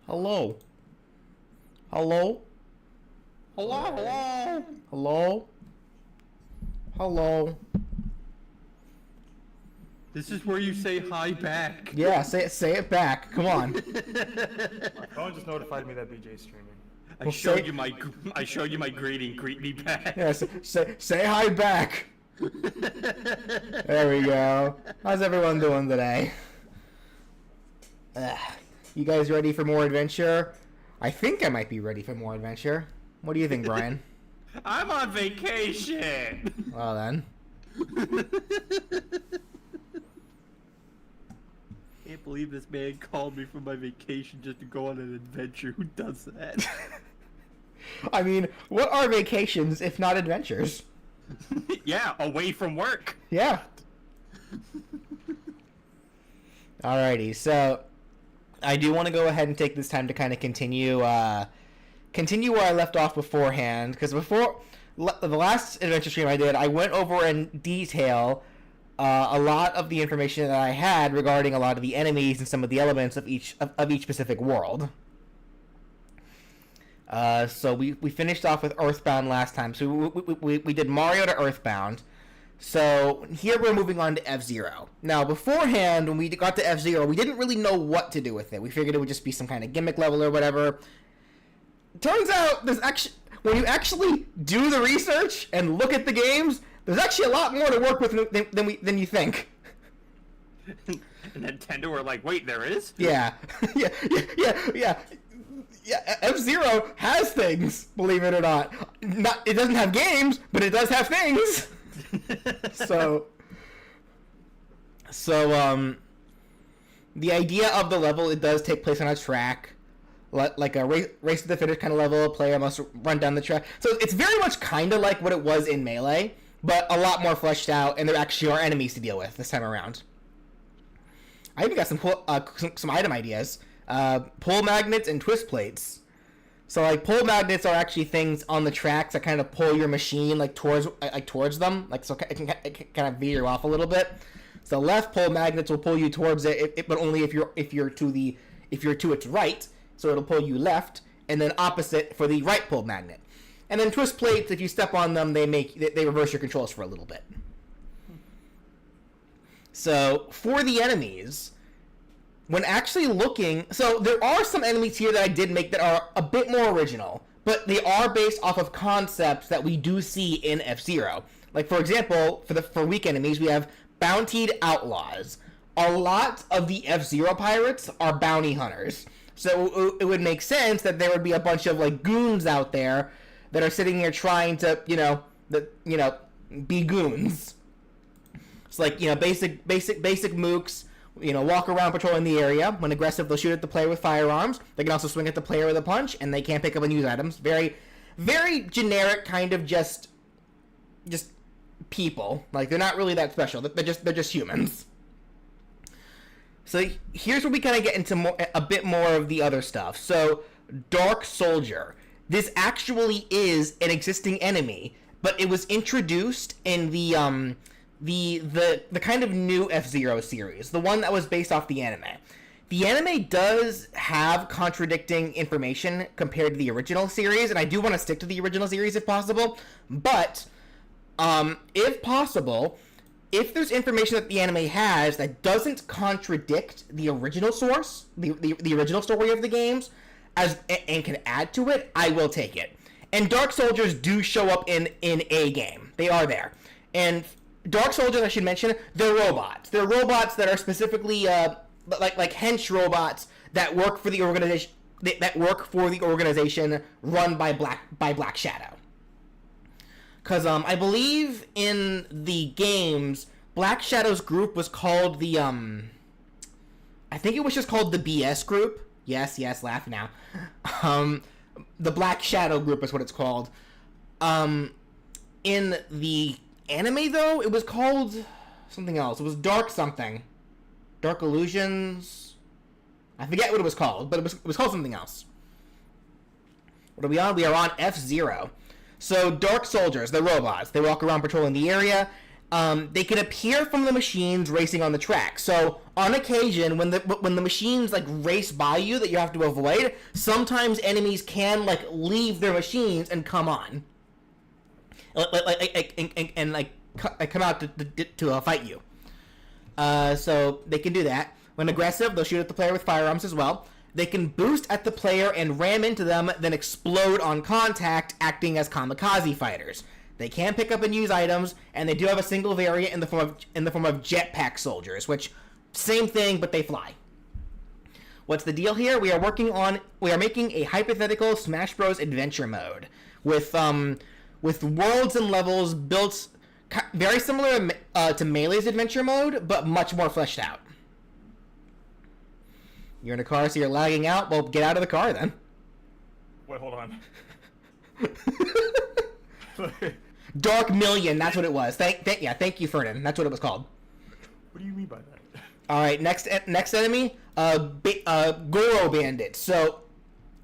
Hello. Hello. Hello, hello. Hello. Hello. This is where you say hi back. Yeah, say it back. Come on. My phone just notified me that BJ's streaming. I showed you my greeting. Greet me back. Yeah, say hi back. There we go. How's everyone doing today? You guys ready for more adventure? I think I might be ready for more adventure. What do you think, Brian? I'm on vacation. Well then. Can't believe this man called me from my vacation just to go on an adventure. Who does that? I mean, what are vacations if not adventures? Yeah, away from work. Yeah. Alrighty, so I do want to go ahead and take this time to kind of continue where I left off beforehand, because before the last adventure stream I did, I went over in detail a lot of the information that I had regarding a lot of the enemies and some of the elements of each specific world. So we finished off with Earthbound last time. So we did Mario to Earthbound. So here we're moving on to F-Zero. Now beforehand, when we got to F-Zero, we didn't really know what to do with it. We figured it would just be some kind of gimmick level or whatever. Turns out there's actually, when you actually do the research and look at the games, there's actually a lot more to work with than you think. And Nintendo were like, wait, there is? Yeah. Yeah. F-Zero has things, believe it or not. It doesn't have games, but it does have things. So the idea of the level, it does take place on a track, like a race to the finish kind of level. A player must run down the track. So it's very much kind of like what it was in Melee, but a lot more fleshed out, and there actually are enemies to deal with this time around. I even got some item ideas. Pull magnets and twist plates. So like pull magnets are actually things on the tracks that kind of pull your machine towards them, like so it can kind of veer you off a little bit. So left pull magnets will pull you towards it, but only if you're to its right, so it'll pull you left, and then opposite for the right pull magnet. And then twist plates, if you step on them, they reverse your controls for a little bit. So for the enemies, when actually looking, so there are some enemies here that I did make that are a bit more original, but they are based off of concepts that we do see in F-Zero. Like, for example, for weak enemies, we have bountied outlaws. A lot of the F-Zero pirates are bounty hunters. So it would make sense that there would be a bunch of, like, goons out there that are sitting here trying to, be goons. It's like, basic mooks. Walk around patrolling the area. When aggressive, they'll shoot at the player with firearms. They can also swing at the player with a punch, and they can't pick up and use items. Very, very generic, kind of just people. Like, they're not really that special. They're just humans. So here's where we kind of get into a bit more of the other stuff. So Dark Soldier. This actually is an existing enemy, but it was introduced in the kind of new F-Zero series, the one that was based off the anime. The anime does have contradicting information compared to the original series, and I do want to stick to the original series if possible, but if possible, if there's information that the anime has that doesn't contradict the original source, the original story of the games, and can add to it, I will take it. And Dark Soldiers do show up in a game. They are there. And Dark Soldiers, I should mention, they're robots. They're robots that are specifically like hench robots that work for the organization run by Black Shadow. Because I believe in the games, Black Shadow's group was called the I think it was just called the BS group. Yes, laugh now. The Black Shadow group is what it's called. In the anime, though, it was called something else. It was Dark something. Dark Illusions? I forget what it was called, but it was called something else. What are we on? We are on F-Zero. So, Dark Soldiers, they're robots. They walk around patrolling the area, they can appear from the machines racing on the track. So on occasion, when the machines like race by you that you have to avoid, sometimes enemies can like leave their machines and come on, and come out to fight you. So they can do that. When aggressive, they'll shoot at the player with firearms as well. They can boost at the player and ram into them, then explode on contact, acting as kamikaze fighters. They can pick up and use items, and they do have a single variant in the form of jetpack soldiers, which same thing, but they fly. What's the deal here? We are making a hypothetical Smash Bros. Adventure mode with worlds and levels built very similar to Melee's adventure mode, but much more fleshed out. You're in a car, so you're lagging out. Well, get out of the car then. Wait, hold on. Dark Million, that's what it was. Thank you, Fernan. That's what it was called. What do you mean by that? All right, next enemy, Goro Bandit. So,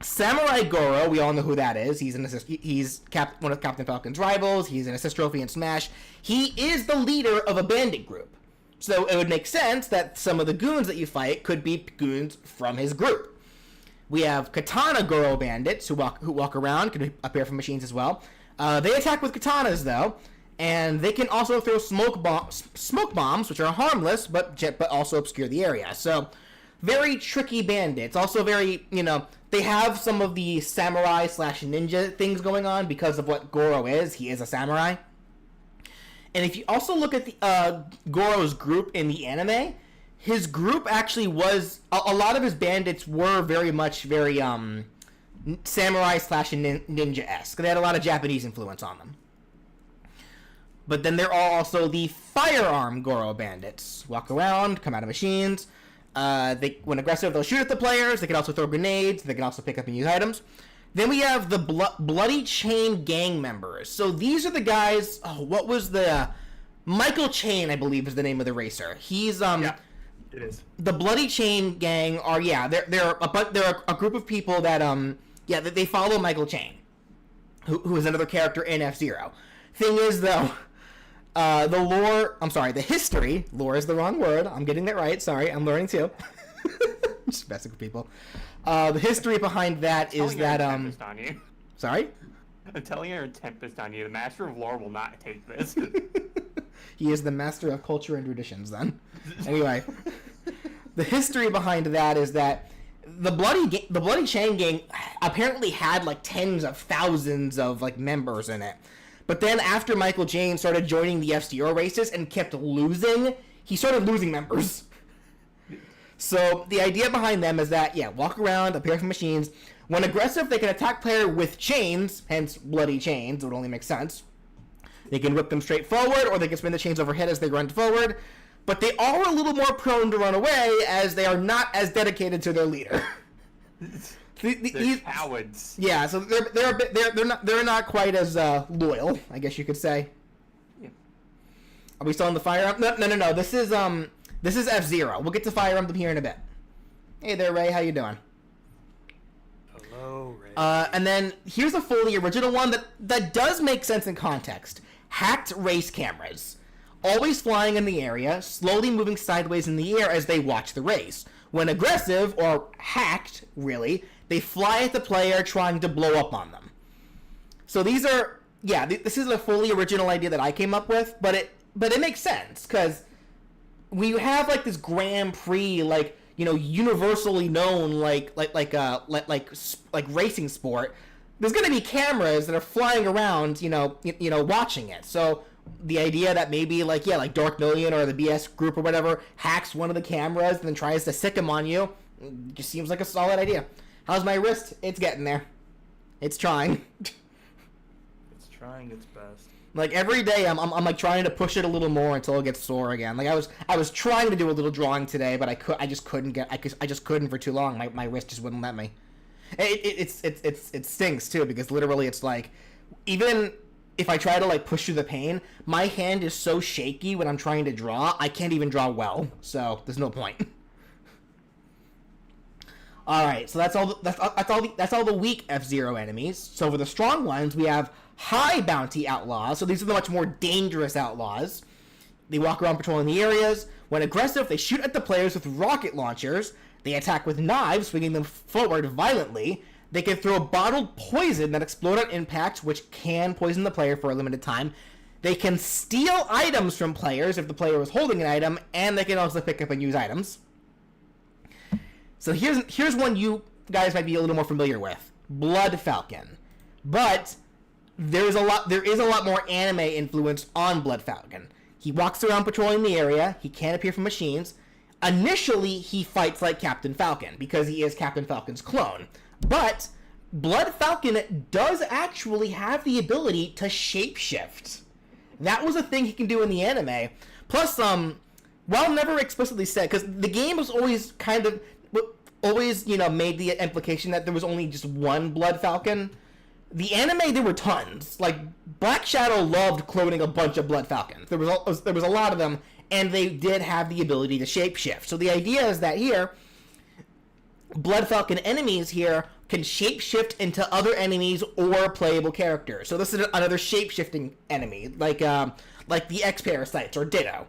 Samurai Goro, we all know who that is. He's one of Captain Falcon's rivals. He's an assist trophy in Smash. He is the leader of a bandit group. So it would make sense that some of the goons that you fight could be goons from his group. We have Katana Goro Bandits who walk around, can appear from machines as well. They attack with katanas though, and they can also throw smoke bombs, which are harmless but also obscure the area. So very tricky bandits. Also very, they have some of the samurai / ninja things going on because of what Goro is. He is a samurai. And if you also look at the Goro's group in the anime, his group actually was a lot of his bandits were very samurai / ninja-esque. They had a lot of Japanese influence on them. But then there are also the firearm Goro bandits. Walk around, come out of machines. When aggressive, they'll shoot at the players. They can also throw grenades. They can also pick up and use items. Then we have the Bloody Chain gang members. So these are the guys. Oh, what was the Michael Chain? I believe is the name of the racer. He's Yeah, it is. The Bloody Chain gang are they're a group of people that they follow Michael Chain, who is another character in F-Zero. Thing is though, the history. Lore is the wrong word. I'm getting that right. Sorry, I'm learning too. Just messing with people. The history behind that is that Tempest on you. Sorry? I'm telling Aaron Tempest on you. The Master of Lore will not take this. He is the master of culture and traditions then. Anyway, the history behind that is that the Bloody Chain gang apparently had like tens of thousands of like members in it. But then after Michael Chain started joining the F-Zero races and kept losing, he started losing members. So the idea behind them is that, walk around, appear from machines. When aggressive, they can attack player with chains, hence bloody chains, it would only make sense. They can whip them straight forward, or they can spin the chains overhead as they run forward. But they are a little more prone to run away, as they are not as dedicated to their leader. They're cowards. Yeah, so they're not quite as loyal, I guess you could say. Yeah. Are we still on the Fire Emblem? No. This is F-Zero. We'll get to Fire Emblem here in a bit. Hey there, Ray. How you doing? Hello, Ray. And then here's a fully original one that does make sense in context. Hacked race cameras. Always flying in the area, slowly moving sideways in the air as they watch the race. When aggressive, or hacked, really, they fly at the player trying to blow up on them. So these are, this is a fully original idea that I came up with, but it makes sense, because when you have like this Grand Prix, like, universally known like racing sport, there's going to be cameras that are flying around, watching it. So the idea that maybe like Dark Million or the BS group or whatever hacks one of the cameras and then tries to sick them on you, just seems like a solid idea. How's my wrist? It's getting there. It's trying. It's trying its best. Like every day, I'm like trying to push it a little more until it gets sore again. Like I was trying to do a little drawing today, but I just couldn't for too long. My wrist just wouldn't let me. It stinks too, because literally it's like, even if I try to like push through the pain, my hand is so shaky when I'm trying to draw, I can't even draw well. So there's no point. All right, so that's all the weak F-Zero enemies. So for the strong ones, we have high bounty outlaws. So these are the much more dangerous outlaws. They walk around patrolling the areas. When aggressive, they shoot at the players with rocket launchers. They attack with knives, swinging them forward violently. They can throw bottled poison that explode on impact, which can poison the player for a limited time. They can steal items from players if the player is holding an item, and they can also pick up and use items. So here's one you guys might be a little more familiar with. Blood Falcon. But there is a lot more anime influence on Blood Falcon. He walks around patrolling the area. He can appear from machines. Initially, he fights like Captain Falcon because he is Captain Falcon's clone. But Blood Falcon does actually have the ability to shapeshift. That was a thing he can do in the anime. Plus, while never explicitly said, because the game was always made the implication that there was only just one Blood Falcon. The anime, there were tons. Like, Black Shadow loved cloning a bunch of Blood Falcons. There was a lot of them, and they did have the ability to shapeshift. So the idea is that here, Blood Falcon enemies here can shapeshift into other enemies or playable characters. So this is another shapeshifting enemy, like the X-Parasites or Ditto.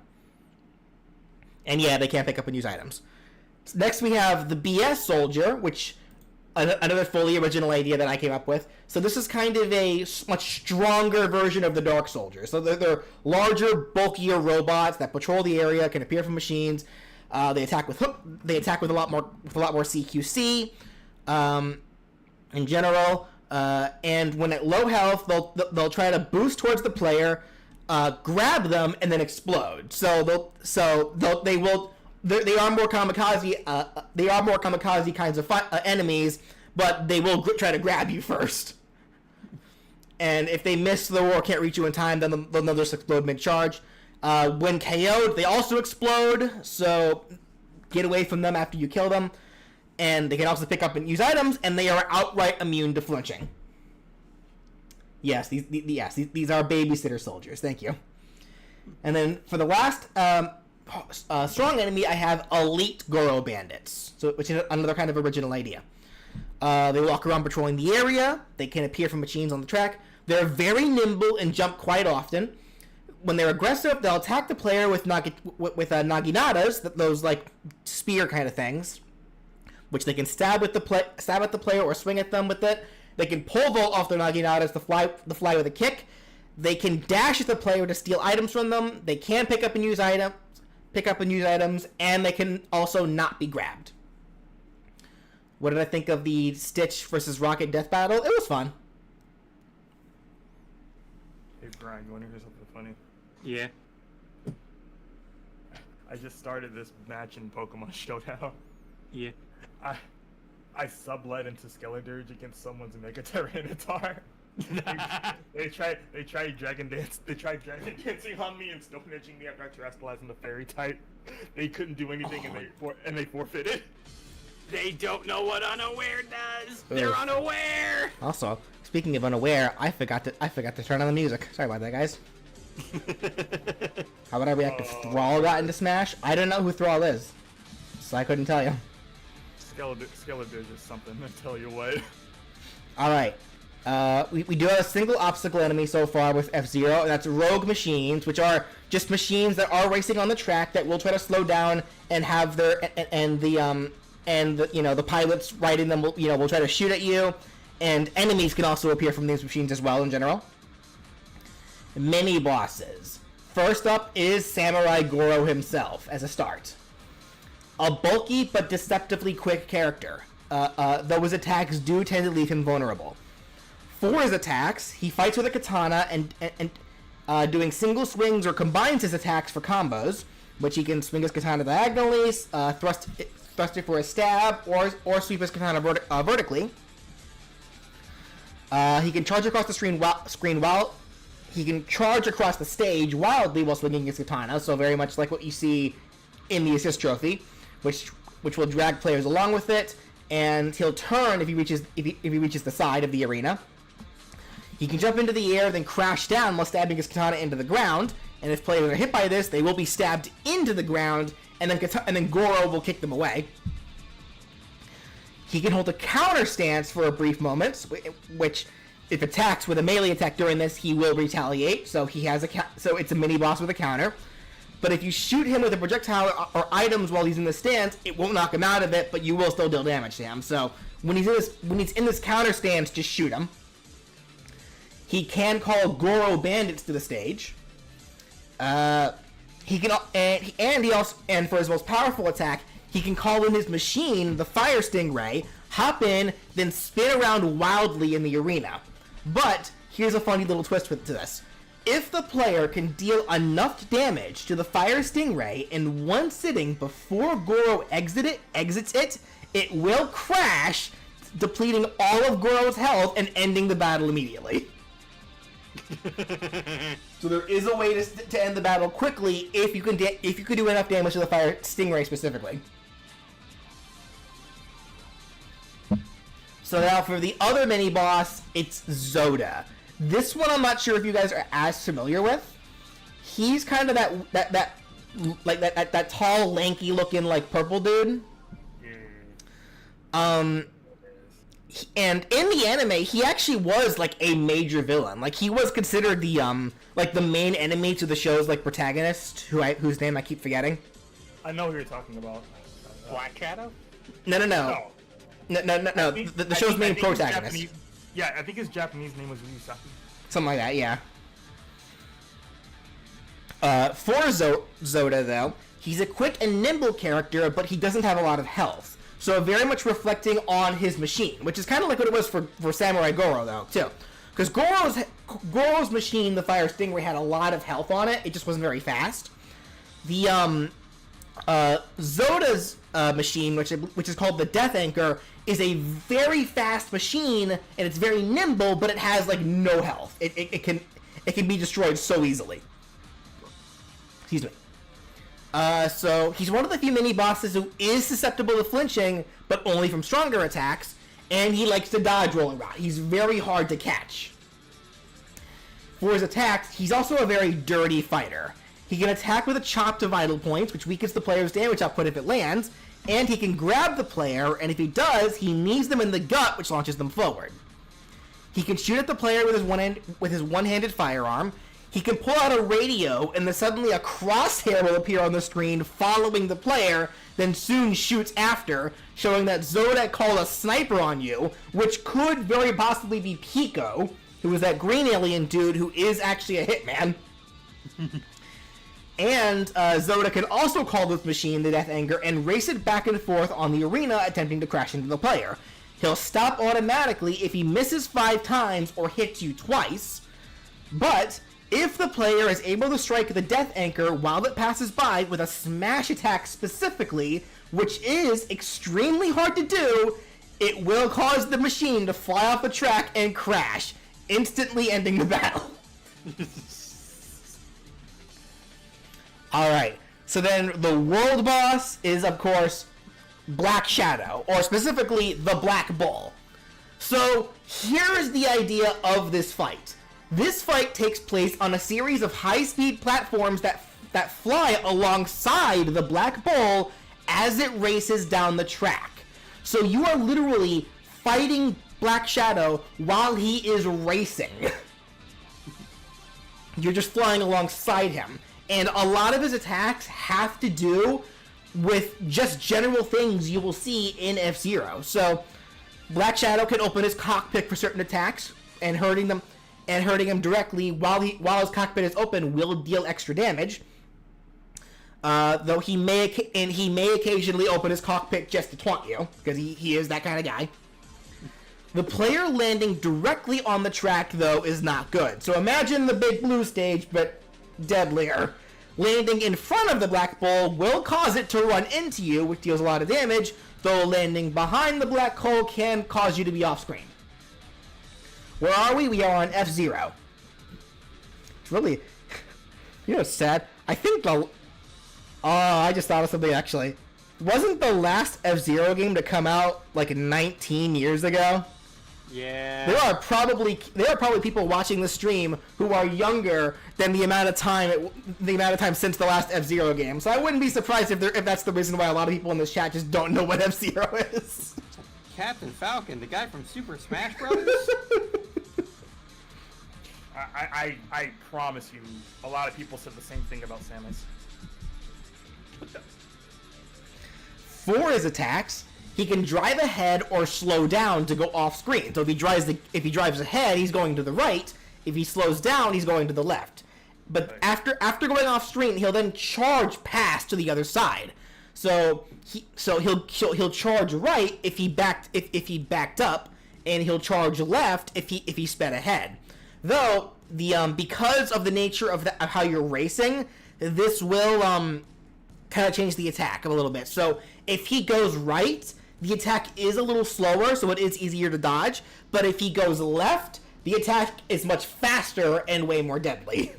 And yeah, they can't pick up and use items. Next we have the BS Soldier, which another fully original idea that I came up with. So this is kind of a much stronger version of the Dark Soldier. So they're larger, bulkier robots that patrol the area, can appear from machines. They attack with a lot more CQC. In general, and when at low health, they'll try to boost towards the player, grab them, and then explode. They are more kamikaze. They are more kamikaze kinds of enemies, but they will try to grab you first. And if they miss the or can't reach you in time, then they'll just explode mid-charge. When KO'd, they also explode, so get away from them after you kill them. And they can also pick up and use items, and they are outright immune to flinching. Yes, these are babysitter soldiers. Thank you. And then for the last strong enemy, I have Elite Goro Bandits, which is another kind of original idea. They walk around patrolling the area. They can appear from machines on the track. They're very nimble and jump quite often. When they're aggressive, they'll attack the player with naginatas, those like spear kind of things, which they can stab at the player or swing at them with it. They can pole vault off their naginatas to fly with a kick. They can dash at the player to steal items from them. They can pick up and use items, and they can also not be grabbed. What did I think of the Stitch versus Rocket death battle? It was fun. Hey Brian, you want to hear something funny? Yeah. I just started this match in Pokemon Showdown. Yeah. I sublet into Skeledirge against someone's Mega Tyranitar. they tried dragon dancing on me and stone edging me after I terrestrialized in the fairy type. They couldn't do anything and they forfeited. They don't know what unaware does. They're Ugh. unaware. Also, speaking of unaware, I forgot to turn on the music. Sorry about that, guys. How about I react if Thrall got into Smash? I don't know who Thrall is, so I couldn't tell you. Skeledirge is something, I tell you what. Alright. We do have a single obstacle enemy so far with F-Zero, and that's rogue machines, which are just machines that are racing on the track that will try to slow down and have their the pilots riding them will try to shoot at you, and enemies can also appear from these machines as well in general. Mini bosses. First up is Samurai Goro himself as a start. A bulky but deceptively quick character, though his attacks do tend to leave him vulnerable. For his attacks, he fights with a katana and doing single swings or combines his attacks for combos, which he can swing his katana diagonally, thrust it for a stab, or sweep his katana vertically. He can charge across the screen while he can charge across the stage wildly while swinging his katana, so very much like what you see in the assist trophy, which will drag players along with it, and he'll turn if he reaches the side of the arena. He can jump into the air, then crash down while stabbing his katana into the ground, and if players are hit by this, they will be stabbed into the ground, and then Goro will kick them away. He can hold a counter stance for a brief moment, which, if attacked with a melee attack during this, he will retaliate. So it's a mini boss with a counter. but if you shoot him with a projectile or items while he's in the stance, it won't knock him out of it, but you will still deal damage to him. So when he's in this counter stance, just shoot him. He can call Goro bandits to the stage. He can and for his most powerful attack, he can call in his machine, the Fire Stingray, hop in, then spin around wildly in the arena. But here's a funny little twist to this. If the player can deal enough damage to the Fire Stingray in one sitting before Goro exits it, it will crash, depleting all of Goro's health and ending the battle immediately. So there is a way to end the battle quickly if you can do enough damage to the Fire Stingray specifically. So now for the other mini boss, it's Zoda. This one I'm not sure if you guys are as familiar with. He's kind of that tall, lanky looking like purple dude. And in the anime, he actually was like a major villain. Like he was considered the the main enemy to the show's like protagonist, whose name I keep forgetting. I know who you're talking about. Black Shadow? No. The show's main protagonist. Yeah, I think his Japanese name was Ryusaki. Something like that, yeah. For Zoda, though, he's a quick and nimble character, but he doesn't have a lot of health. So very much reflecting on his machine, which is kind of like what it was for Samurai Goro, though, too. Because Goro's machine, the Fire Stingray, had a lot of health on it. It just wasn't very fast. The Zoda's machine, which is called the Death Anchor, is a very fast machine, and it's very nimble, but it has like no health. It can be destroyed so easily. Excuse me. So he's one of the few mini bosses who is susceptible to flinching, but only from stronger attacks, and he likes to dodge rolling around. He's very hard to catch. For his attacks, he's also a very dirty fighter. He can attack with a chop to vital points, which weakens the player's damage output if it lands, and he can grab the player, and if he does, he knees them in the gut, which launches them forward. He can shoot at the player with his one-handed firearm. He can pull out a radio, and then suddenly a crosshair will appear on the screen following the player, then soon shoots after, showing that Zoda called a sniper on you, which could very possibly be Pico, who is that green alien dude who is actually a hitman. And Zoda can also call this machine the Death Anchor and race it back and forth on the arena, attempting to crash into the player. He'll stop automatically if he misses 5 times or hits you twice, but if the player is able to strike the Death Anchor while it passes by with a smash attack specifically, which is extremely hard to do, it will cause the machine to fly off the track and crash, instantly ending the battle. Alright, so then the world boss is, of course, Black Shadow, or specifically, the Black Bull. So, here's the idea of this fight. This fight takes place on a series of high-speed platforms that fly alongside the Black Bull as it races down the track. So you are literally fighting Black Shadow while he is racing. You're just flying alongside him. And a lot of his attacks have to do with just general things you will see in F-Zero. So, Black Shadow can open his cockpit for certain attacks, and hurting him directly while his cockpit is open will deal extra damage. Though he may occasionally open his cockpit just to taunt you, because he is that kind of guy. The player landing directly on the track, though, is not good. So imagine the big blue stage, but deadlier. Landing in front of the Black Bull will cause it to run into you, which deals a lot of damage, though landing behind the Black Hole can cause you to be off-screen. Where are we? We are on F-Zero. It's really... You know, it's sad. I think the... Oh, I just thought of something, actually. Wasn't the last F-Zero game to come out, like, 19 years ago? Yeah. There are probably people watching the stream who are younger than the amount of time since the last F-Zero game. So I wouldn't be surprised if that's the reason why a lot of people in this chat just don't know what F-Zero is. Captain Falcon, the guy from Super Smash Bros. I promise you, a lot of people said the same thing about Samus. For his attacks, he can drive ahead or slow down to go off screen. So if he drives ahead, he's going to the right. If he slows down, he's going to the left. But after going off screen, he'll then charge past to the other side. So he'll charge right if he backed up, and he'll charge left if he sped ahead. Though because of the nature of how you're racing, this will kind of change the attack a little bit. So if he goes right, the attack is a little slower, so it is easier to dodge. But if he goes left, the attack is much faster and way more deadly.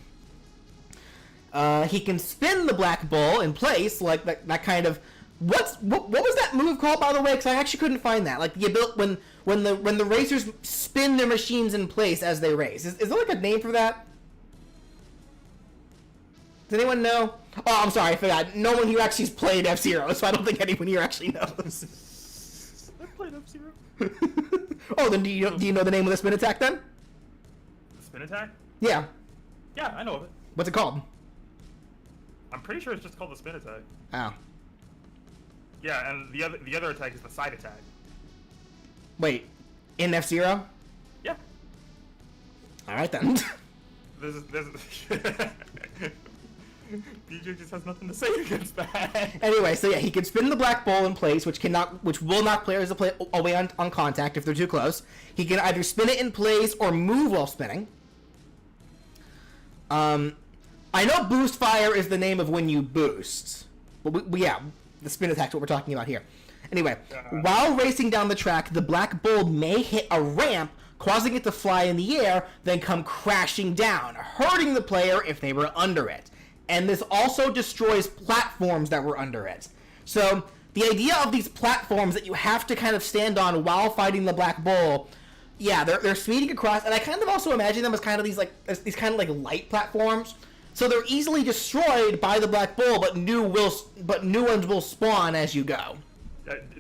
He can spin the Black Bull in place, like that kind of... What was that move called, by the way? Because I actually couldn't find that. Like the ability when the racers spin their machines in place as they race. Is there like a name for that? Does anyone know? Oh, I'm sorry, I forgot. No one here actually has played F-Zero, so I don't think anyone here actually knows. I played F-Zero. Oh, then do you know the name of the spin attack then? The spin attack? Yeah. Yeah, I know of it. What's it called? I'm pretty sure it's just called the spin attack. Oh. Yeah, and the other attack is the side attack. Wait, in F-Zero? Yeah. Alright then. This is DJ just has nothing to say against that. Anyway, so yeah, he can spin the Black Bull in place, which will knock players away on contact if they're too close. He can either spin it in place or move while spinning. I know Boost Fire is the name of when you boost. But yeah, the spin attack's what we're talking about here. Anyway, while racing down the track, the Black Bull may hit a ramp, causing it to fly in the air, then come crashing down, hurting the player if they were under it. And this also destroys platforms that were under it. So, the idea of these platforms that you have to kind of stand on while fighting the Black Bull, yeah, they're speeding across, and I kind of also imagine them as kind of these kind of like light platforms. So they're easily destroyed by the Black Bull, but new ones will spawn as you go.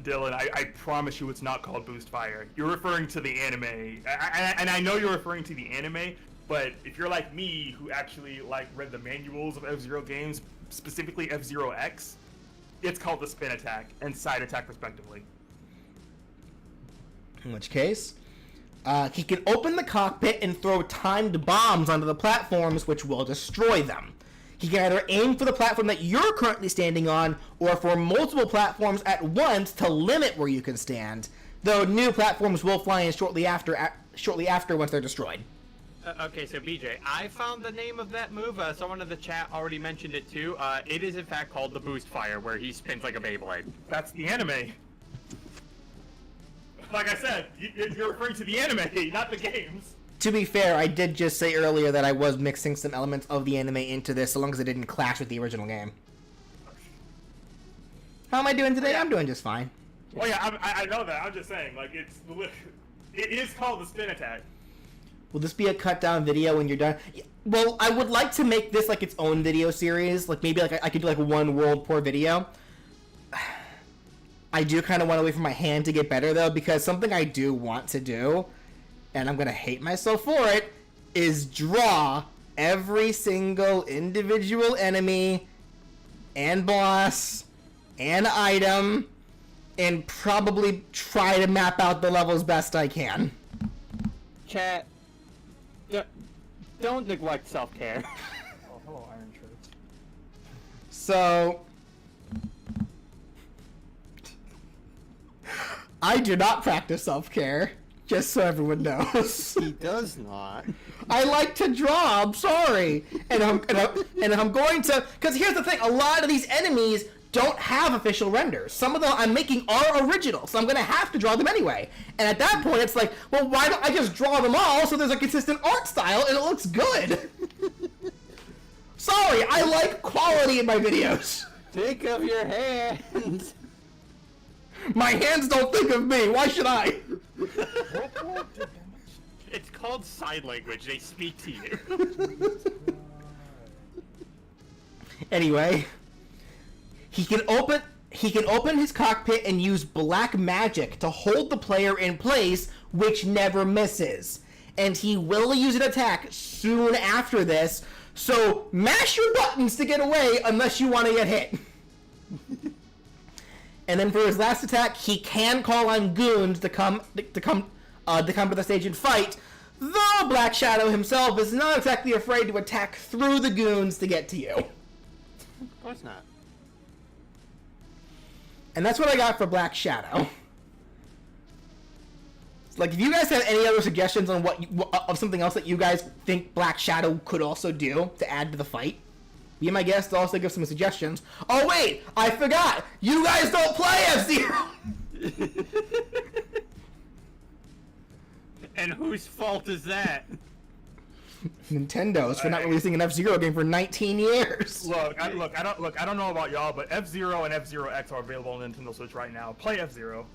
Dylan, I promise you it's not called Boost Fire. You're referring to the anime, and I know you're referring to the anime, but if you're like me, who actually read the manuals of F-Zero games, specifically F-Zero X, it's called the spin attack and side attack respectively. In which case, he can open the cockpit and throw timed bombs onto the platforms, which will destroy them. He can either aim for the platform that you're currently standing on, or for multiple platforms at once to limit where you can stand, though new platforms will fly in shortly after once they're destroyed. Okay, so BJ, I found the name of that move. Someone in the chat already mentioned it too. It is in fact called the Boost Fire, where he spins like a Beyblade. That's the anime. Like I said, you're referring to the anime, not the games. To be fair, I did just say earlier that I was mixing some elements of the anime into this, so long as it didn't clash with the original game. How am I doing today? I'm doing just fine. Oh yeah, I know that. I'm just saying, it is called the spin attack. Will this be a cut down video when you're done? Well, I would like to make this its own video series. Maybe I could do one World Tour video. I do kind of want to wait for my hand to get better though, because something I do want to do, and I'm gonna hate myself for it, is draw every single individual enemy and boss and item and probably try to map out the levels best I can. Chat, don't neglect self-care. Oh, hello, Iron Shirts. So, I do not practice self-care, just so everyone knows. He does not. I like to draw, I'm sorry. And I'm going to, because here's the thing, a lot of these enemies don't have official renders. Some of them I'm making are original, so I'm going to have to draw them anyway. And at that point, it's like, well, why don't I just draw them all so there's a consistent art style and it looks good? Sorry, I like quality in my videos. Think of your hands. My hands don't think of me, why should I? It's called sign language. They speak to you. Anyway, he can open his cockpit and use black magic to hold the player in place, which never misses. And he will use an attack soon after this, so mash your buttons to get away unless you want to get hit. And then for his last attack, he can call on goons to come to the stage and fight. Though Black Shadow himself is not exactly afraid to attack through the goons to get to you. Of course not. And that's what I got for Black Shadow. Like, if you guys have any other suggestions on of something else that you guys think Black Shadow could also do to add to the fight, be my guest to also give some suggestions. Oh wait, I forgot! You guys don't play F-Zero! And whose fault is that? Nintendo's for not releasing an F-Zero game for 19 years. Look, I don't know about y'all, but F-Zero and F-Zero X are available on Nintendo Switch right now. Play F-Zero.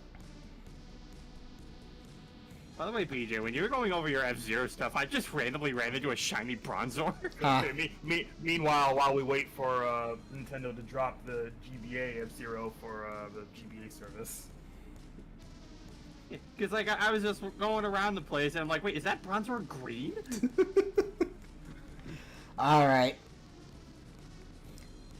By the way, BJ, when you were going over your F-Zero stuff, I just randomly ran into a shiny Bronzor. Meanwhile, while we wait for Nintendo to drop the GBA F-Zero for the GBA service. Because, like, I was just going around the place, and I'm like, wait, is that Bronzor green? Alright.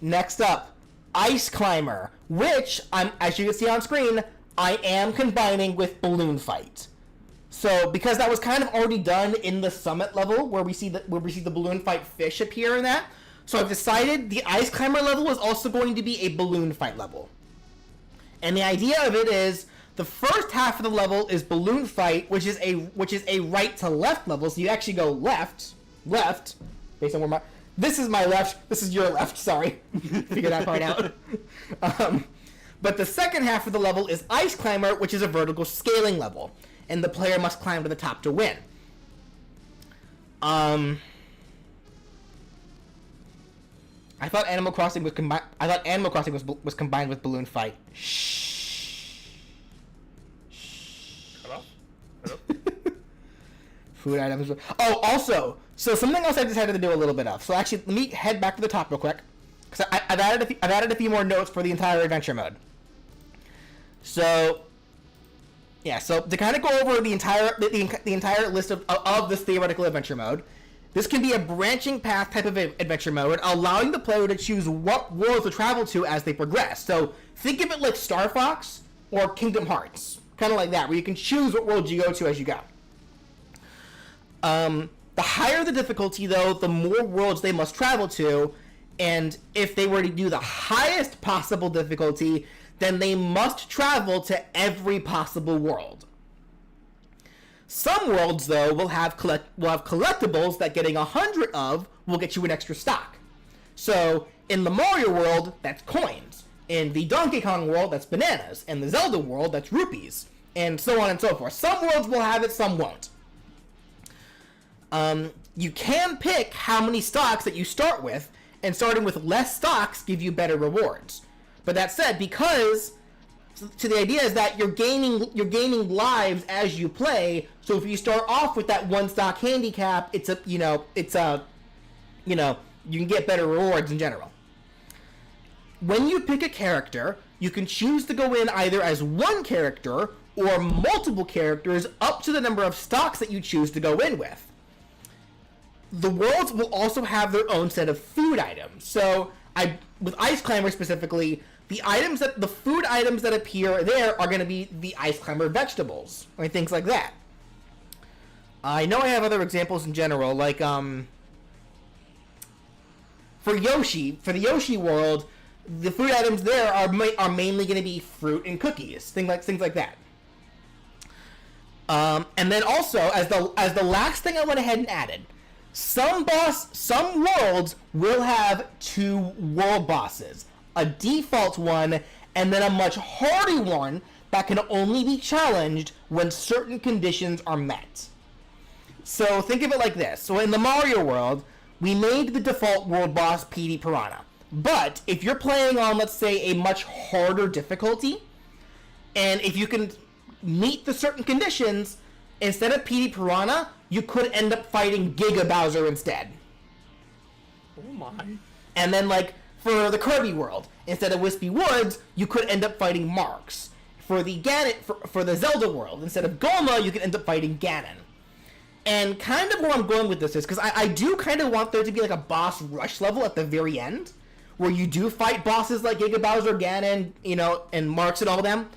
Next up, Ice Climber, which, as you can see on screen, I am combining with Balloon Fight. So, because that was kind of already done in the summit level, where we see the Balloon Fight fish appear in that, so I've decided the Ice Climber level is also going to be a Balloon Fight level. And the idea of it is, the first half of the level is Balloon Fight, which is a right to left level, so you actually go left, based on where this is my left, this is your left, sorry. Figure that part out. But the second half of the level is Ice Climber, which is a vertical scaling level, and the player must climb to the top to win. I thought Animal Crossing was combined. I thought Animal Crossing was combined with Balloon Fight. Hello? Food items. Oh, also, so something else I decided to do a little bit of. So actually, let me head back to the top real quick, because I've added a few more notes for the entire adventure mode. So, yeah. So to kind of go over the entire list of this theoretical adventure mode, this can be a branching path type of adventure mode, allowing the player to choose what worlds to travel to as they progress. So think of it like Star Fox or Kingdom Hearts, kind of like that, where you can choose what world you go to as you go. The higher the difficulty, though, the more worlds they must travel to, and if they were to do the highest possible difficulty, then they must travel to every possible world. Some worlds, though, will have collectibles that getting 100 of will get you an extra stock. So, in the Mario world, that's coins. In the Donkey Kong world, that's bananas. In the Zelda world, that's rupees. And so on and so forth. Some worlds will have it, some won't. You can pick how many stocks that you start with, and starting with less stocks give you better rewards. But that said, because so the idea is that you're gaining lives as you play. So if you start off with that one stock handicap, you can get better rewards in general. When you pick a character, you can choose to go in either as one character or multiple characters up to the number of stocks that you choose to go in with. The worlds will also have their own set of food items. So, with Ice Climber specifically, the food items that appear there are going to be the Ice Climber vegetables, or things like that. I know I have other examples in general, like, for the Yoshi world, the food items there are mainly going to be fruit and cookies, things like that. And then also, as the last thing I went ahead and added, some worlds will have 2 world bosses. A default one, and then a much harder one that can only be challenged when certain conditions are met. So think of it like this. So in the Mario world, we made the default world boss Petey Piranha. But if you're playing on, let's say, a much harder difficulty, and if you can meet the certain conditions, instead of Petey Piranha, you could end up fighting Giga Bowser instead. Oh my. And then, like, for the Kirby world, instead of Wispy Woods, you could end up fighting Marks. For the for the Zelda world, instead of Goma, you could end up fighting Ganon. And kind of where I'm going with this is, because I do kind of want there to be like a boss rush level at the very end, where you do fight bosses like Giga Bowser, Ganon, you know, and Marks and all of them.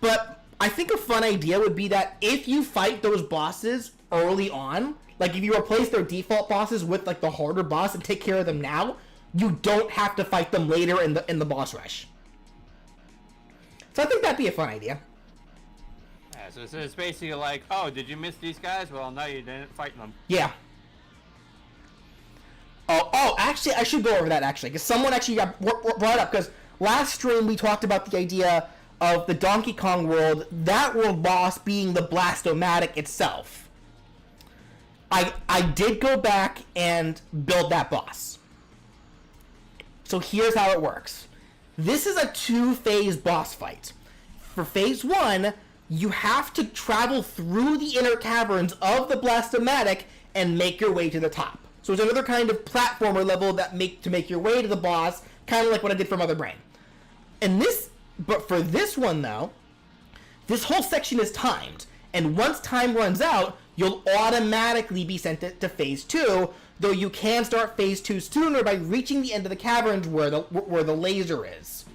But I think a fun idea would be that if you fight those bosses early on, like if you replace their default bosses with like the harder boss and take care of them now, you don't have to fight them later in the boss rush. So I think that'd be a fun idea. Yeah, so it's basically like, oh, did you miss these guys? Well, no, you didn't fight them. Yeah. Oh, actually, I should go over that, actually, because someone actually got brought up, because last stream we talked about the idea of the Donkey Kong world, that world boss being the Blast-O-Matic itself. I did go back and build that boss. So here's how it works. This is a 2-phase boss fight. For phase 1, you have to travel through the inner caverns of the Blast-O-Matic and make your way to the top. So it's another kind of platformer level that to make your way to the boss, kind of like what I did for Mother Brain. But for this one though, this whole section is timed, and once time runs out, you'll automatically be sent to phase 2, though you can start phase 2 sooner by reaching the end of the caverns where the laser is.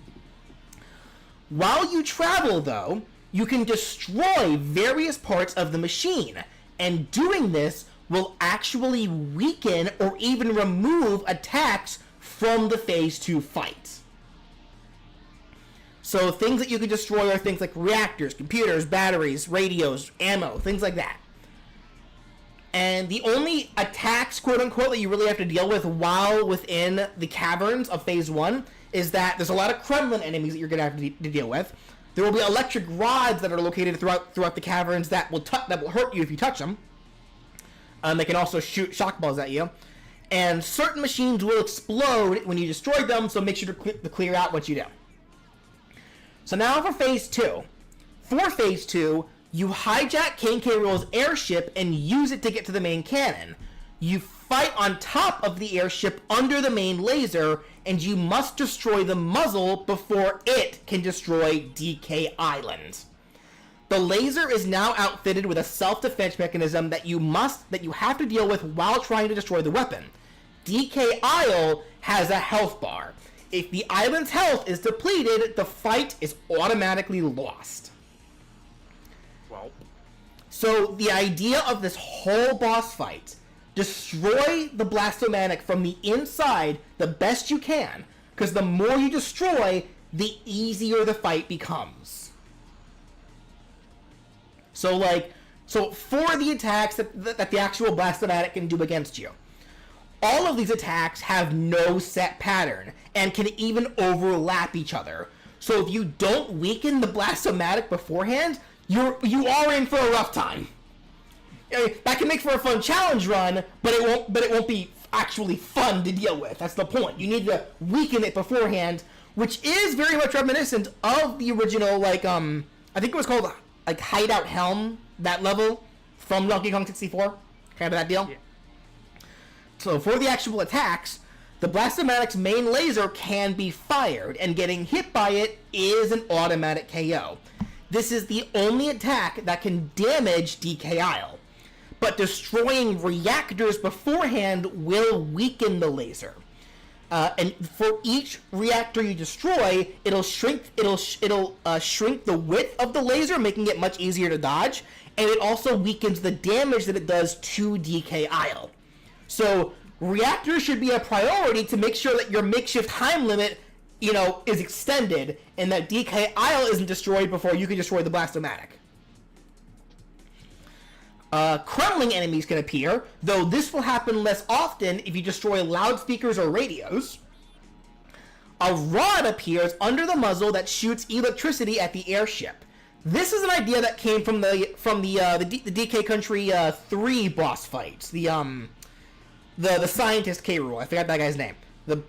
While you travel though, you can destroy various parts of the machine, and doing this will actually weaken or even remove attacks from the phase 2 fight. So things that you can destroy are things like reactors, computers, batteries, radios, ammo, things like that. And the only attacks, quote-unquote, that you really have to deal with while within the caverns of phase 1 is that there's a lot of Kremlin enemies that you're going to have to deal with. There will be electric rods that are located throughout the caverns that will hurt you if you touch them. They can also shoot shock balls at you. And certain machines will explode when you destroy them, so make sure to clear out what you do. So now for phase 2. For phase 2, you hijack King K. Rool's airship and use it to get to the main cannon. You fight on top of the airship under the main laser, and you must destroy the muzzle before it can destroy DK Island. The laser is now outfitted with a self-defense mechanism that you have to deal with while trying to destroy the weapon. DK Isle has a health bar. If the island's health is depleted, the fight is automatically lost. Well, so the idea of this whole boss fight, destroy the Blast-O-Matic from the inside the best you can, because the more you destroy, the easier the fight becomes. So for the attacks that the actual Blast-O-Matic can do against you, all of these attacks have no set pattern and can even overlap each other. So if you don't weaken the Blast-O-Matic beforehand, you are in for a rough time. That can make for a fun challenge run, but it won't be actually fun to deal with. That's the point. You need to weaken it beforehand, which is very much reminiscent of the original, I think it was called Hideout Helm, that level from Donkey Kong 64, kind of that deal. Yeah. So for the actual attacks, the Blast-O-Matic's main laser can be fired, and getting hit by it is an automatic KO. This is the only attack that can damage DK Isle, but destroying reactors beforehand will weaken the laser. And for each reactor you destroy, it'll shrink the width of the laser, making it much easier to dodge, and it also weakens the damage that it does to DK Isle. So reactors should be a priority to make sure that your makeshift time limit, is extended, and that DK Isle isn't destroyed before you can destroy the Blast-O-Matic. Kremling enemies can appear, though this will happen less often if you destroy loudspeakers or radios. A rod appears under the muzzle that shoots electricity at the airship. This is an idea that came from the DK Country 3 boss fights. The scientist K. Rool. I forgot that guy's name. The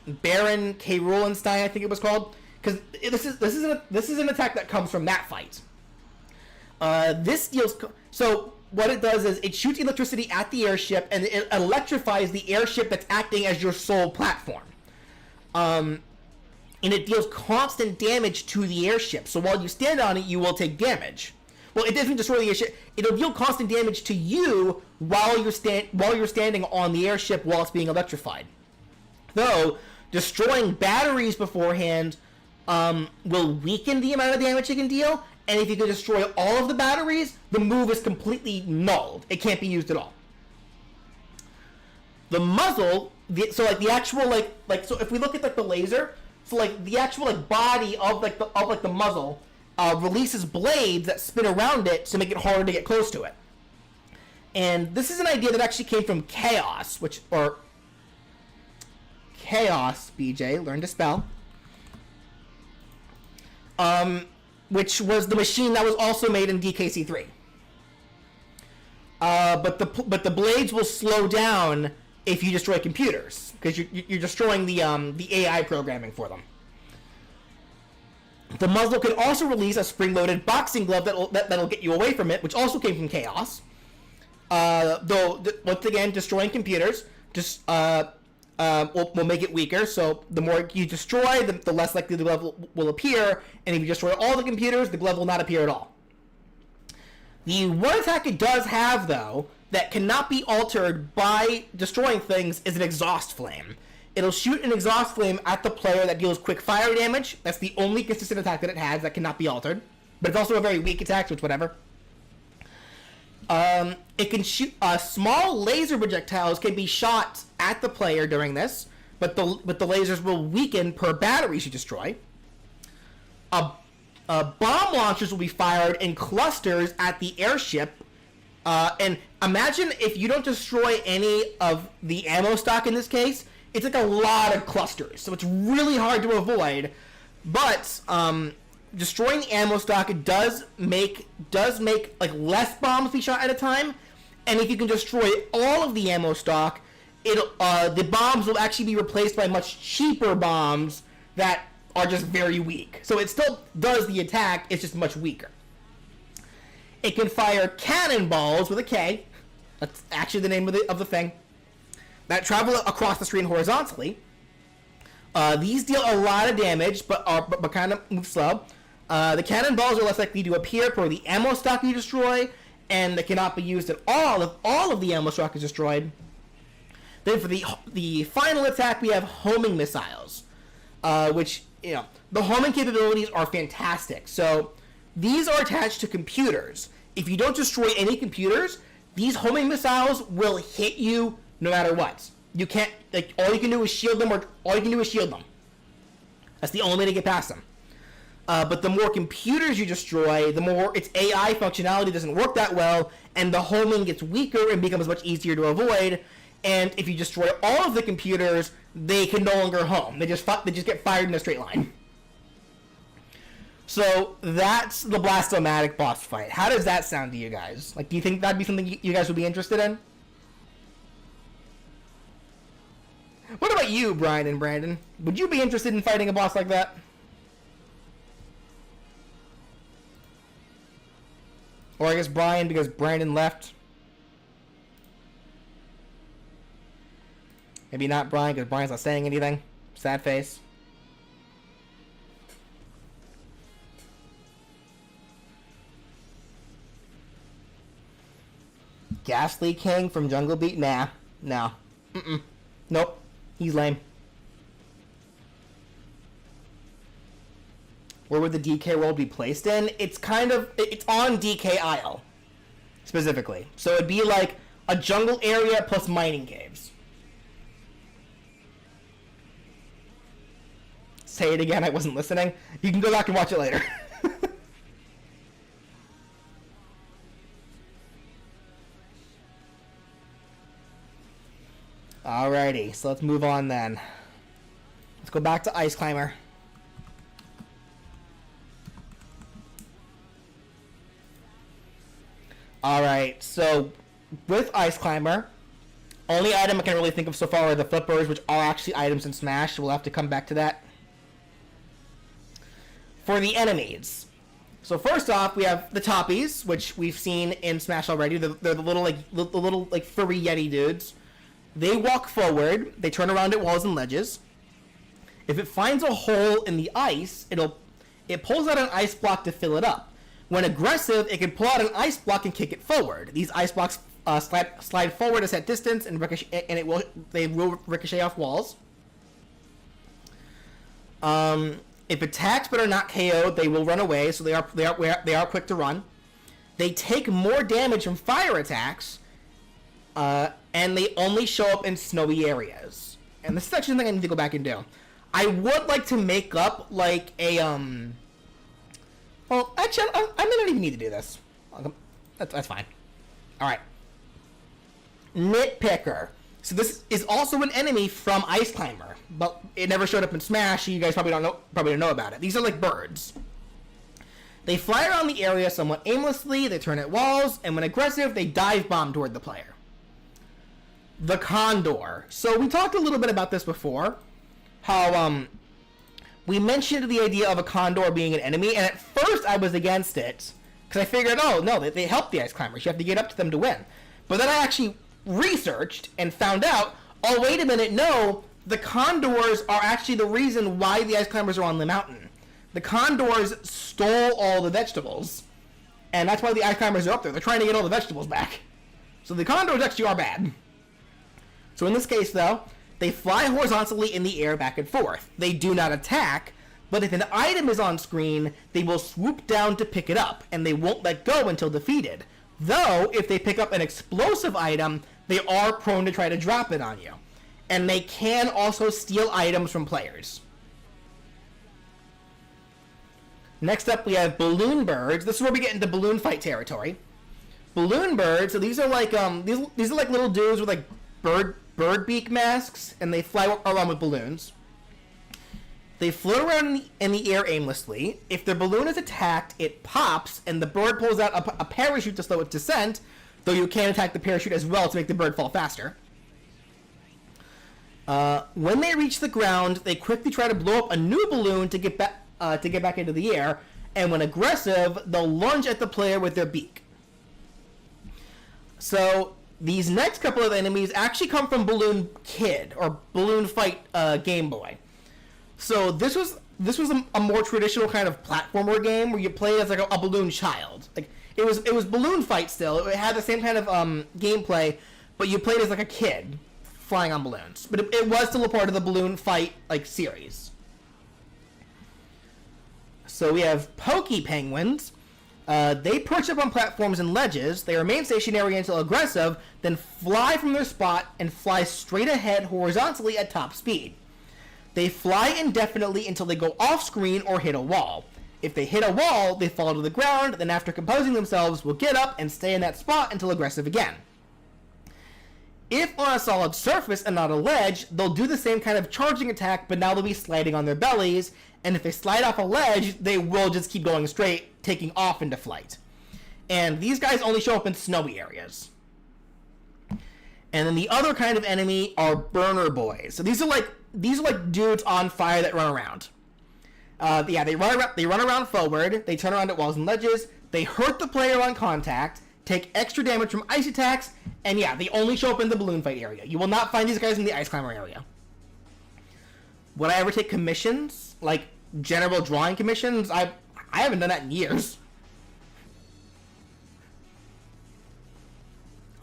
Baron K. Roolenstein, I think it was called. Because this is an attack that comes from that fight. So what it does is it shoots electricity at the airship, and it electrifies the airship that's acting as your sole platform. And it deals constant damage to the airship. So while you stand on it, you will take damage. Well, it doesn't destroy the airship. It'll deal constant damage to you while you're standing on the airship while it's being electrified. Though, destroying batteries beforehand will weaken the amount of damage it can deal, and if you can destroy all of the batteries, the move is completely nulled. It can't be used at all. The muzzle, so like the actual like so if we look at like the laser, so like the actual like body of the muzzle releases blades that spin around it to make it harder to get close to it. And this is an idea that actually came from Chaos, Chaos, BJ, learn to spell. Which was the machine that was also made in DKC3. But the blades will slow down if you destroy computers, because you're destroying the AI programming for them. The muzzle can also release a spring-loaded boxing glove that'll get you away from it, which also came from Chaos. Though once again, destroying computers just will make it weaker. So the more you destroy, the less likely the glove will appear. And if you destroy all the computers, the glove will not appear at all. The one attack it does have, though, that cannot be altered by destroying things is an exhaust flame. It'll shoot an exhaust flame at the player that deals quick fire damage. That's the only consistent attack that it has that cannot be altered. But it's also a very weak attack, so it's whatever. It can shoot small laser projectiles can be shot at the player during this, but the lasers will weaken per batteries you destroy. Bomb launchers will be fired in clusters at the airship. And imagine if you don't destroy any of the ammo stock in this case, it's like a lot of clusters, so it's really hard to avoid. But destroying the ammo stock does make like less bombs be shot at a time, and if you can destroy all of the ammo stock, the bombs will actually be replaced by much cheaper bombs that are just very weak. So it still does the attack, it's just much weaker. It can fire cannonballs with a K. That's actually the name of the thing. That travel across the screen horizontally. These deal a lot of damage, but kind of move slow. The cannonballs are less likely to appear per the ammo stock you destroy, and they cannot be used at all if all of the ammo stock is destroyed. Then for the final attack, we have homing missiles, which, you know, the homing capabilities are fantastic. So these are attached to computers. If you don't destroy any computers, these homing missiles will hit you no matter what. You can't, like, all you can do is shield them, That's the only way to get past them. But the more computers you destroy, the more its AI functionality doesn't work that well, and the homing gets weaker and becomes much easier to avoid. And if you destroy all of the computers, they can no longer home. They just get fired in a straight line. So that's the Blast-O-Matic boss fight. How does that sound to you guys? Like, do you think that'd be something you guys would be interested in? What about you, Brian and Brandon? Would you be interested in fighting a boss like that? Or I guess Brian, because Brandon left. Maybe not Brian, because Brian's not saying anything. Sad face. Ghastly King from Jungle Beat? Nah. No. Nope. He's lame. Where would the DK world be placed in? It's on DK Isle. Specifically. So it'd be like a jungle area plus mining caves. Say it again, I wasn't listening. You can go back and watch it later. Alrighty, so let's move on then. Let's go back to Ice Climber. Alright, so with Ice Climber, only item I can really think of so far are the flippers, which are actually items in Smash, so we'll have to come back to that. For the enemies. So first off, we have the Toppies, which we've seen in Smash already. They're the little furry Yeti dudes. They walk forward, they turn around at walls and ledges. If it finds a hole in the ice, it pulls out an ice block to fill it up. When aggressive, it can pull out an ice block and kick it forward. These ice blocks slide forward a set distance and they will ricochet off walls. If attacked but are not KO'd, they will run away, so they are quick to run. They take more damage from fire attacks, and they only show up in snowy areas. And this is actually something I need to go back and do. I would like to make up, like, a, well, actually, I don't even need to do this. That's fine. Alright. Nitpicker. So this is also an enemy from Ice Climber, but it never showed up in Smash, so you guys probably don't know about it. These are like birds. They fly around the area somewhat aimlessly, they turn at walls, and when aggressive, they dive bomb toward the player. The Condor. So we talked a little bit about this before, how we mentioned the idea of a Condor being an enemy, and at first I was against it, because I figured, oh no, they help the Ice Climbers, you have to get up to them to win. But then I actually researched and found out, oh wait a minute, no, the Condors are actually the reason why the Ice Climbers are on the mountain. The Condors stole all the vegetables, and that's why the Ice Climbers are up there. They're trying to get all the vegetables back. So the Condors actually are bad. So in this case, though, they fly horizontally in the air back and forth. They do not attack, but if an item is on screen, they will swoop down to pick it up, and they won't let go until defeated. Though, if they pick up an explosive item, they are prone to try to drop it on you. And they can also steal items from players. Next up, we have Balloon Birds. This is where we get into balloon fight territory. Balloon Birds, so these are like these are like little dudes with like bird beak masks, and they fly around with balloons. They float around in the air aimlessly. If their balloon is attacked, it pops, and the bird pulls out a parachute to slow its descent, though you can attack the parachute as well to make the bird fall faster. When they reach the ground, they quickly try to blow up a new balloon to get back into the air, and when aggressive, they'll lunge at the player with their beak. So these next couple of enemies actually come from Balloon Kid or Balloon Fight Game Boy. So this was a more traditional kind of platformer game where you played as like a balloon child. Like it was Balloon Fight still. It had the same kind of gameplay, but you played as like a kid flying on balloons. But it was still a part of the Balloon Fight like series. So we have Pokey Penguins. They perch up on platforms and ledges. They remain stationary until aggressive, then fly from their spot and fly straight ahead horizontally at top speed. They fly indefinitely until they go off screen or hit a wall. If they hit a wall, they fall to the ground, then after composing themselves, will get up and stay in that spot until aggressive again. If on a solid surface and not a ledge, they'll do the same kind of charging attack, but now they'll be sliding on their bellies, and if they slide off a ledge, they will just keep going straight, taking off into flight. And these guys only show up in snowy areas. And then the other kind of enemy are burner boys. So these are like dudes on fire that run around. They run around forward, they turn around at walls and ledges, they hurt the player on contact, take extra damage from ice attacks, and they only show up in the balloon fight area. You will not find these guys in the ice climber area. Would I ever take commissions? Like general drawing commissions? I haven't done that in years.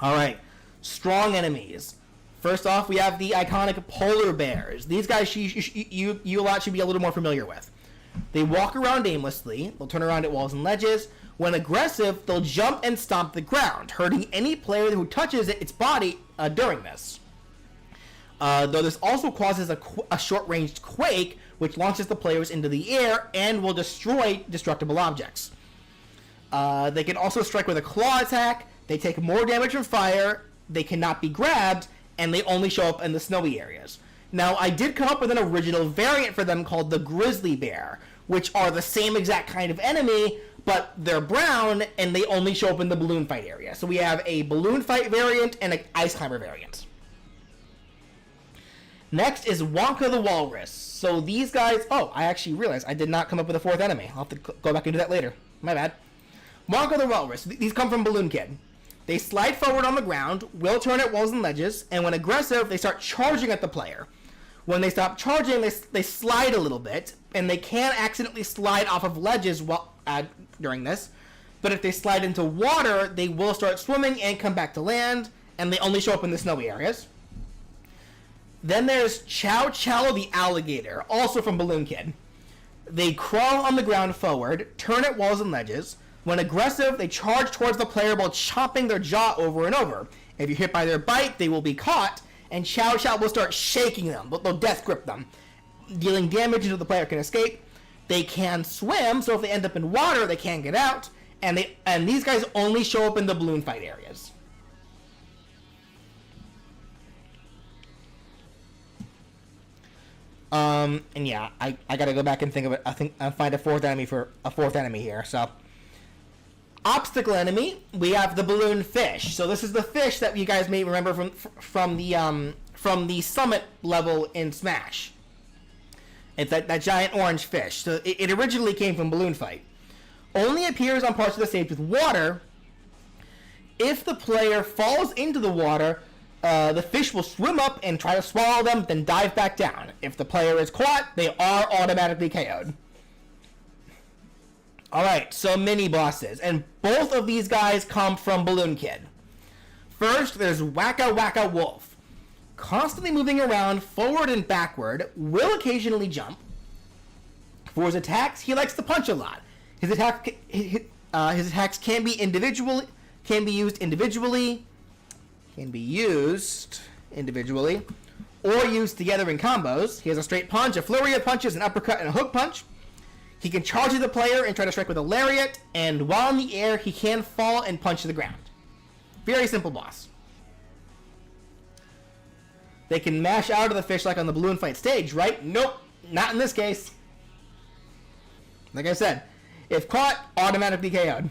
Alright. Strong enemies. First off, we have the iconic polar bears. These guys you a lot should be a little more familiar with. They walk around aimlessly. They'll turn around at walls and ledges. When aggressive, they'll jump and stomp the ground, hurting any player who touches its body during this. Though this also causes a short-ranged quake, which launches the players into the air and will destroy destructible objects. They can also strike with a claw attack. They take more damage from fire. They cannot be grabbed, and they only show up in the snowy areas. Now, I did come up with an original variant for them called the Grizzly Bear, which are the same exact kind of enemy, but they're brown, and they only show up in the balloon fight area. So we have a balloon fight variant and an ice climber variant. Next is Wonka the Walrus. So these guys... Oh, I actually realized I did not come up with a fourth enemy. I'll have to go back and do that later. My bad. Wonka the Walrus. These come from Balloon Kid. They slide forward on the ground, will turn at walls and ledges, and when aggressive, they start charging at the player. When they stop charging, they slide a little bit, and they can accidentally slide off of ledges during this. But if they slide into water, they will start swimming and come back to land, and they only show up in the snowy areas. Then there's Chow Chow the alligator, also from Balloon Kid. They crawl on the ground forward, turn at walls and ledges. When aggressive, they charge towards the player while chopping their jaw over and over. If you're hit by their bite, they will be caught, and Chow Chow will start shaking them. They'll death grip them, dealing damage until the player can escape. They can swim, so if they end up in water, they can't get out. And these guys only show up in the balloon fight areas. And yeah, I gotta go back and think of it. I think I'll find a fourth enemy here. So, obstacle enemy, we have the balloon fish. So this is the fish that you guys may remember from the summit level in Smash. It's that giant orange fish. So it originally came from Balloon Fight. Only appears on parts of the stage with water. If the player falls into the water, the fish will swim up and try to swallow them, then dive back down. If the player is caught, they are automatically KO'd. Alright, so mini bosses. And both of these guys come from Balloon Kid. First, there's Wacka Wacka Wolf. Constantly moving around forward and backward, will occasionally jump. For his attacks, he likes to punch a lot. His attacks can be used individually, or used together in combos. He has a straight punch, a flurry of punches, an uppercut, and a hook punch. He can charge at the player and try to strike with a lariat, and while in the air, he can fall and punch the ground. Very simple boss. They can mash out of the fish like on the Balloon Fight stage, right? Nope, not in this case. Like I said, if caught, automatically KO'd.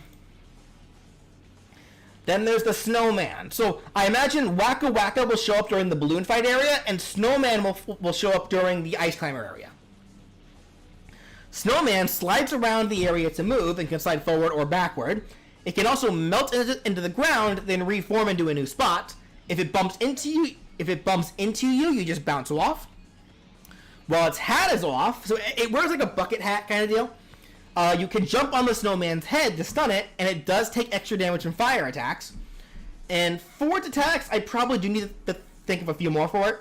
Then there's the Snowman. So I imagine Wacka Wacka will show up during the Balloon Fight area, and Snowman will show up during the Ice Climber area. Snowman slides around the area to move and can slide forward or backward. It can also melt into the ground, then reform into a new spot. If it bumps into you, you just bounce off. While its hat is off, so it wears like a bucket hat kind of deal. You can jump on the Snowman's head to stun it, and it does take extra damage from fire attacks. And for its attacks, I probably do need to think of a few more for it.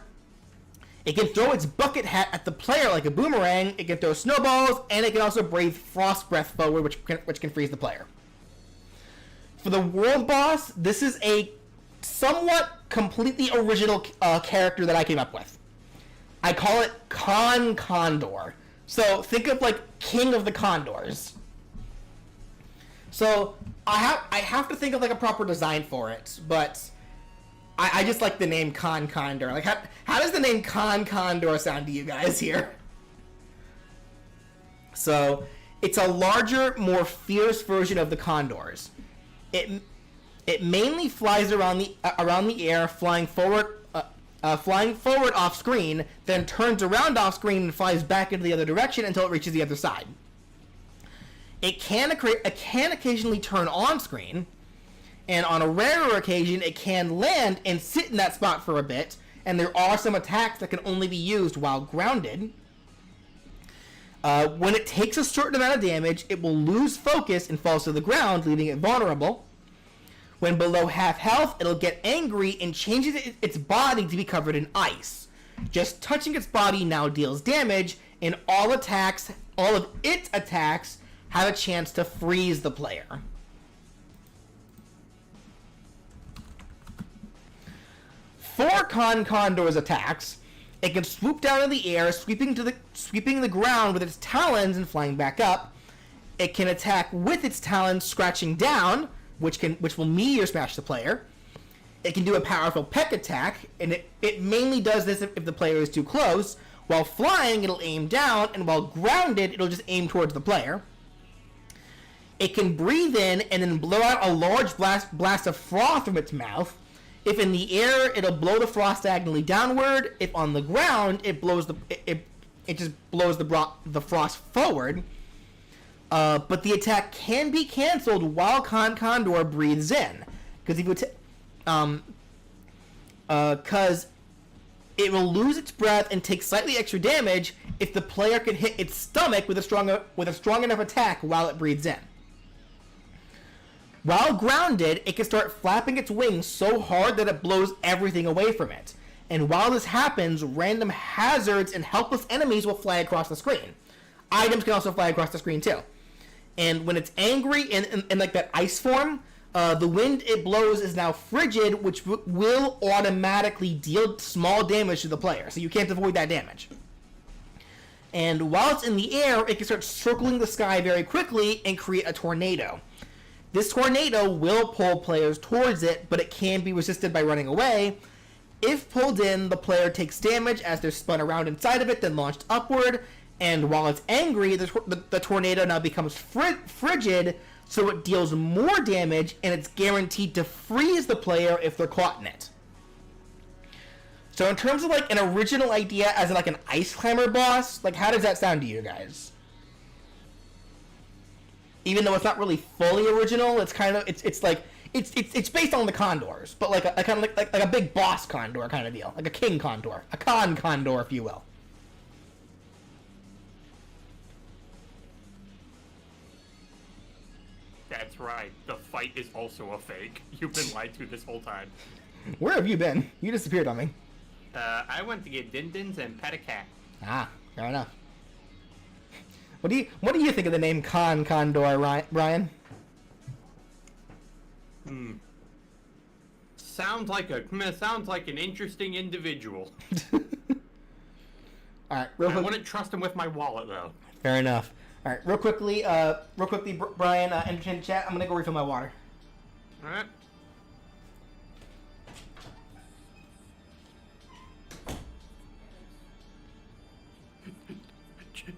It can throw its bucket hat at the player like a boomerang, it can throw snowballs, and it can also breathe frost breath forward, which can freeze the player. For the world boss, this is a somewhat completely original character that I came up with. I call it Condor. So think of like King of the Condors. So I have to think of like a proper design for it, but I just like the name Condor. Like how does the name Condor sound to you guys here? So it's a larger, more fierce version of the Condors. It mainly flies around the air, flying forward off screen, then turns around off screen and flies back into the other direction until it reaches the other side. It can occasionally turn on screen, and on a rarer occasion, it can land and sit in that spot for a bit. And there are some attacks that can only be used while grounded. When it takes a certain amount of damage, it will lose focus and falls to the ground, leaving it vulnerable. When below half health, it'll get angry and changes its body to be covered in ice. Just touching its body now deals damage, and all of its attacks have a chance to freeze the player. For Condor's attacks, it can swoop down in the air, sweeping the ground with its talons and flying back up. It can attack with its talons, scratching down, which will meteor smash the player. It can do a powerful peck attack, and it mainly does this if the player is too close. While flying, it'll aim down, and while grounded, it'll just aim towards the player. It can breathe in and then blow out a large blast of froth from its mouth. If in the air, it'll blow the frost diagonally downward. If on the ground, it just blows the frost forward. But the attack can be cancelled while Condor breathes in, because it will lose its breath and take slightly extra damage if the player can hit its stomach with a strong enough attack while it breathes in. While grounded, it can start flapping its wings so hard that it blows everything away from it. And while this happens, random hazards and helpless enemies will fly across the screen. Items can also fly across the screen too. And when it's angry in like that ice form, the wind it blows is now frigid, which will automatically deal small damage to the player. So you can't avoid that damage. And while it's in the air, it can start circling the sky very quickly and create a tornado. This tornado will pull players towards it, but it can be resisted by running away. If pulled in, the player takes damage as they're spun around inside of it, then launched upward. And while it's angry, the tornado now becomes frigid, so it deals more damage, and it's guaranteed to freeze the player if they're caught in it. So in terms of like an original idea as like an ice climber boss, like how does that sound to you guys? Even though it's not really fully original, it's kind of it's based on the condors, but like a kind of like a big boss condor kind of deal, like a king condor, a condor, if you will. That's right. The fight is also a fake. You've been lied to this whole time. Where have you been? You disappeared on me. I went to get din-dins and pet a cat. Ah, fair enough. What do you think of the name Condor, Brian? Sounds like an interesting individual. All right, real I quick. wouldn't trust him with my wallet though. Fair enough. All right, real quickly, Brian, entertain chat. I'm gonna go refill my water. All right.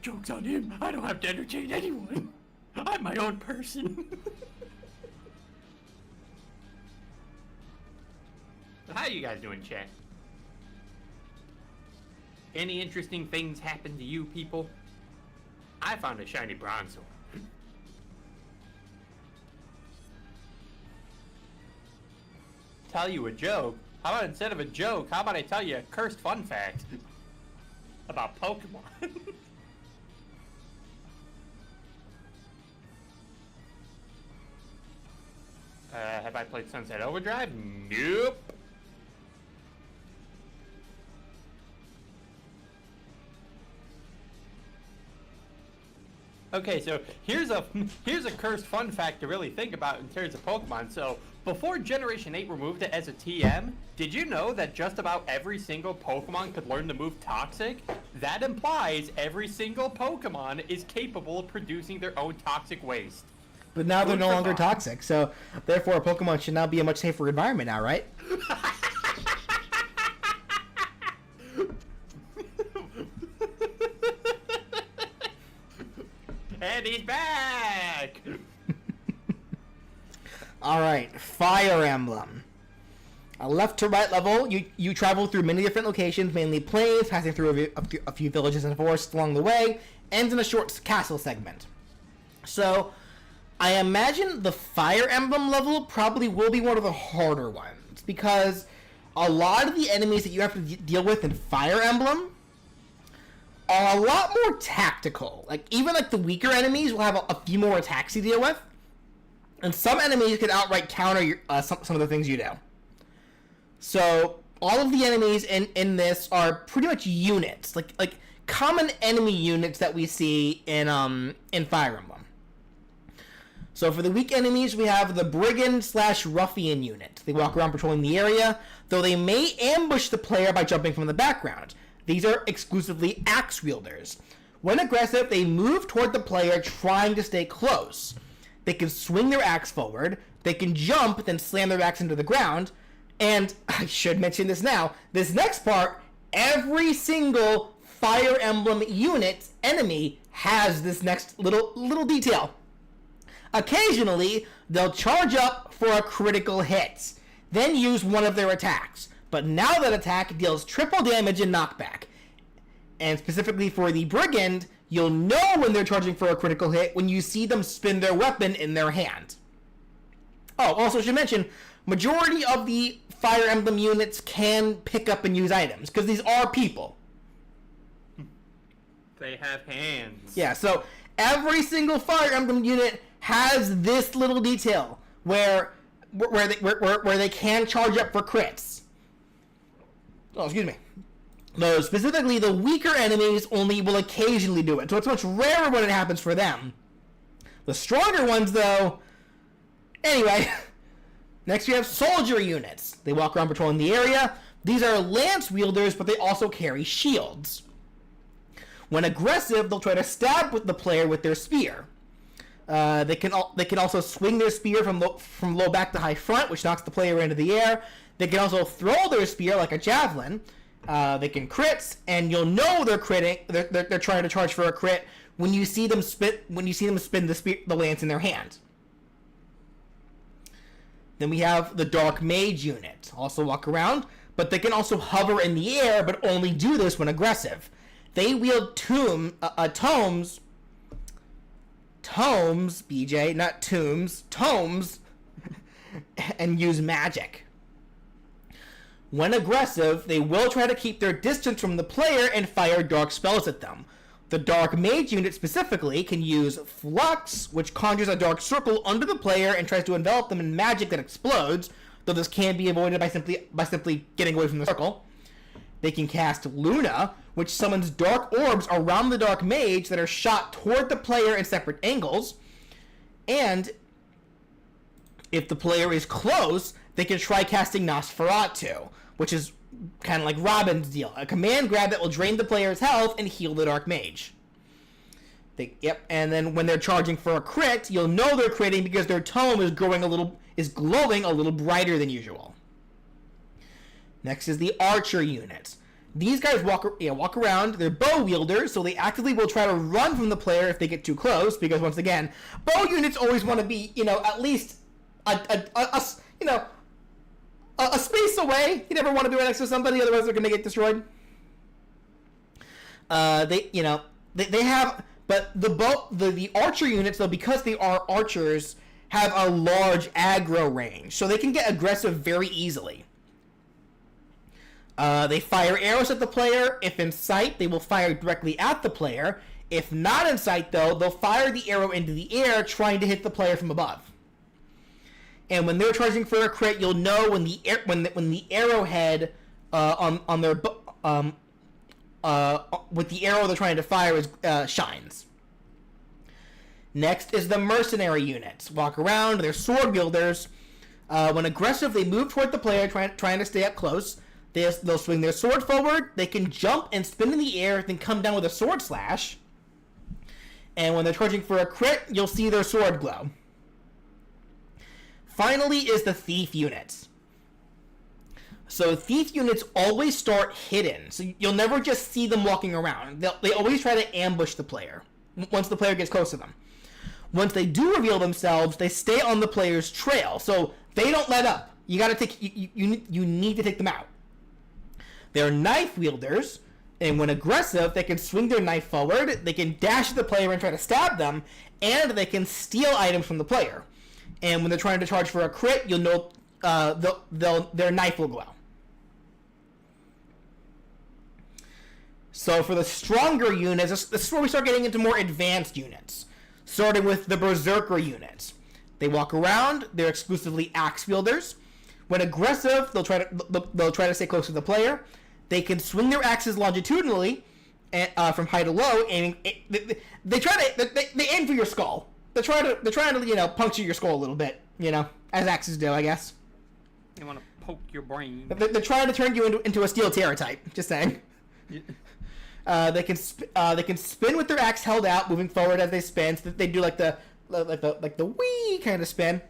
Joke's on him. I don't have to entertain anyone. I'm my own person. So how you guys doing, chat? Any interesting things happen to you people? I found a shiny bronze sword. Tell you a joke? How about instead of a joke, how about I tell you a cursed fun fact about Pokemon? Have I played Sunset Overdrive? Nope. Okay, so here's a cursed fun fact to really think about in terms of Pokemon. So before Generation 8 removed it as a TM, did you know that just about every single Pokemon could learn the move Toxic? That implies every single Pokemon is capable of producing their own toxic waste. But now they're Food no for longer thought. toxic, so therefore Pokemon should now be a much safer environment now, right? And he's back! Alright, Fire Emblem. A left to right level, you travel through many different locations, mainly plains, passing through a few villages and forests along the way, ends in a short castle segment. So, I imagine the Fire Emblem level probably will be one of the harder ones, because a lot of the enemies that you have to deal with in Fire Emblem are a lot more tactical. Like, even like the weaker enemies will have a few more attacks to deal with, and some enemies can outright counter some of the things you do. So, all of the enemies in this are pretty much units, like common enemy units that we see in Fire Emblem. So for the weak enemies, we have the Brigand/Ruffian unit. They walk around patrolling the area, though they may ambush the player by jumping from the background. These are exclusively axe wielders. When aggressive, they move toward the player trying to stay close. They can swing their axe forward, they can jump, then slam their axe into the ground, and I should mention this now, this next part, every single Fire Emblem unit enemy has this next little detail. Occasionally, they'll charge up for a critical hit, then use one of their attacks. But now that attack deals triple damage and knockback. And specifically for the Brigand, you'll know when they're charging for a critical hit when you see them spin their weapon in their hand. Oh, also I should mention, majority of the Fire Emblem units can pick up and use items, because these are people. They have hands. Yeah, so every single Fire Emblem unit has this little detail where they can charge up for crits. Oh, excuse me. No, specifically the weaker enemies only will occasionally do it, so it's much rarer when it happens for them. The stronger ones, though... Anyway, next we have soldier units. They walk around patrolling the area. These are lance wielders, but they also carry shields. When aggressive, they'll try to stab with the player with their spear. They can also swing their spear from low back to high front, which knocks the player into the air. They can also throw their spear like a javelin. They can crits, and you'll know they're critting. They're trying to charge for a crit when you see them spin the lance in their hand. Then we have the Dark Mage unit. Also walk around, but they can also hover in the air, but only do this when aggressive. They wield tomes, BJ, not tombs, tomes, and use magic. When aggressive, they will try to keep their distance from the player and fire dark spells at them. The Dark Mage unit specifically can use Flux, which conjures a dark circle under the player and tries to envelop them in magic that explodes, though this can be avoided by simply getting away from the circle. They can cast Luna, which summons dark orbs around the Dark Mage that are shot toward the player in separate angles. And if the player is close, they can try casting Nosferatu, which is kind of like Robin's deal. A command grab that will drain the player's health and heal the Dark Mage. And then when they're charging for a crit, you'll know they're critting because their tome is glowing a little brighter than usual. Next is the Archer unit. These guys walk around. They're bow wielders, so they actively will try to run from the player if they get too close. Because once again, bow units always want to be, at least a space away. You never want to be right next to somebody, otherwise they're going to get destroyed. They have, but the archer units though, because they are archers, have a large aggro range, so they can get aggressive very easily. They fire arrows at the player. If in sight, they will fire directly at the player. If not in sight, though, they'll fire the arrow into the air, trying to hit the player from above. And when they're charging for a crit, you'll know when the arrowhead on their with the arrow they're trying to fire shines. Next is the mercenary units. Walk around. They're sword wielders. When aggressive, they move toward the player, trying to stay up close. They'll swing their sword forward. They can jump and spin in the air, then come down with a sword slash. And when they're charging for a crit, you'll see their sword glow. Finally is the thief units. So thief units always start hidden, so you'll never just see them walking around. They always try to ambush the player once the player gets close to them. Once they do reveal themselves, they stay on the player's trail, so they don't let up. You need to take them out. They're knife wielders, and when aggressive, they can swing their knife forward, they can dash at the player and try to stab them, and they can steal items from the player. And when they're trying to charge for a crit, you'll know their knife will glow. So for the stronger units, this is where we start getting into more advanced units, starting with the Berserker units. They walk around. They're exclusively axe wielders. When aggressive, they'll try to stay close to the player. They can swing their axes longitudinally, from high to low, aiming. They aim for your skull. They're trying to puncture your skull a little bit, as axes do, I guess. They want to poke your brain. They're trying to turn you into a steel type. Just saying. They can spin with their axe held out, moving forward as they spin. So they do like the wee kind of spin.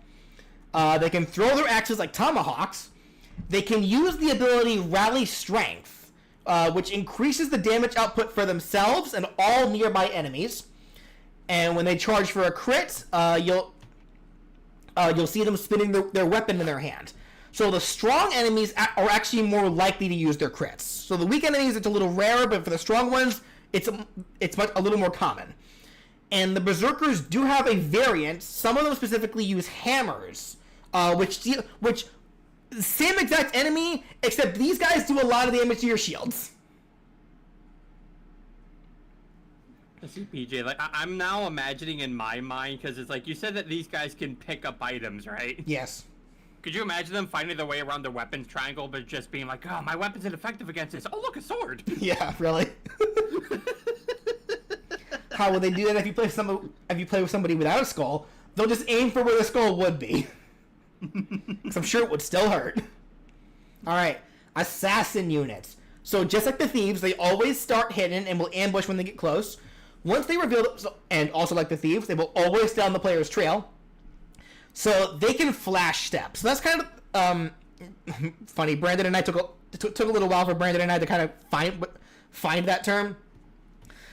They can throw their axes like tomahawks. They can use the ability Rally Strength, which increases the damage output for themselves and all nearby enemies. And when they charge for a crit, you'll see them spinning their weapon in their hand. So the strong enemies are actually more likely to use their crits. So the weak enemies, it's a little rarer, but for the strong ones, it's a little more common. And the Berserkers do have a variant. Some of them specifically use hammers, which same exact enemy, except these guys do a lot of damage to your shields. See, PJ, like I'm now imagining in my mind, because it's like you said that these guys can pick up items, right? Yes. Could you imagine them finding their way around the weapons triangle, but just being like, "Oh, my weapon's ineffective against this. Oh, look, a sword." Yeah, really. How would they do that if you play with somebody without a skull? They'll just aim for where the skull would be. Because I'm sure it would still hurt. Alright, assassin units. So just like the thieves, they always start hidden and will ambush when they get close. Once they reveal, and also like the thieves, they will always stay on the player's trail. So they can flash step. So that's kind of funny. Brandon and I took a little while for Brandon and I to kind of find that term.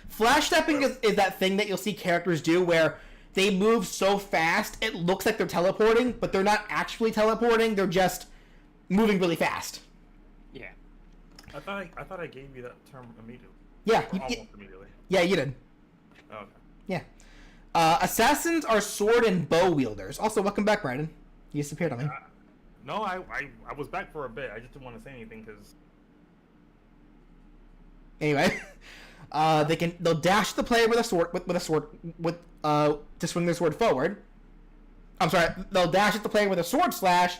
Flash stepping is that thing that you'll see characters do where they move so fast it looks like they're teleporting, but they're not actually teleporting. They're just moving really fast. Yeah. I thought I gave you that term immediately. Yeah. Or almost immediately. Yeah, you did. Oh, okay. Yeah. Assassins are sword and bow wielders. Also, welcome back, Brandon. You disappeared on me. No, I was back for a bit. I just didn't want to say anything because. Anyway, they'll dash the player with a sword to swing their sword forward. I'm sorry, they'll dash at the player with a sword slash,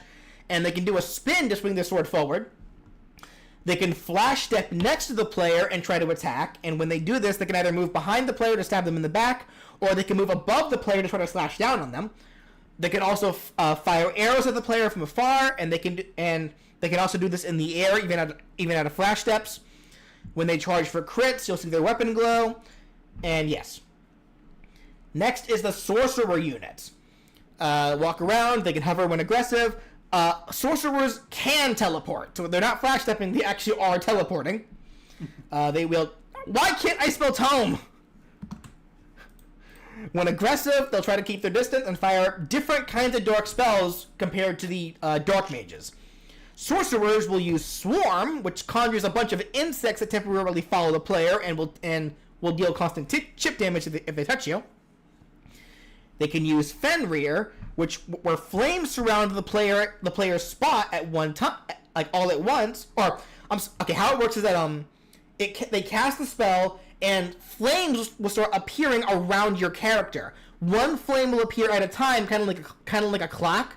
and they can do a spin to swing their sword forward. They can flash step next to the player and try to attack, and when they do this, they can either move behind the player to stab them in the back, or they can move above the player to try to slash down on them. They can also fire arrows at the player from afar, and they can also do this in the air, even out of flash steps. When they charge for crits, you'll see their weapon glow, and yes. Next is the sorcerer unit. Walk around, they can hover when aggressive. Sorcerers can teleport, so they're not flash stepping, they actually are teleporting. They wield... Why can't I spell tome? When aggressive, they'll try to keep their distance and fire different kinds of dark spells compared to the dark mages. Sorcerers will use Swarm, which conjures a bunch of insects that temporarily follow the player and will deal constant chip damage if they touch you. They can use Fenrir, where flames surround the player's spot at one time, like all at once. Or how it works is that they cast the spell and flames will start appearing around your character. One flame will appear at a time, kind of like a clock.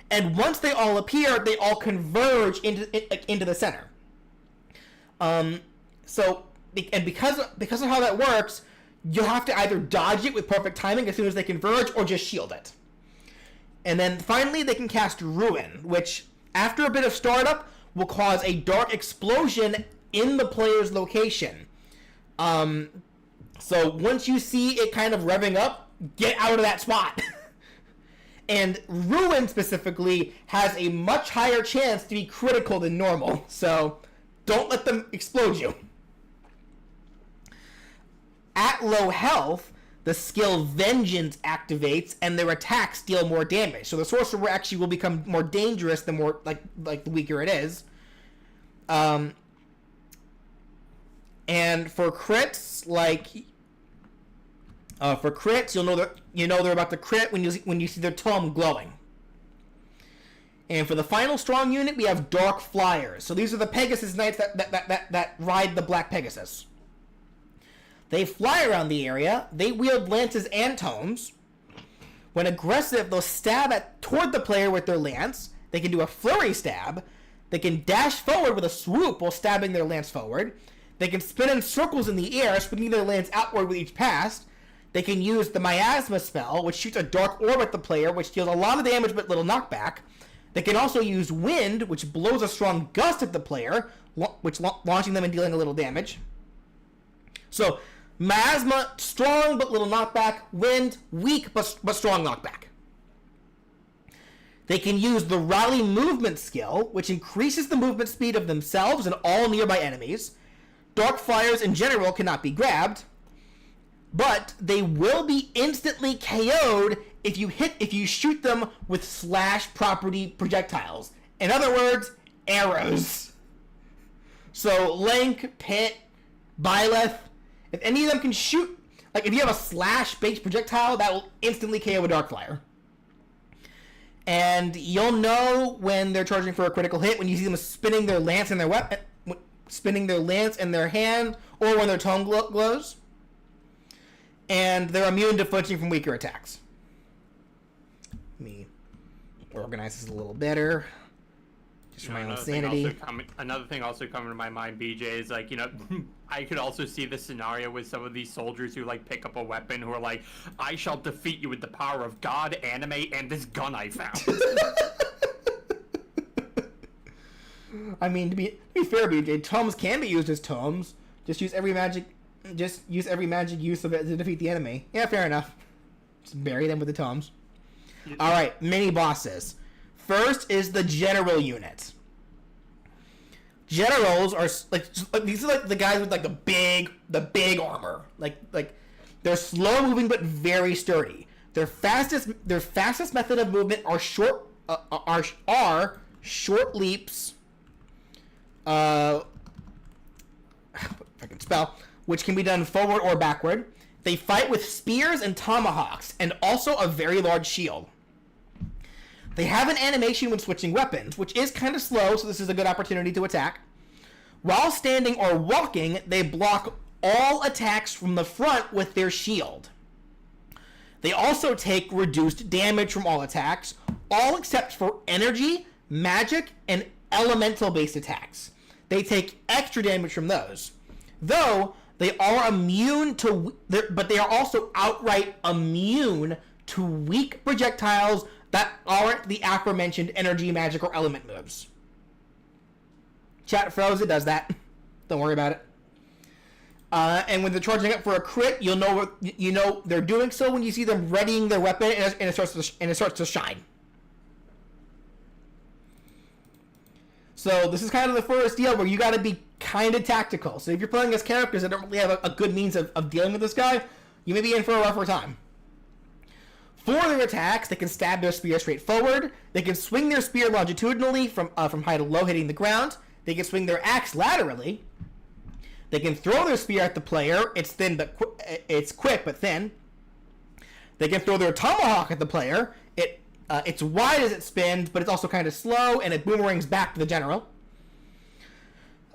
And once they all appear, they all converge into the center. Because of how that works, you'll have to either dodge it with perfect timing as soon as they converge, or just shield it. And then finally, they can cast Ruin, which, after a bit of startup, will cause a dark explosion in the player's location. So once you see it kind of revving up, get out of that spot. And Ruin specifically has a much higher chance to be critical than normal, so don't let them explode you. At low health, the skill Vengeance activates, and their attacks deal more damage. So the sorcerer actually will become more dangerous the more the weaker it is. And for crits, you'll know they're about to crit when you see their tome glowing. And for the final strong unit, we have Dark Flyers. So these are the Pegasus Knights that ride the Black Pegasus. They fly around the area. They wield lances and tomes. When aggressive, they'll stab toward the player with their lance. They can do a flurry stab. They can dash forward with a swoop while stabbing their lance forward. They can spin in circles in the air, spinning their lance outward with each pass. They can use the Miasma spell, which shoots a dark orb at the player, which deals a lot of damage but little knockback. They can also use Wind, which blows a strong gust at the player, launching them and dealing a little damage. So, Miasma, strong but little knockback. Wind, weak but strong knockback. They can use the Rally Movement skill, which increases the movement speed of themselves and all nearby enemies. Dark Flyers in general cannot be grabbed, but they will be instantly KO'd if you shoot them with slash property projectiles. In other words, arrows. So Link, Pit, Byleth, if any of them can shoot, if you have a slash based projectile, that will instantly KO a Dark Flyer. And you'll know when they're charging for a critical hit when you see them spinning their lance in their weapon, spinning their lance in their hand, or when their tongue glows. And they're immune to flinching from weaker attacks. organize this a little better. Just for my own sanity. Another thing also coming to my mind, BJ, is like, I could also see the scenario with some of these soldiers who like pick up a weapon who are like, I shall defeat you with the power of God, anime, and this gun I found. I mean, to be fair, BJ, tomes can be used as tomes. Just use every magic use of it to defeat the enemy. Yeah, fair enough. Just bury them with the tomes. All right, mini bosses. First is the general unit. Generals are like these are like the guys with like the big armor. Like they're slow moving but very sturdy. Their fastest method of movement are short leaps. If I can spell, which can be done forward or backward. They fight with spears and tomahawks and also a very large shield. They have an animation when switching weapons, which is kind of slow, so this is a good opportunity to attack. While standing or walking, they block all attacks from the front with their shield. They also take reduced damage from all attacks, all except for energy, magic, and elemental-based attacks. They take extra damage from those. Though, they are immune to... But they are also outright immune to weak projectiles that aren't the aforementioned energy, magic, or element moves. Chat froze, it does that. Don't worry about it. And when they're charging up for a crit, you'll know they're doing so when you see them readying their weapon and it starts to shine. So this is kind of the first deal where you got to be kind of tactical. So if you're playing as characters that don't really have a good means of dealing with this guy, you may be in for a rougher time. For their attacks, they can stab their spear straight forward. They can swing their spear longitudinally from high to low, hitting the ground. They can swing their axe laterally. They can throw their spear at the player. It's quick but thin. They can throw their tomahawk at the player. It's wide as it spins, but it's also kind of slow, and it boomerangs back to the general.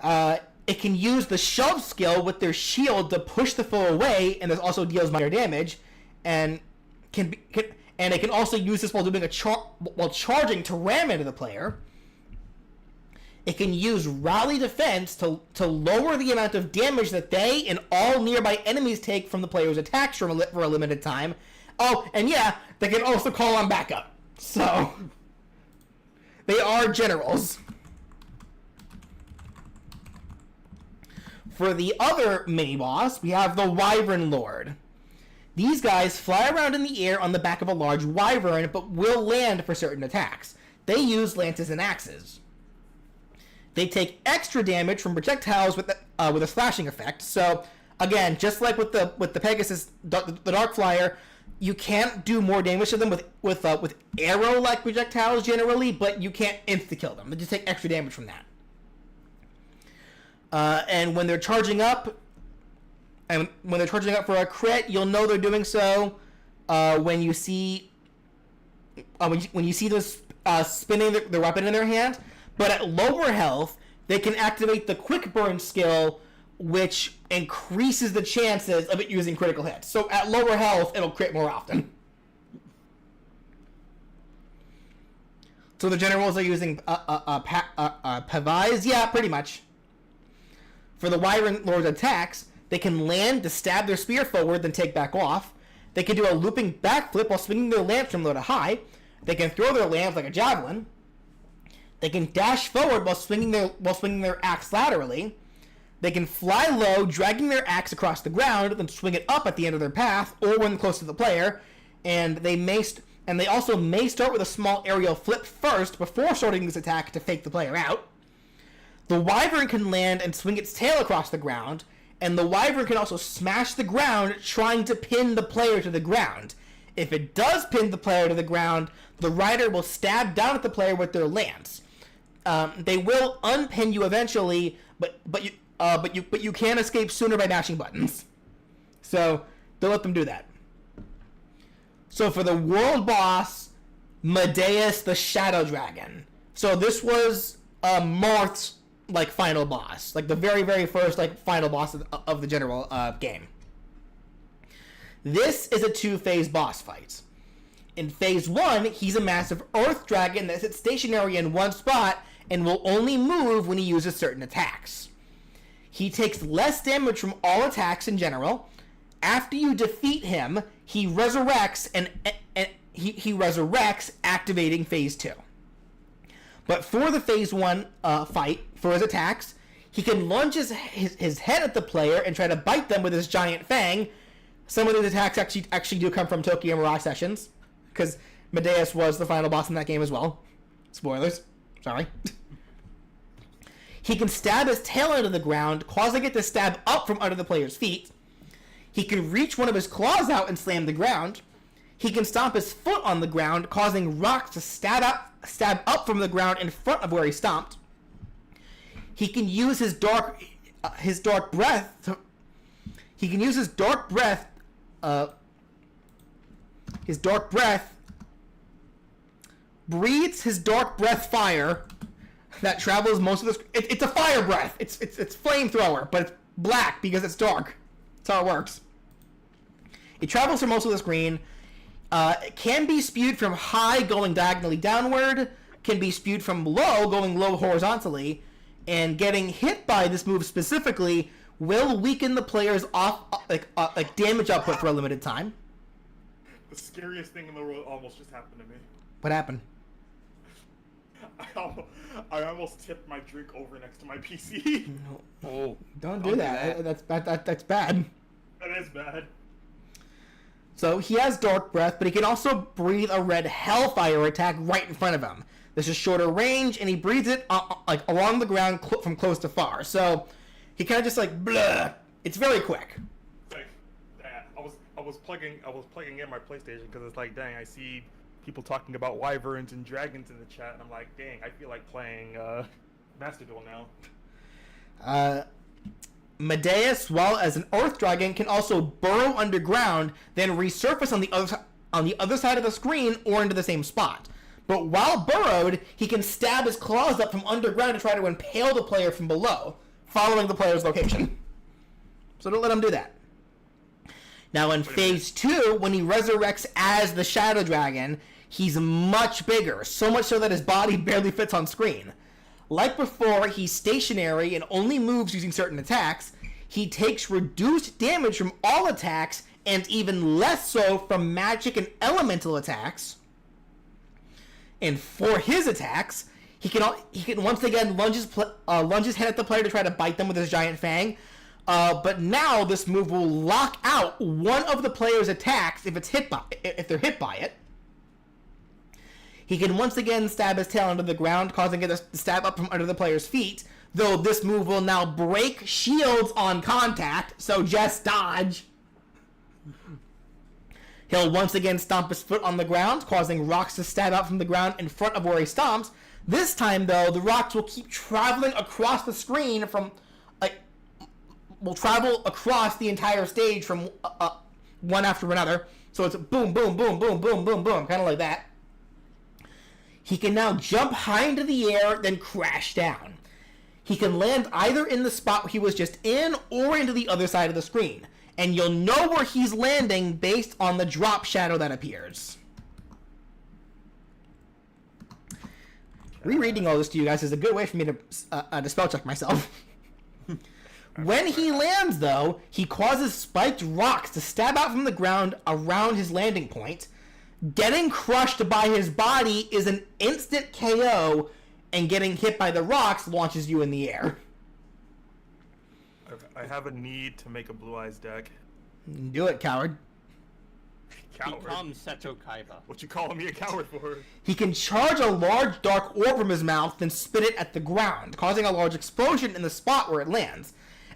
It can use the shove skill with their shield to push the foe away, and this also deals minor damage, and it can also use this while doing while charging to ram into the player. It can use rally defense to lower the amount of damage that they and all nearby enemies take from the player's attacks for a limited time. Oh, and yeah, they can also call on backup. So, they are generals. For the other mini-boss, we have the Wyvern Lord. These guys fly around in the air on the back of a large wyvern, but will land for certain attacks. They use lances and axes. They take extra damage from projectiles with a slashing effect. So, again, just like with the Pegasus, the Dark Flyer, you can't do more damage to them with arrow-like projectiles generally, but you can't insta-kill them. They just take extra damage from that. And when they're charging up, for a crit, you'll know they're doing so when you see them spinning their weapon in their hand. But at lower health, they can activate the Quick Burn skill, which increases the chances of it using critical hits. So at lower health, it'll crit more often. So the generals are using Pavise? Yeah, pretty much. For the Wyvern Lord's attacks, they can land to stab their spear forward, then take back off. They can do a looping backflip while swinging their lance from low to high. They can throw their lance like a javelin. They can dash forward while swinging their axe laterally. They can fly low, dragging their axe across the ground, then swing it up at the end of their path, or when close to the player. And they also may start with a small aerial flip first before starting this attack to fake the player out. The Wyvern can land and swing its tail across the ground, and the Wyvern can also smash the ground, trying to pin the player to the ground. If it does pin the player to the ground, the rider will stab down at the player with their lance. They will unpin you eventually, but you can escape sooner by mashing buttons. So don't let them do that. So for the world boss, Medeus the Shadow Dragon. So this was Marth's final boss, the very, very first final boss of the general game. This is a 2-phase boss fight. In phase 1, he's a massive earth dragon that sits stationary in one spot and will only move when he uses certain attacks. He takes less damage from all attacks in general. After you defeat him, he resurrects and he resurrects, activating phase 2. But for the phase 1 fight, for his attacks, he can lunge his head at the player and try to bite them with his giant fang. Some of these attacks actually do come from Tokyo Mirage Sessions, because Medeus was the final boss in that game as well. Spoilers. Sorry. He can stab his tail into the ground, causing it to stab up from under the player's feet. He can reach one of his claws out and slam the ground. He can stomp his foot on the ground, causing rocks to stab up from the ground in front of where he stomped. He can use his dark breath. His dark breath breathes his dark breath fire that travels most of the. It's a fire breath. It's flamethrower, but it's black because it's dark. That's how it works. It travels through most of the screen. It can be spewed from high, going diagonally downward. Can be spewed from low, going low horizontally. And getting hit by this move specifically will weaken the player's damage output for a limited time. The scariest thing in the world almost just happened to me. What happened? I almost tipped my drink over next to my PC. Oh, Don't do that. That's bad. That is bad. So he has dark breath, but he can also breathe a red hellfire attack right in front of him. This is shorter range, and he breathes it along the ground from close to far. So he kind of just blah. It's very quick. Like, I was plugging in my PlayStation because it's like, dang, I see people talking about wyverns and dragons in the chat, and I'm like, dang, I feel like playing Master Duel now. Medeus, while as an earth dragon, can also burrow underground, then resurface on the other side of the screen or into the same spot. But while burrowed, he can stab his claws up from underground to try to impale the player from below, following the player's location. So don't let him do that. Now in phase 2, when he resurrects as the Shadow Dragon, he's much bigger, so much so that his body barely fits on screen. Like before, he's stationary and only moves using certain attacks. He takes reduced damage from all attacks, and even less so from magic and elemental attacks. And for his attacks, he can once again lunge his head at the player to try to bite them with his giant fang. But now this move will lock out one of the player's attacks if they're hit by it. He can once again stab his tail into the ground, causing it to stab up from under the player's feet. Though this move will now break shields on contact, so just dodge. He'll once again stomp his foot on the ground, causing rocks to stab out from the ground in front of where he stomps. This time, though, the rocks will keep traveling across the screen will travel across the entire stage from one after another. So it's boom, boom, boom, boom, boom, boom, boom, kind of like that. He can now jump high into the air, then crash down. He can land either in the spot he was just in or into the other side of the screen. And you'll know where he's landing based on the drop shadow that appears. Rereading all this to you guys is a good way for me to spell check myself. When he lands, though, he causes spiked rocks to stab out from the ground around his landing point. Getting crushed by his body is an instant KO, and getting hit by the rocks launches you in the air. I have a need to make a Blue Eyes deck. Do it, coward. Coward. Become Seto Kaiba. What you calling me a coward for? He can charge a large dark orb from his mouth, then spit it at the ground, causing a large explosion in the spot where it lands.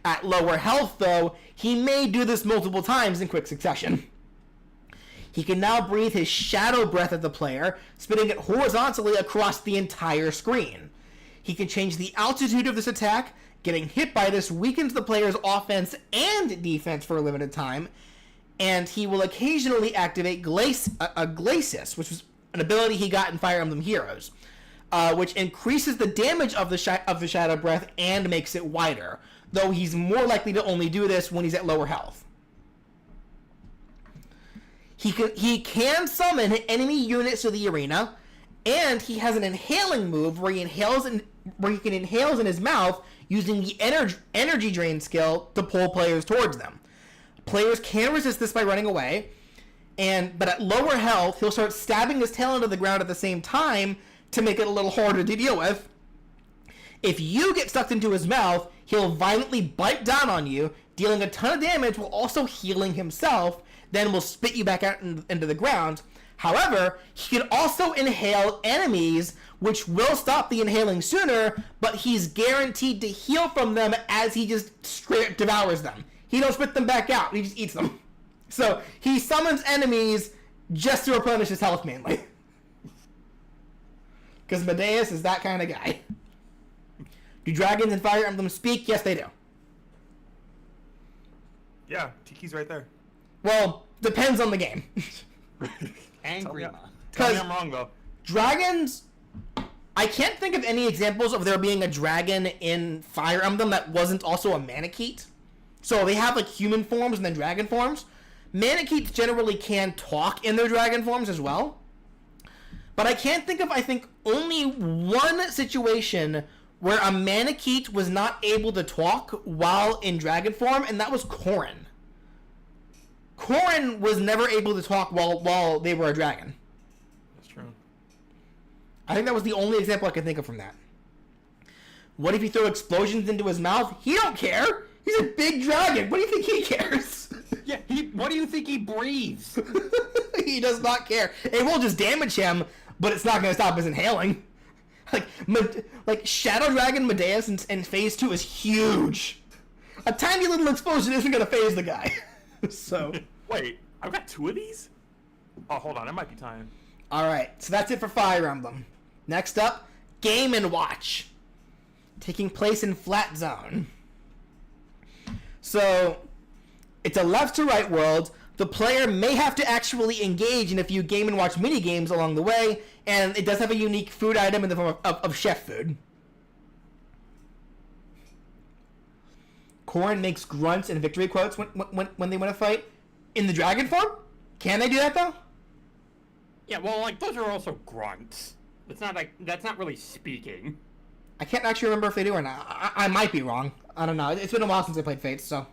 At lower health, though, he may do this multiple times in quick succession. He can now breathe his shadow breath at the player, spitting it horizontally across the entire screen. He can change the altitude of this attack. Getting hit by this weakens the player's offense and defense for a limited time, and he will occasionally activate Glacis, which was an ability he got in Fire Emblem Heroes, which increases the damage of the Shadow Breath and makes it wider, though he's more likely to only do this when he's at lower health. He can summon enemy units to the arena, and he has an inhaling move where he can inhale in his mouth using the energy drain skill to pull players towards them. Players can resist this by running away, but at lower health, he'll start stabbing his tail into the ground at the same time to make it a little harder to deal with. If you get sucked into his mouth, he'll violently bite down on you, dealing a ton of damage while also healing himself, then will spit you back out into the ground. However, he can also inhale enemies, which will stop the inhaling sooner, but he's guaranteed to heal from them as he just straight up devours them. He don't spit them back out, he just eats them. So, he summons enemies just to replenish his health mainly. Because Medeus is that kind of guy. Do dragons and Fire Emblem speak? Yes, they do. Yeah, Tiki's right there. Well, depends on the game. Angry. Tell me I'm wrong though. Dragons... I can't think of any examples of there being a dragon in Fire Emblem that wasn't also a Manakete. So they have like human forms and then dragon forms. Manaketes generally can talk in their dragon forms as well. But I can't think of, I think, only one situation where a Manakete was not able to talk while in dragon form, and that was Corrin. Corrin was never able to talk while they were a dragon. That's true. I think that was the only example I could think of from that. What if you throw explosions into his mouth? He don't care! He's a big dragon! What do you think he cares? Yeah, what do you think he breathes? He does not care. It will just damage him, but it's not going to stop his inhaling. Like Shadow Dragon Medeus in Phase 2 is huge. A tiny little explosion isn't going to phase the guy. So... Wait, I've got 2 of these? Oh, hold on, it might be time. Alright, so that's it for Fire Emblem. Next up, Game & Watch. Taking place in Flat Zone. So, it's a left to right world. The player may have to actually engage in a few Game & Watch mini-games along the way, and it does have a unique food item in the form of chef food. Corrin makes grunts and victory quotes when they win a fight. In the dragon form? Can they do that, though? Yeah, well, like, those are also grunts. It's not like, that's not really speaking. I can't actually remember if they do or not. I might be wrong. I don't know. It's been a while since I played Fates, so...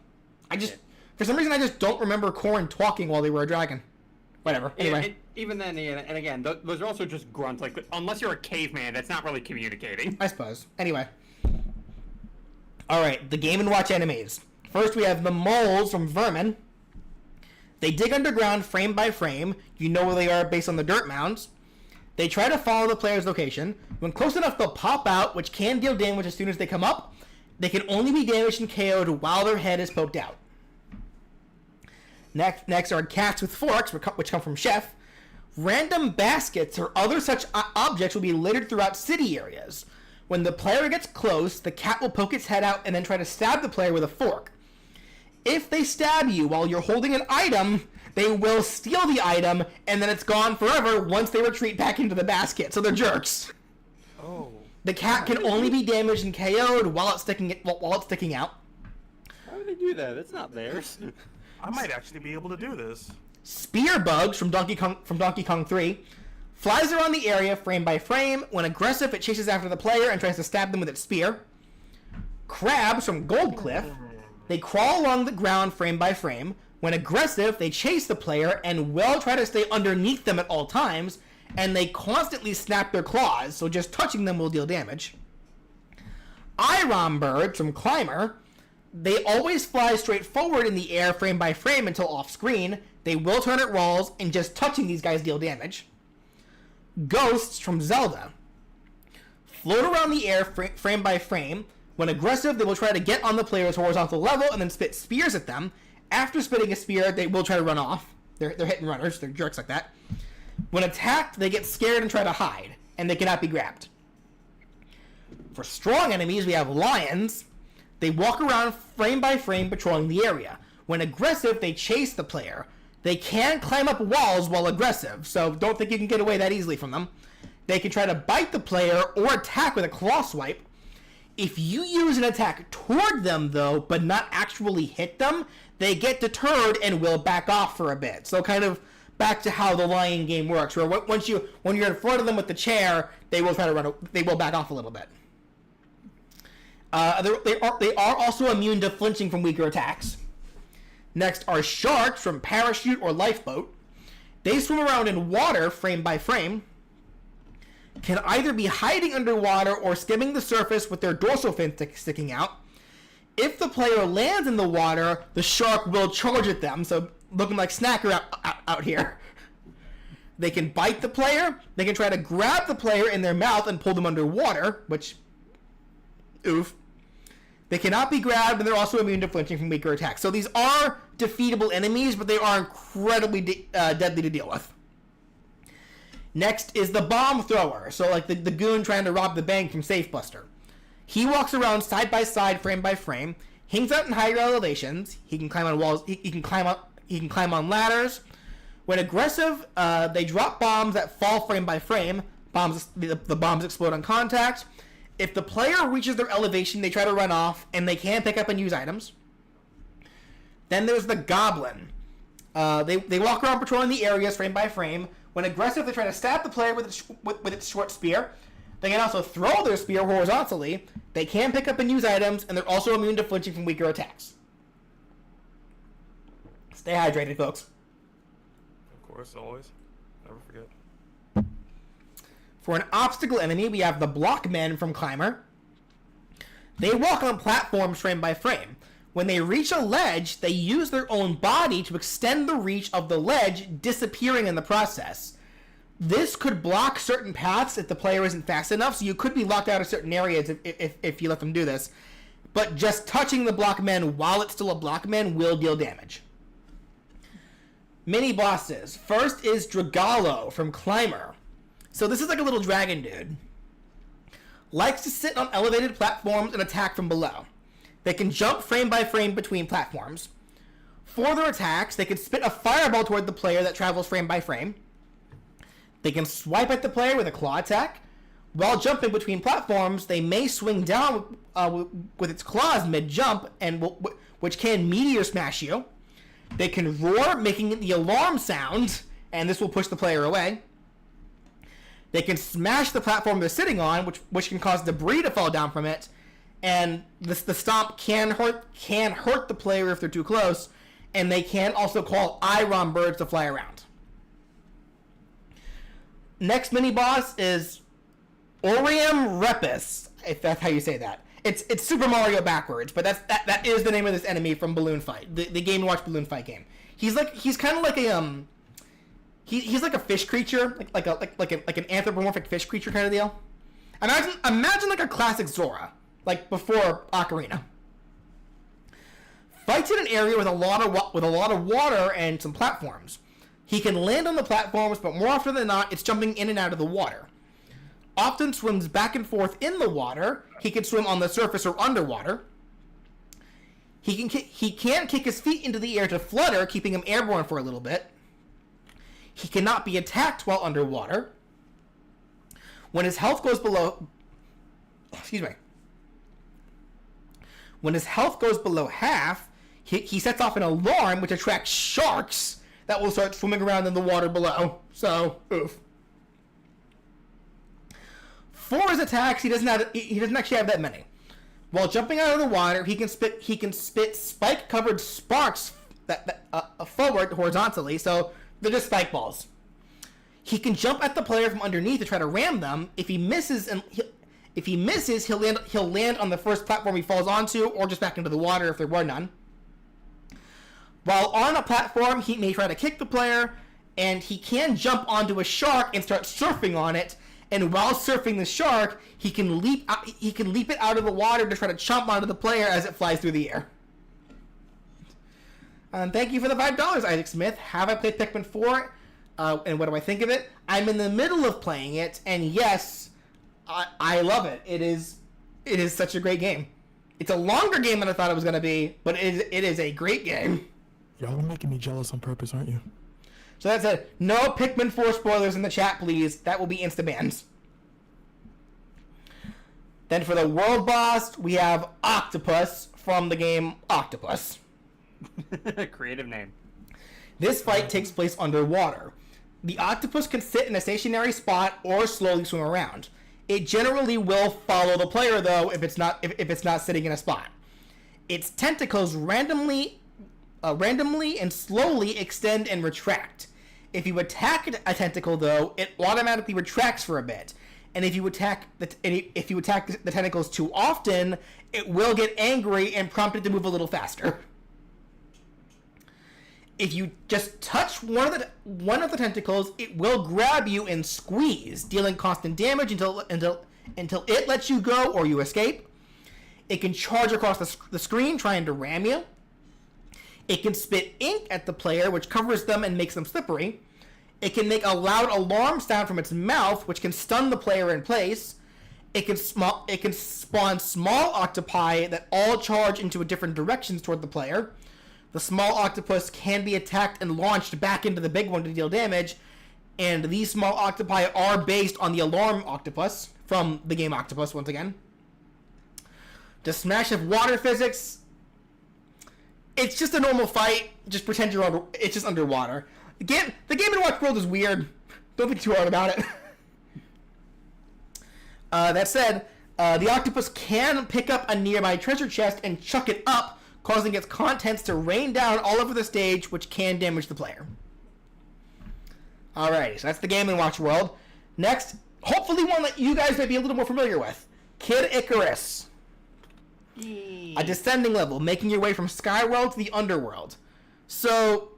For some reason, I just don't remember Corrin talking while they were a dragon. Whatever. Anyway. Even then, and again, those are also just grunts. Like, unless you're a caveman, that's not really communicating. I suppose. Anyway. Alright, the Game & Watch enemies. First, we have the moles from Vermin. They dig underground frame by frame. You know where they are based on the dirt mounds. They try to follow the player's location. When close enough, they'll pop out, which can deal damage as soon as they come up. They can only be damaged and KO'd while their head is poked out. Next are cats with forks, which come from Chef. Random baskets or other such objects will be littered throughout city areas. When the player gets close, the cat will poke its head out and then try to stab the player with a fork. If they stab you while you're holding an item, they will steal the item, and then it's gone forever once they retreat back into the basket. So they're jerks. Oh. The cat can only be damaged and KO'd while it's sticking out. How do they do that? It's not theirs. I might actually be able to do this. Spear Bugs from Donkey Kong 3 flies around the area frame by frame. When aggressive, it chases after the player and tries to stab them with its spear. Crabs from Gold Cliff. They crawl along the ground frame by frame. When aggressive, they chase the player and will try to stay underneath them at all times, and they constantly snap their claws, so just touching them will deal damage. Iron Birds from Climber. They always fly straight forward in the air frame by frame until off screen. They will turn at walls, and just touching these guys deal damage. Ghosts from Zelda. Float around the air frame by frame. When aggressive, they will try to get on the player's horizontal level and then spit spears at them. After spitting a spear, they will try to run off. They're hit and runners. They're jerks like that. When attacked, they get scared and try to hide, and they cannot be grabbed. For strong enemies, we have lions. They walk around frame by frame patrolling the area. When aggressive, they chase the player. They can climb up walls while aggressive, so don't think you can get away that easily from them. They can try to bite the player or attack with a claw swipe. If you use an attack toward them, though, but not actually hit them, they get deterred and will back off for a bit. So kind of back to how the Lion game works, where when you're in front of them with the chair, they will try to they will back off a little bit. They are also immune to flinching from weaker attacks. Next are sharks from Parachute or Lifeboat. They swim around in water frame by frame, can either be hiding underwater or skimming the surface with their dorsal fin sticking out. If the player lands in the water, the shark will charge at them, so looking like Snacker out here. They can bite the player, they can try to grab the player in their mouth and pull them underwater, which, oof. They cannot be grabbed, and they're also immune to flinching from weaker attacks. So these are defeatable enemies, but they are incredibly deadly to deal with. Next is the bomb thrower, so like the goon trying to rob the bank from Safe Buster. He walks around side by side, frame by frame, hangs out in higher elevations. He can climb on walls. He can climb on ladders. When aggressive, they drop bombs that fall frame by frame. The bombs explode on contact. If the player reaches their elevation, they try to run off, and they can pick up and use items. Then there's the Goblin. They walk around patrolling the areas frame by frame. When aggressive, they try to stab the player with its short spear. They can also throw their spear horizontally. They can pick up and use items, and they're also immune to flinching from weaker attacks. Stay hydrated, folks. Of course, always. Never forget. For an obstacle enemy, we have the Blockmen from Climber. They walk on platforms frame by frame. When they reach a ledge, they use their own body to extend the reach of the ledge, disappearing in the process. This could block certain paths if the player isn't fast enough, so you could be locked out of certain areas if you let them do this. But just touching the Blockmen while it's still a Blockman will deal damage. Mini bosses. First is Dragalo from Climber. So this is like a little dragon dude. Likes to sit on elevated platforms and attack from below. They can jump frame by frame between platforms. For their attacks, they can spit a fireball toward the player that travels frame by frame. They can swipe at the player with a claw attack. While jumping between platforms, they may swing down with its claws mid-jump, and which can meteor smash you. They can roar, making the alarm sound, and this will push the player away. They can smash the platform they're sitting on, which can cause debris to fall down from it, and the stomp can hurt the player if they're too close, and they can also call Iron birds to fly around. Next mini boss is Oriam Repus, if that's how you say that. It's Super Mario backwards, but that is the name of this enemy from Balloon Fight, the Game & Watch Balloon Fight game. He's kind of like a he's like a fish creature, like an anthropomorphic fish creature kind of deal. Imagine like a classic Zora, like before Ocarina. Fights in an area with a lot of water and some platforms. He can land on the platforms, but more often than not, it's jumping in and out of the water. Often swims back and forth in the water. He can swim on the surface or underwater. He can kick his feet into the air to flutter, keeping him airborne for a little bit. He cannot be attacked while underwater. When his health goes below... When his health goes below half, he sets off an alarm which attracts sharks that will start swimming around in the water below. So, oof. For his attacks, he doesn't actually have that many. While jumping out of the water, he can spit spike-covered sparks that forward horizontally, so they're just spike balls. He can jump at the player from underneath to try to ram them. If he misses, he'll land on the first platform he falls onto, or just back into the water if there were none. While on a platform, he may try to kick the player, and he can jump onto a shark and start surfing on it. And while surfing the shark, he can leap it out of the water to try to chomp onto the player as it flies through the air. Thank you for the $5, Isaac Smith. Have I played Pikmin 4? And what do I think of it? I'm in the middle of playing it, and yes, I love it. It is such a great game. It's a longer game than I thought it was going to be, but it is a great game. Y'all are making me jealous on purpose, aren't you? So that's it. No Pikmin 4 spoilers in the chat, please. That will be insta-bans. Then for the world boss, we have Octopus from the game Octopus. Creative name. This fight takes place underwater. The octopus can sit in a stationary spot or slowly swim around. It generally will follow the player though if it's not sitting in a spot. Its tentacles randomly and slowly extend and retract. If you attack a tentacle though, it automatically retracts for a bit. And if you attack the tentacles too often, it will get angry and prompt it to move a little faster. If you just touch one of the tentacles, it will grab you and squeeze, dealing constant damage until it lets you go or you escape. It can charge across the screen trying to ram you. It can spit ink at the player, which covers them and makes them slippery. It can make a loud alarm sound from its mouth, which can stun the player in place. It can spawn small octopi that all charge into different directions toward the player. The small octopus can be attacked and launched back into the big one to deal damage, and these small octopi are based on the alarm octopus from the game Octopus once again. The smash of water physics. It's just a normal fight. Just pretend it's just underwater. The Game & Watch world is weird. Don't think too hard about it. That said, the octopus can pick up a nearby treasure chest and chuck it up, causing its contents to rain down all over the stage, which can damage the player. Alrighty, so that's the Game & Watch world. Next, hopefully one that you guys might be a little more familiar with. Kid Icarus. A descending level, making your way from Skyworld to the Underworld. So,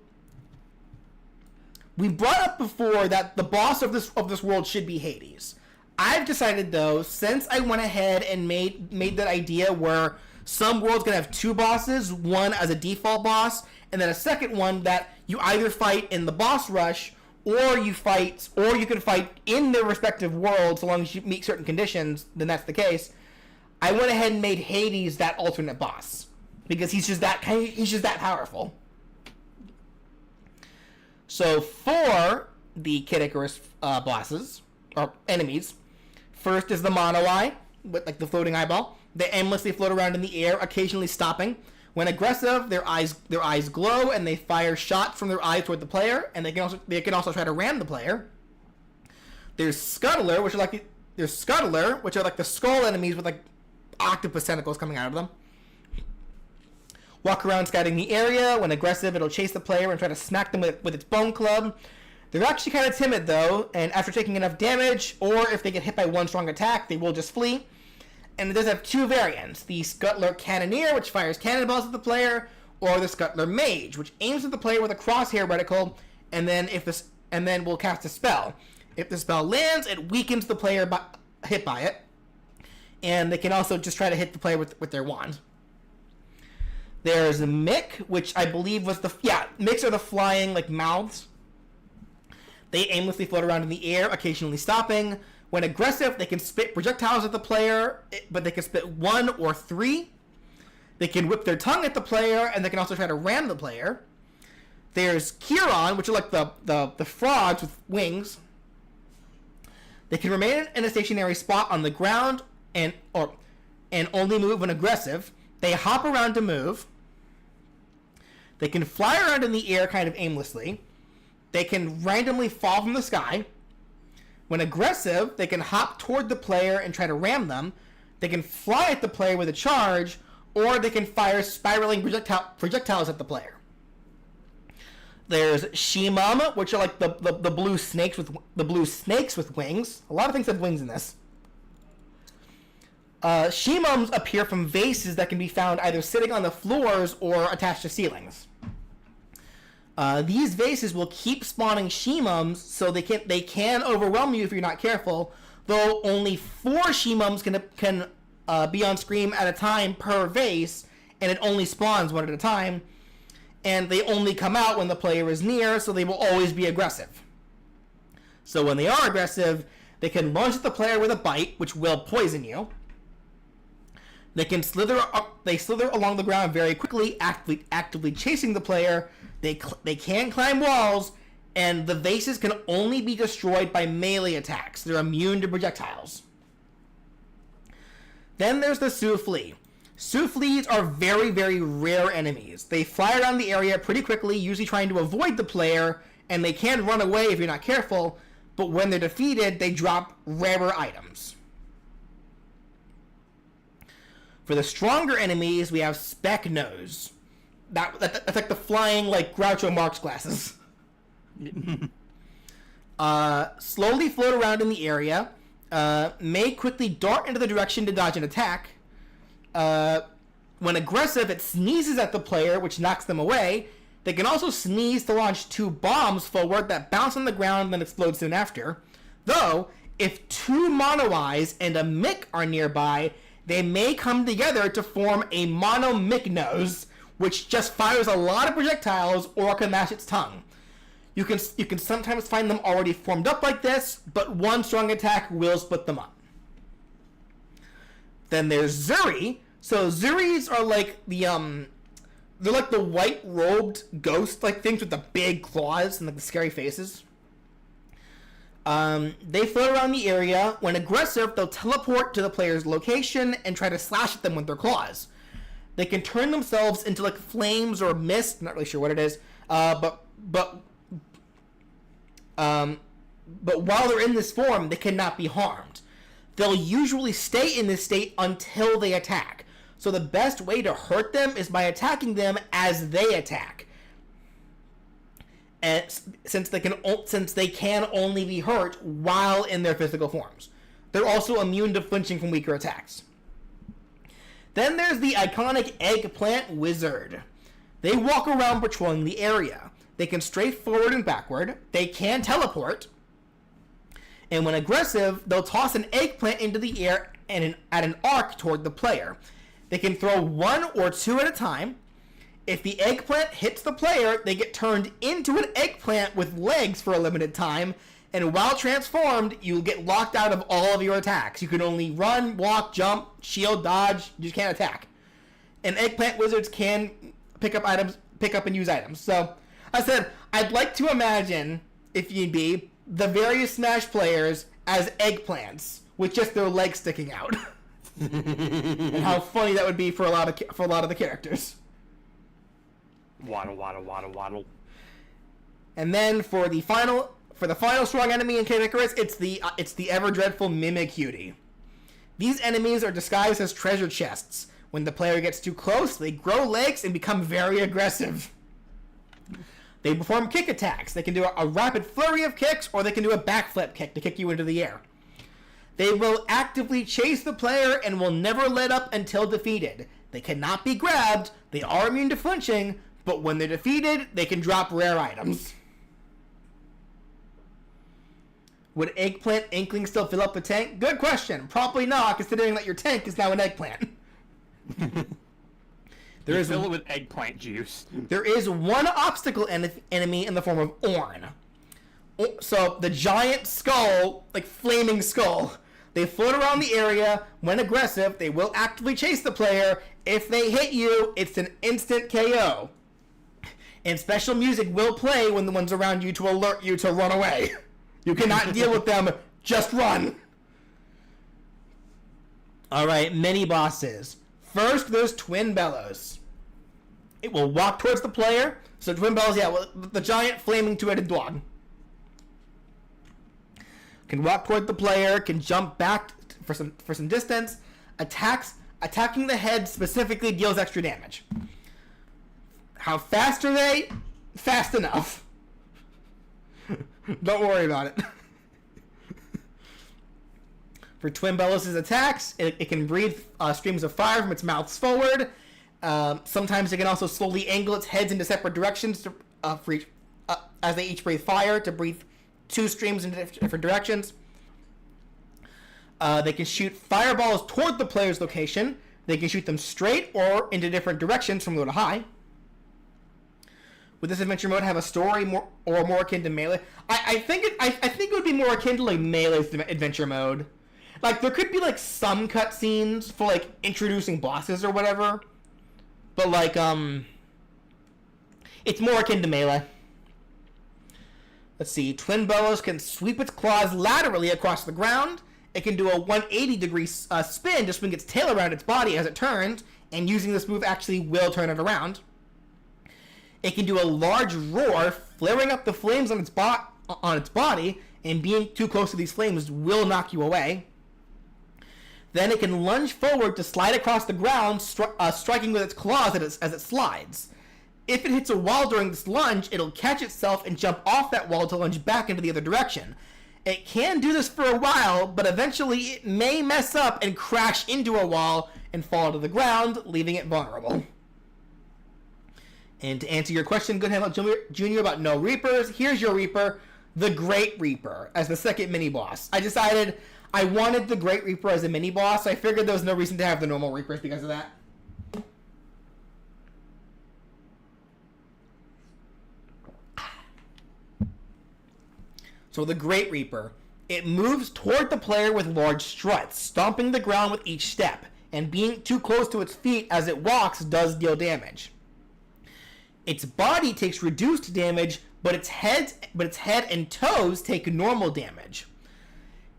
we brought up before that the boss of this world should be Hades. I've decided though, since I went ahead and made that idea where some worlds gonna have two bosses, one as a default boss, and then a second one that you either fight in the boss rush, or you can fight in their respective worlds, so long as you meet certain conditions, then that's the case. I went ahead and made Hades that alternate boss because he's just that powerful. So for the Kid Icarus bosses or enemies, first is the Mono Eye with like the floating eyeball. They aimlessly float around in the air, occasionally stopping. When aggressive, their eyes glow and they fire shots from their eyes toward the player, and they can also try to ram the player. There's Scuttler, which are like the skull enemies with like octopus tentacles coming out of them. Walk around scouting the area. When aggressive, it'll chase the player and try to smack them with its bone club. They're actually kind of timid though, and after taking enough damage, or if they get hit by one strong attack, they will just flee. And it does have two variants: the Scuttler Cannoneer, which fires cannonballs at the player, or the Scuttler Mage, which aims at the player with a crosshair reticle, and then will cast a spell. If the spell lands, it weakens the player hit by it, and they can also just try to hit the player with their wand. There's Mick, which I believe was Micks are the flying like mouths. They aimlessly float around in the air, occasionally stopping. When aggressive, they can spit projectiles at the player, but they can spit 1 or 3. They can whip their tongue at the player, and they can also try to ram the player. There's Chiron, which are like the frogs with wings. They can remain in a stationary spot on the ground and only move when aggressive. They hop around to move. They can fly around in the air kind of aimlessly. They can randomly fall from the sky. When aggressive, they can hop toward the player and try to ram them. They can fly at the player with a charge, or they can fire spiraling projectiles at the player. There's Shimam, which are like the blue snakes with wings. A lot of things have wings in this. Shimams appear from vases that can be found either sitting on the floors or attached to ceilings. These vases will keep spawning Shimams, so they can overwhelm you if you're not careful. Though only 4 Shimams can be on screen at a time per vase, and it only spawns one at a time. And they only come out when the player is near, so they will always be aggressive. So when they are aggressive, they can lunge at the player with a bite, which will poison you. They can slither along the ground very quickly, actively chasing the player. They can climb walls, and the vases can only be destroyed by melee attacks. They're immune to projectiles. Then there's the Souffle. Souffles are very, very rare enemies. They fly around the area pretty quickly, usually trying to avoid the player, and they can run away if you're not careful, but when they're defeated, they drop rarer items. For the stronger enemies, we have Specknose. That's like the flying, like, Groucho Marx glasses. Slowly float around in the area, may quickly dart into the direction to dodge an attack. When aggressive, it sneezes at the player, which knocks them away. They can also sneeze to launch 2 bombs forward that bounce on the ground and then explode soon after. Though, if 2 Mono Eyes and a Mick are nearby, they may come together to form a Mono Mick Nose, which just fires a lot of projectiles or can mash its tongue. You can sometimes find them already formed up like this, but one strong attack will split them up. Then there's Zuri. So Zuris are like they're like the white-robed ghost-like things with the big claws and like the scary faces. They float around the area. When aggressive, they'll teleport to the player's location and try to slash at them with their claws. They can turn themselves into like flames or mist. Not really sure what it is. But while they're in this form, they cannot be harmed. They'll usually stay in this state until they attack. So the best way to hurt them is by attacking them as they attack. And since they can only be hurt while in their physical forms. They're also immune to flinching from weaker attacks. Then there's the iconic Eggplant Wizard. They walk around patrolling the area. They can strafe forward and backward. They can teleport. And when aggressive, they'll toss an eggplant into the air and at an arc toward the player. They can throw 1 or 2 at a time. If the eggplant hits the player, they get turned into an eggplant with legs for a limited time, and while transformed, you'll get locked out of all of your attacks. You can only run, walk, jump, shield, dodge, you just can't attack. And eggplant wizards can pick up and use items. So, I said, I'd like to imagine, if you'd be, the various Smash players as eggplants, with just their legs sticking out. And how funny that would be for a lot of the characters. Waddle, waddle, waddle, waddle. And then for the final strong enemy in Kid Icarus, it's the ever dreadful Mimikyu. These enemies are disguised as treasure chests. When the player gets too close, they grow legs and become very aggressive. They perform kick attacks. They can do a rapid flurry of kicks, or they can do a backflip kick to kick you into the air. They will actively chase the player and will never let up until defeated. They cannot be grabbed, they are immune to flinching, but when they're defeated, they can drop rare items. Would Eggplant Inkling still fill up the tank? Good question. Probably not, considering that your tank is now an eggplant. Fill it with eggplant juice. There is one obstacle enemy in the form of Orn. So, the giant skull, like flaming skull. They float around the area. When aggressive, they will actively chase the player. If they hit you, it's an instant KO. And special music will play when the ones around you to alert you to run away. You cannot deal with them, just run. Alright, mini bosses. First, there's Twin Bellows. It will walk towards the player. So Twin Bellows, the giant flaming two-headed dog. Can walk toward the player, can jump back for some distance. Attacking the head specifically deals extra damage. How fast are they? Fast enough. Don't worry about it. For Twin Bellows' attacks, it can breathe streams of fire from its mouths forward. Sometimes it can also slowly angle its heads into separate directions as they each breathe fire to breathe 2 streams in different directions. They can shoot fireballs toward the player's location. They can shoot them straight or into different directions from low to high. Would this adventure mode have a story more akin to Melee? I think it would be more akin to like Melee's adventure mode. Like there could be like some cutscenes for like introducing bosses or whatever, but like it's more akin to Melee. Let's see. Twin Bellows can sweep its claws laterally across the ground. It can do a 180-degree spin to swing its tail around its body as it turns, and using this move actually will turn it around. It can do a large roar, flaring up the flames on its body, and being too close to these flames will knock you away. Then it can lunge forward to slide across the ground, striking with its claws as it slides. If it hits a wall during this lunge, it'll catch itself and jump off that wall to lunge back into the other direction. It can do this for a while, but eventually it may mess up and crash into a wall and fall to the ground, leaving it vulnerable. And to answer your question, Good Hamlet Jr., about no Reapers, here's your Reaper, the Great Reaper, as the second mini-boss. I decided I wanted the Great Reaper as a mini-boss, so I figured there was no reason to have the normal Reapers because of that. So the Great Reaper, it moves toward the player with large struts, stomping the ground with each step, and being too close to its feet as it walks does deal damage. Its body takes reduced damage, but its head and toes take normal damage.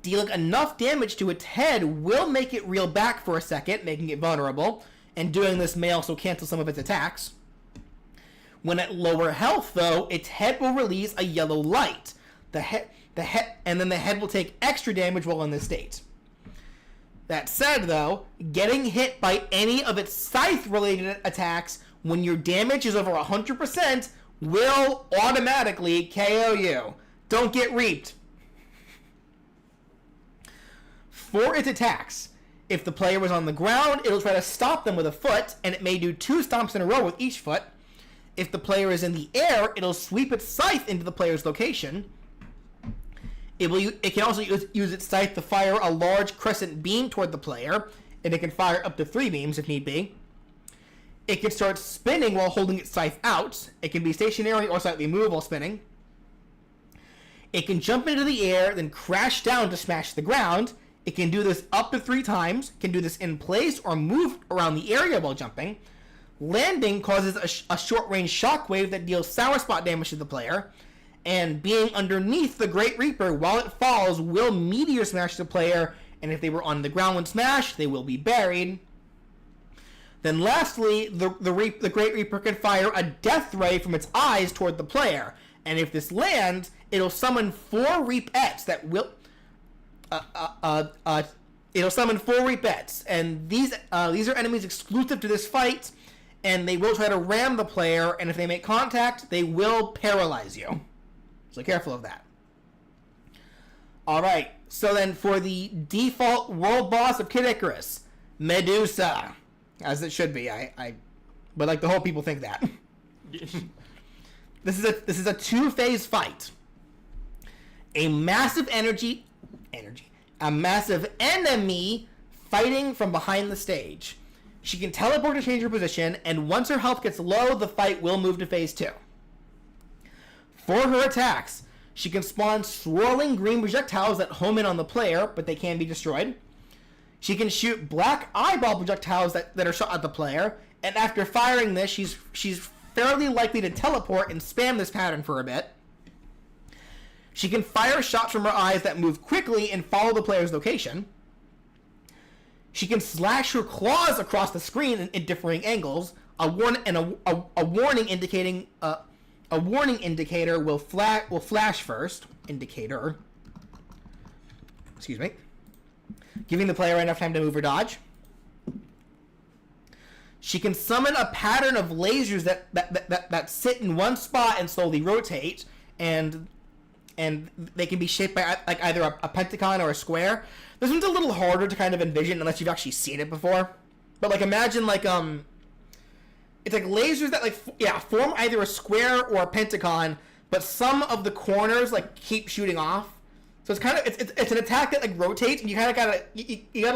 Dealing enough damage to its head will make it reel back for a second, making it vulnerable, and doing this may also cancel some of its attacks. When at lower health, though, its head will release a yellow light. And then the head will take extra damage while in this state. That said, though, getting hit by any of its scythe-related attacks when your damage is over 100% will automatically KO you. Don't get reaped. For its attacks, if the player was on the ground, it'll try to stop them with a foot, and it may do 2 stomps in a row with each foot. If the player is in the air, it'll sweep its scythe into the player's location. It can also use its scythe to fire a large crescent beam toward the player, and it can fire up to 3 beams if need be. It can start spinning while holding its scythe out. It can be stationary or slightly move while spinning. It can jump into the air, then crash down to smash the ground. It can do this up to 3 times, can do this in place or move around the area while jumping. Landing causes a short-range shockwave that deals sour spot damage to the player. And being underneath the Great Reaper while it falls will meteor smash the player, and if they were on the ground when smashed, they will be buried. Then lastly, the Great Reaper can fire a death ray from its eyes toward the player, and if this lands, it'll summon 4 Reapettes that will... it'll summon 4 Reapettes, and these are enemies exclusive to this fight, and they will try to ram the player, and if they make contact, they will paralyze you. So careful of that. Alright, so then for the default world boss of Kid Icarus, Medusa. As it should be, but like the whole people think that. This is a 2-phase fight. A massive a massive enemy fighting from behind the stage. She can teleport to change her position, and once her health gets low, the fight will move to phase 2. For her attacks, she can spawn swirling green projectiles that home in on the player, but they can be destroyed. She can shoot black eyeball projectiles that are shot at the player, and after firing this, she's fairly likely to teleport and spam this pattern for a bit. She can fire shots from her eyes that move quickly and follow the player's location. She can slash her claws across the screen in differing angles. A warning indicator will flash first. Indicator. Excuse me. Giving the player enough time to move or dodge. She can summon a pattern of lasers that sit in one spot and slowly rotate, and they can be shaped by like either a pentagon or a square. This one's a little harder to kind of envision unless you've actually seen it before. But like imagine like it's like lasers that form either a square or a pentagon, but some of the corners like keep shooting off. So it's kind of it's an attack that like rotates, and you kind of gotta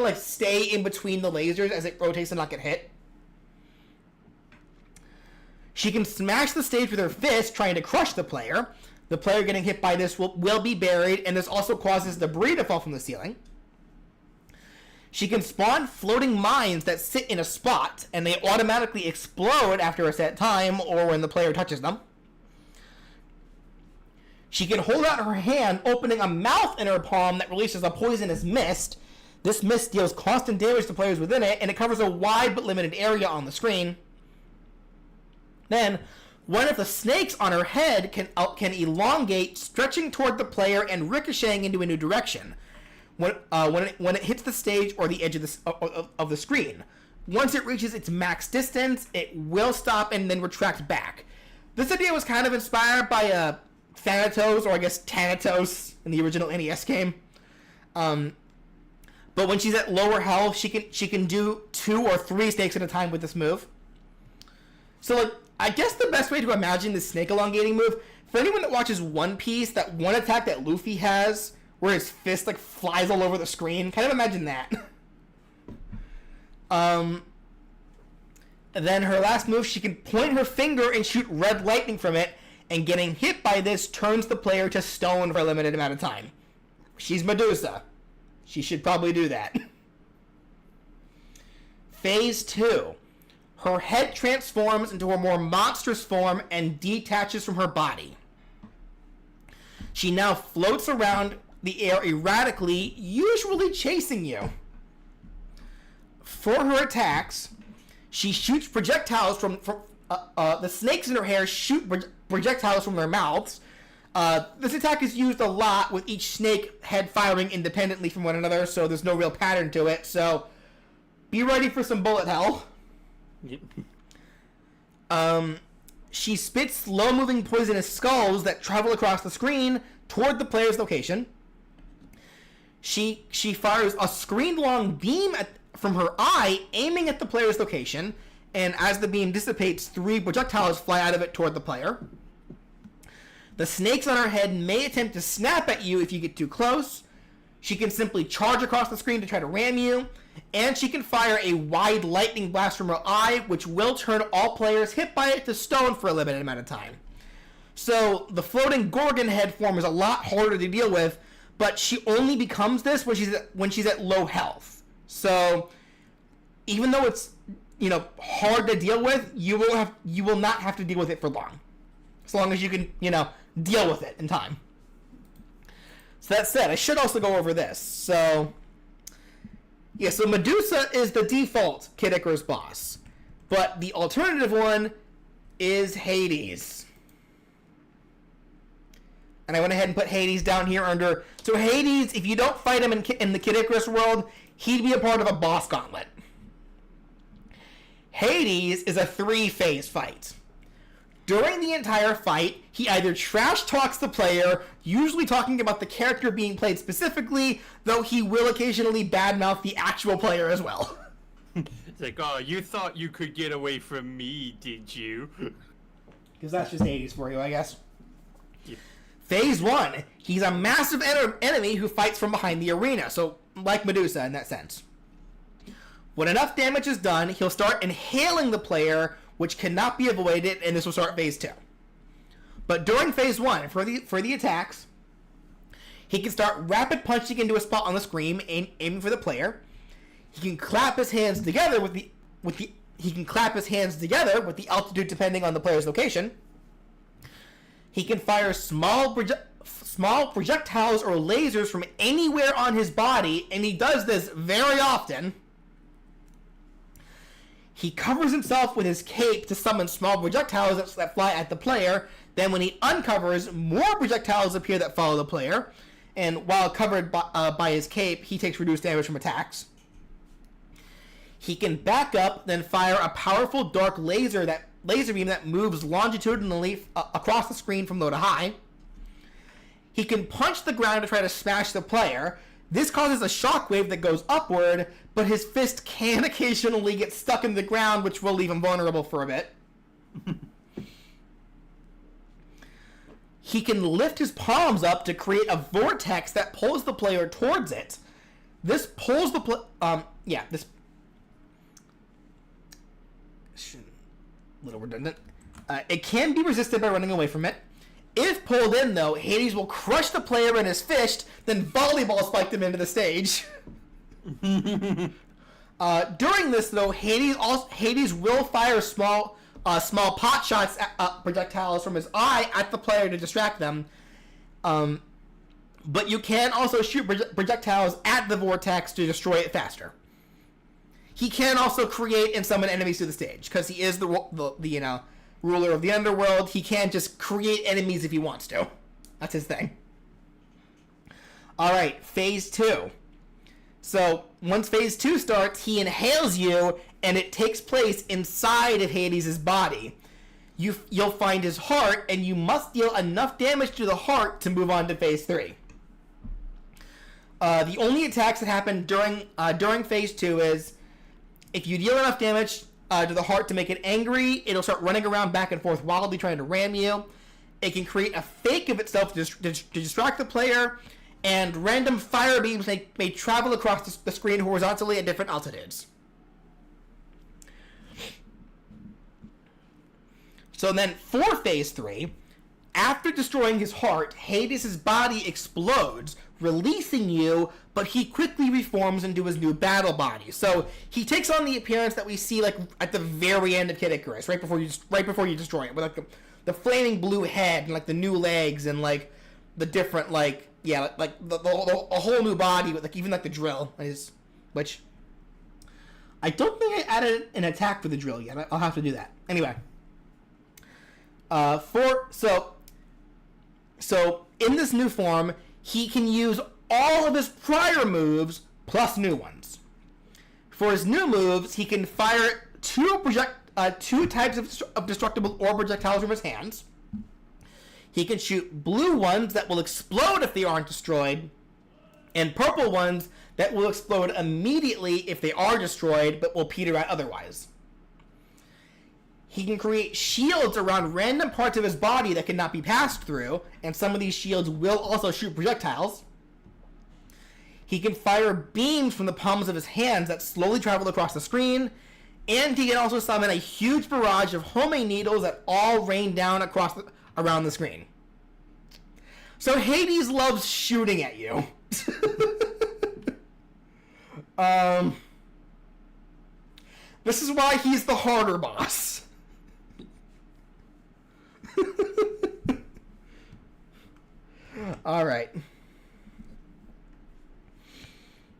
like stay in between the lasers as it rotates and not get hit. She can smash the stage with her fist, trying to crush the player. The player getting hit by this will be buried, and this also causes debris to fall from the ceiling. She can spawn floating mines that sit in a spot, and they automatically explode after a set time or when the player touches them. She can hold out her hand, opening a mouth in her palm that releases a poisonous mist. This mist deals constant damage to players within it, and it covers a wide but limited area on the screen. Then, one of the snakes on her head can elongate, stretching toward the player and ricocheting into a new direction when it hits the stage or the edge of the screen. Once it reaches its max distance, it will stop and then retract back. This idea was kind of inspired by Thanatos, or I guess Thanatos in the original NES game. But when she's at lower health, she can do 2 or 3 snakes at a time with this move. So, like, I guess the best way to imagine the snake elongating move, for anyone that watches One Piece, that one attack that Luffy has, where his fist, like, flies all over the screen, kind of imagine that. And then her last move, she can point her finger and shoot red lightning from it, and getting hit by this turns the player to stone for a limited amount of time. She's Medusa. She should probably do that. Phase 2. Her head transforms into a more monstrous form and detaches from her body. She now floats around the air erratically, usually chasing you. For her attacks, she shoots projectiles from the snakes in her hair shoot projectiles from their mouths. This attack is used a lot, with each snake head firing independently from one another, so there's no real pattern to it, so be ready for some bullet hell. She spits slow-moving poisonous skulls that travel across the screen toward the player's location. She fires a screen-long beam from her eye, aiming at the player's location, and as the beam dissipates, 3 projectiles fly out of it toward the player. The snakes on her head may attempt to snap at you if you get too close. She can simply charge across the screen to try to ram you, and she can fire a wide lightning blast from her eye, which will turn all players hit by it to stone for a limited amount of time. So the floating Gorgon head form is a lot harder to deal with, but she only becomes this when she's at low health. So even though it's, hard to deal with, you will not have to deal with it for long, as long as you can deal with it in time. So that said, I should also go over this. So Medusa is the default Kid Icarus boss, but the alternative one is Hades. And I went ahead and put Hades down here under. So Hades, if you don't fight him in the Kid Icarus world, he'd be a part of a boss gauntlet. Hades is a 3-phase fight. During the entire fight, he either trash talks the player, usually talking about the character being played specifically, though he will occasionally badmouth the actual player as well. It's like, oh, you thought you could get away from me, did you? Because that's just Hades for you, I guess. Yeah. Phase 1, he's a massive enemy who fights from behind the arena, so like Medusa in that sense. When enough damage is done, he'll start inhaling the player, which cannot be avoided, and this will start Phase 2. But during Phase 1, for the attacks, he can start rapid punching into a spot on the screen, aiming for the player. He can clap his hands together with the altitude depending on the player's location. He can fire small projectiles or lasers from anywhere on his body, and he does this very often. He covers himself with his cape to summon small projectiles that fly at the player. Then when he uncovers, more projectiles appear that follow the player. And while covered by his cape, he takes reduced damage from attacks. He can back up, then fire a powerful dark laser beam that moves longitudinally across the screen from low to high. He can punch the ground to try to smash the player. This causes a shockwave that goes upward, but his fist can occasionally get stuck in the ground, which will leave him vulnerable for a bit. He can lift his palms up to create a vortex that pulls the player towards it. This pulls the this little redundant. It can be resisted by running away from it. If pulled in, though, Hades will crush the player in his fist, then volleyball spike them into the stage. During this, though, Hades will fire small pot shots projectiles from his eye at the player to distract them. but you can also shoot projectiles at the vortex to destroy it faster. He can also create and summon enemies to the stage because he is the ruler of the underworld. He can just create enemies if he wants to. That's his thing. All right, phase 2. So once phase 2 starts, he inhales you, and it takes place inside of Hades' body. You'll find his heart, and you must deal enough damage to the heart to move on to phase 3. The only attacks that happen during phase 2 is if you deal enough damage to the heart to make it angry, it'll start running around back and forth wildly trying to ram you. It can create a fake of itself to distract the player, and random fire beams may travel across the screen horizontally at different altitudes. So then, for phase 3, after destroying his heart, Hades' body explodes, releasing you, but he quickly reforms into his new battle body. So he takes on the appearance that we see like at the very end of Kid Icarus, right before you destroy it, with like the flaming blue head and like the new legs and like the different a whole new body with like even like the drill is, which I don't think I added an attack for the drill yet. I'll have to do that anyway. So in this new form, he can use all of his prior moves plus new ones. For his new moves, he can fire two types of destructible orb projectiles from his hands. He can shoot blue ones that will explode if they aren't destroyed, and purple ones that will explode immediately if they are destroyed, but will peter out otherwise. He can create shields around random parts of his body that cannot be passed through, and some of these shields will also shoot projectiles. He can fire beams from the palms of his hands that slowly travel across the screen, and he can also summon a huge barrage of homing needles that all rain down around the screen. So Hades loves shooting at you. This is why he's the harder boss. All right.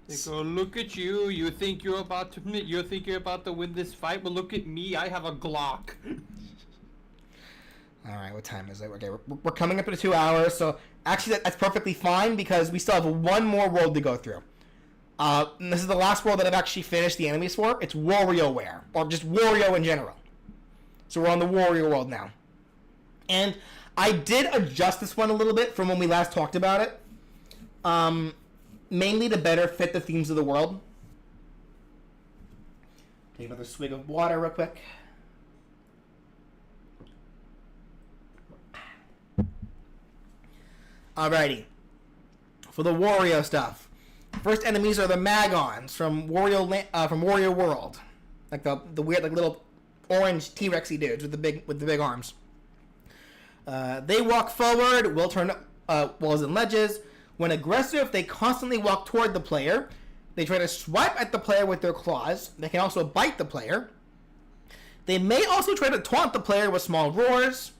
They go, look at you. You think you're about to win this fight? Well, look at me. I have a Glock. All right, what time is it? Okay, we're coming up to 2 hours, so actually that's perfectly fine because we still have one more world to go through. And this is the last world that I've actually finished the enemies for. It's WarioWare, or just Wario in general. So we're on the Wario world now. And I did adjust this one a little bit from when we last talked about it. Mainly to better fit the themes of the world. Take another swig of water real quick. Alrighty. For the Wario stuff. First enemies are the Magons from Wario World. Like the weird like little orange T-Rexy dudes with the big arms. They walk forward, will turn walls and ledges. When aggressive, they constantly walk toward the player. They try to swipe at the player with their claws. They can also bite the player. They may also try to taunt the player with small roars.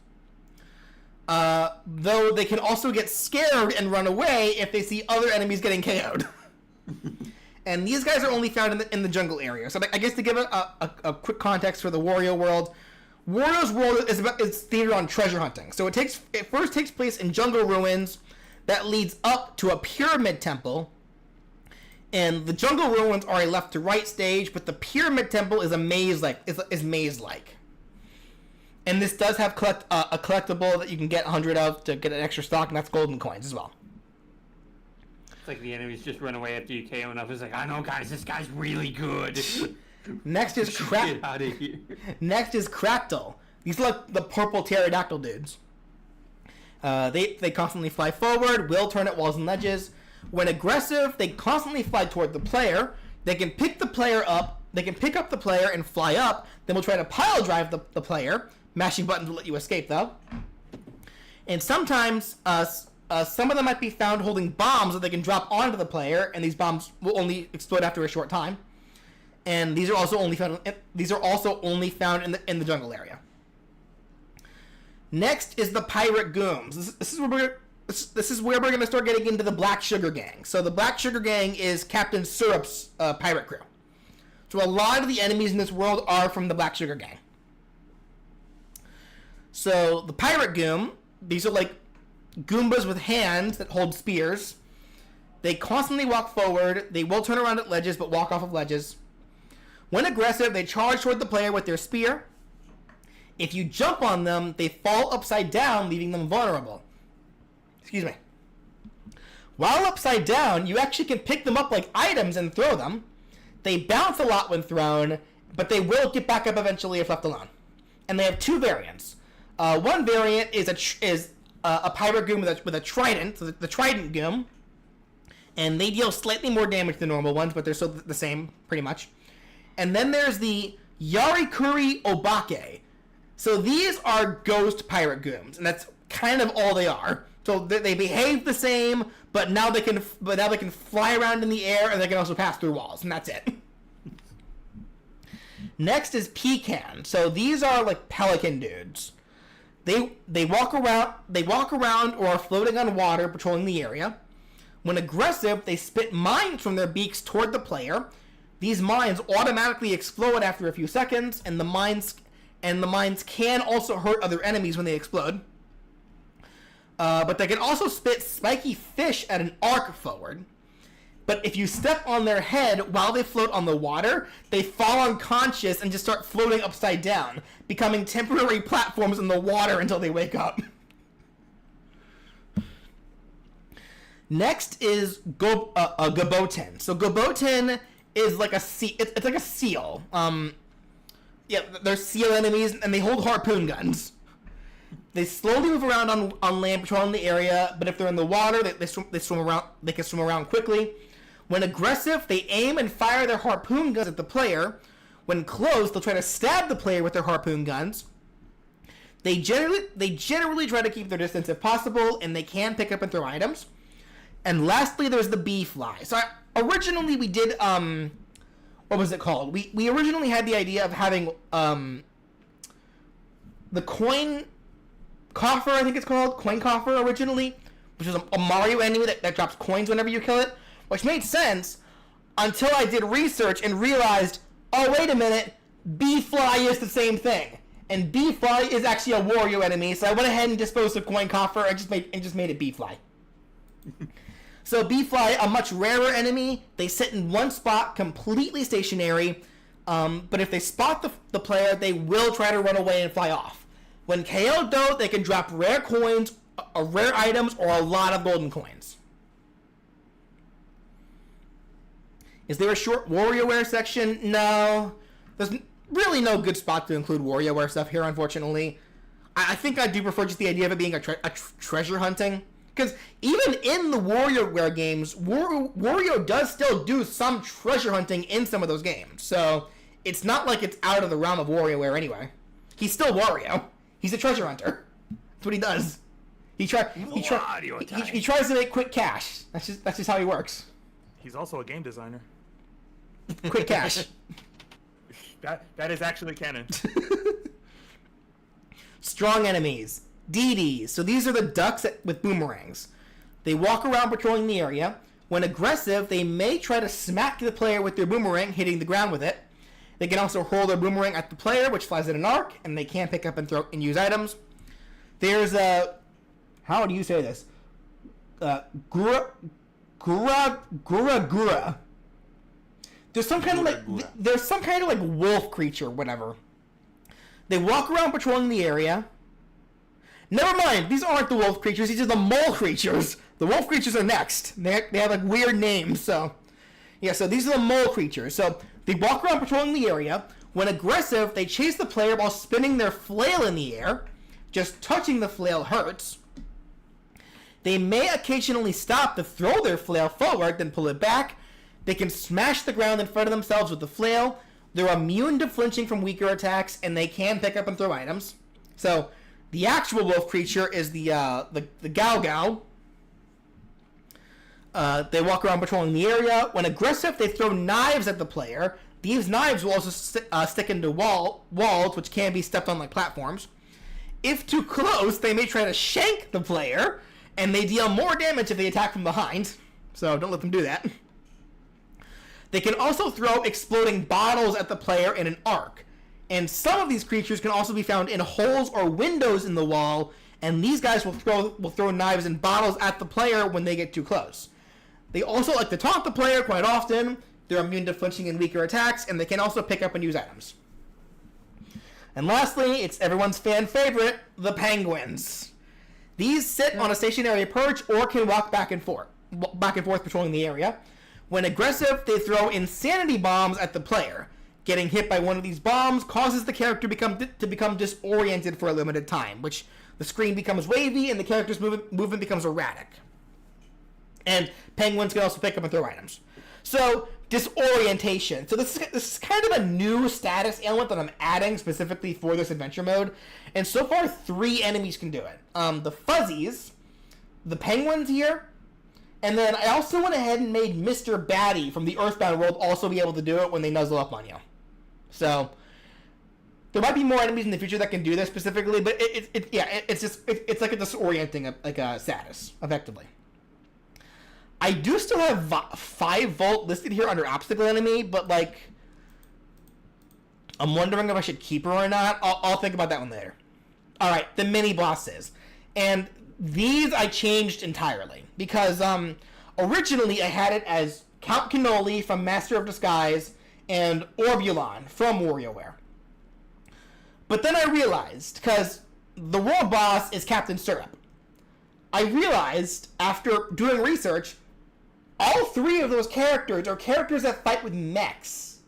Though they can also get scared and run away if they see other enemies getting KO'd. And these guys are only found in the jungle area. So I guess to give a quick context for the Wario world, Wario's world is theater on treasure hunting. So it first takes place in jungle ruins that leads up to a pyramid temple. And the jungle ruins are a left to right stage, but the pyramid temple is maze-like. And this does have a collectible that you can get 100 of to get an extra stock, and that's golden coins as well. It's like the enemies just run away after you KO enough. It's like, I know, guys, this guy's really good. Next is Get out of here. Next is Cractal. These are like the purple pterodactyl dudes. They constantly fly forward, will turn at walls and ledges. When aggressive, they constantly fly toward the player. They can pick the player up. They can pick up the player and fly up. Then we'll try to pile drive the player. Mashing buttons will let you escape, though. And sometimes, some of them might be found holding bombs that they can drop onto the player, and these bombs will only explode after a short time. And these are also only found in the jungle area. Next is the pirate gooms. This is where this is where we're going to start getting into the Black Sugar Gang. So the Black Sugar Gang is Captain Syrup's pirate crew. So a lot of the enemies in this world are from the Black Sugar Gang. So the Pirate Goom, these are like Goombas with hands that hold spears. They constantly walk forward. They will turn around at ledges, but walk off of ledges. When aggressive, they charge toward the player with their spear. If you jump on them, they fall upside down, leaving them vulnerable. Excuse me. While upside down, you actually can pick them up like items and throw them. They bounce a lot when thrown, but they will get back up eventually if left alone. And they have two variants. One variant is a pirate goom with a trident, so the trident goom. And they deal slightly more damage than normal ones, but they're still the same, pretty much. And then there's the Yarikuri Obake. So these are ghost pirate gooms, and that's kind of all they are. So they behave the same, but now they can fly around in the air, and they can also pass through walls, and that's it. Next is Pecan. So these are like pelican dudes. They walk around or are floating on water, patrolling the area. When aggressive, they spit mines from their beaks toward the player. These mines automatically explode after a few seconds, and the mines can also hurt other enemies when they explode. But they can also spit spiky fish at an arc forward. But if you step on their head while they float on the water, they fall unconscious and just start floating upside down, becoming temporary platforms in the water until they wake up. Next is Goboten. So Goboten is like a sea. It's like a seal. Yeah, they're seal enemies, and they hold harpoon guns. They slowly move around on land, patrolling the area. But if they're in the water, they swim around. They can swim around quickly. When aggressive, they aim and fire their harpoon guns at the player. When close, they'll try to stab the player with their harpoon guns. They generally try to keep their distance if possible, and they can pick up and throw items. And lastly, there's the bee fly. So originally we did what was it called? We originally had the idea of having the coin coffer, I think it's called, coin coffer originally, which was a Mario enemy that drops coins whenever you kill it, which made sense until I did research and realized, oh wait a minute, bee fly is the same thing. And bee fly is actually a Wario enemy, so I went ahead and disposed of coin coffer and just made it bee fly. So bee fly, a much rarer enemy. They sit in one spot, completely stationary. But if they spot the player, they will try to run away and fly off. When KO'd, though, they can drop rare coins, rare items, or a lot of golden coins. Is there a short WarioWare section? No. There's really no good spot to include WarioWare stuff here, unfortunately. I think I do prefer just the idea of it being a treasure hunting. Because even in the WarioWare games, Wario does still do some treasure hunting in some of those games. So it's not like it's out of the realm of WarioWare anyway. He's still Wario. He's a treasure hunter. That's what he does. He tries to make quick cash. That's just how he works. He's also a game designer. Quick cash. That is actually canon. Strong enemies. DDs. So these are the ducks with boomerangs. They walk around patrolling the area. When aggressive, they may try to smack the player with their boomerang, hitting the ground with it. They can also hurl their boomerang at the player, which flies in an arc, and they can pick up and throw and use items. There's a... How do you say this? Gura. There's some kind of like wolf creature, whatever. They walk around patrolling the area. Never mind, these aren't the wolf creatures, these are the mole creatures. The wolf creatures are next. They have like weird names, so... Yeah, so these are the mole creatures. So they walk around patrolling the area. When aggressive, they chase the player while spinning their flail in the air. Just touching the flail hurts. They may occasionally stop to throw their flail forward, then pull it back. They can smash the ground in front of themselves with the flail. They're immune to flinching from weaker attacks, and they can pick up and throw items. So... The actual wolf creature is the Gao Gao. They walk around patrolling the area. When aggressive, they throw knives at the player. These knives will also stick into walls, which can be stepped on like platforms. If too close, they may try to shank the player. and they deal more damage if they attack from behind, so don't let them do that. They can also throw exploding bottles at the player in an arc, and some of these creatures can also be found in holes or windows in the wall, and these guys will throw knives and bottles at the player when they get too close. They also like to taunt the player quite often. They're immune to flinching and weaker attacks, and they can also pick up and use items. And lastly, it's everyone's fan favorite, the penguins. These sit on a stationary perch or can walk back and forth patrolling the area. When aggressive, they throw insanity bombs at the player. Getting hit by one of these bombs causes the character to become disoriented for a limited time, which the screen becomes wavy and the character's movement becomes erratic. And penguins can also pick up and throw items. So, disorientation. So this is kind of a new status element that I'm adding specifically for this adventure mode. And so far, 3 enemies can do it. The fuzzies, the penguins here, and then I also went ahead and made Mr. Batty from the Earthbound world also be able to do it when they nuzzle up on you. So, there might be more enemies in the future that can do this specifically, but it's like a disorienting like a status, effectively. I do still have 5 volt listed here under obstacle enemy, but like, I'm wondering if I should keep her or not. I'll think about that one later. All right, the mini bosses, and these I changed entirely because originally I had it as Count Cannoli from Master of Disguise and Orbulon from WarioWare. But then I realized, because the world boss is Captain Syrup, I realized after doing research, all 3 of those characters are characters that fight with mechs.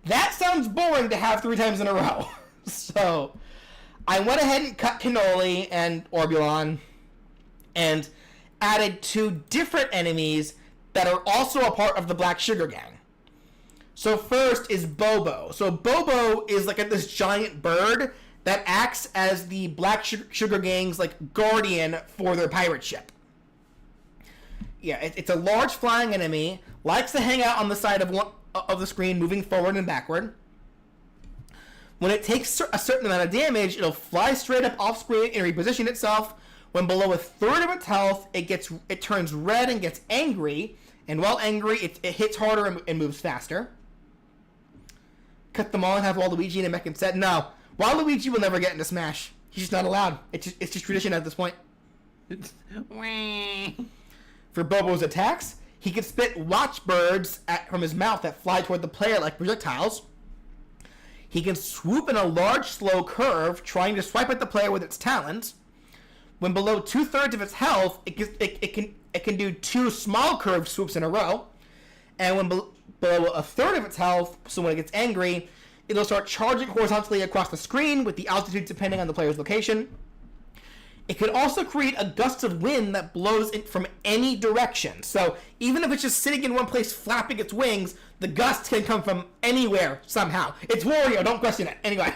That sounds boring to have 3 times in a row. So, I went ahead and cut Cannoli and Orbulon and added 2 different enemies that are also a part of the Black Sugar Gang. So first is Bobo. So Bobo is like this giant bird that acts as the Black Sugar Gang's like guardian for their pirate ship. Yeah, it's a large flying enemy, likes to hang out on the side of the screen, moving forward and backward. When it takes a certain amount of damage, it'll fly straight up off screen and reposition itself. When below a third of its health, it turns red and gets angry. And while angry, it hits harder and moves faster. Cut them all and have Waluigi in a mech instead. No, Waluigi will never get into Smash. He's just not allowed. It's just tradition at this point. For Bobo's attacks, he can spit watchbirds from his mouth that fly toward the player like projectiles. He can swoop in a large, slow curve, trying to swipe at the player with its talons. When below 2/3 of its health, it can do 2 small curved swoops in a row. And when below a third of its health, so when it gets angry, it'll start charging horizontally across the screen with the altitude depending on the player's location. It can also create a gust of wind that blows in from any direction. So even if it's just sitting in one place flapping its wings, the gust can come from anywhere somehow. It's Wario, don't question it. Anyway.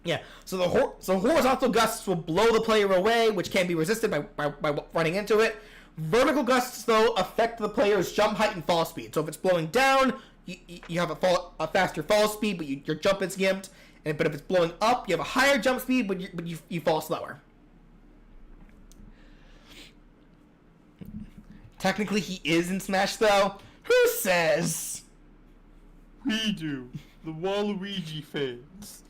Yeah, so horizontal gusts will blow the player away, which can be resisted by running into it. Vertical gusts, though, affect the player's jump height and fall speed. So if it's blowing down, you have a faster fall speed, but your jump is gimped. But if it's blowing up, you have a higher jump speed, but you fall slower. Technically, he is in Smash, though. Who says? We do. The Waluigi fans.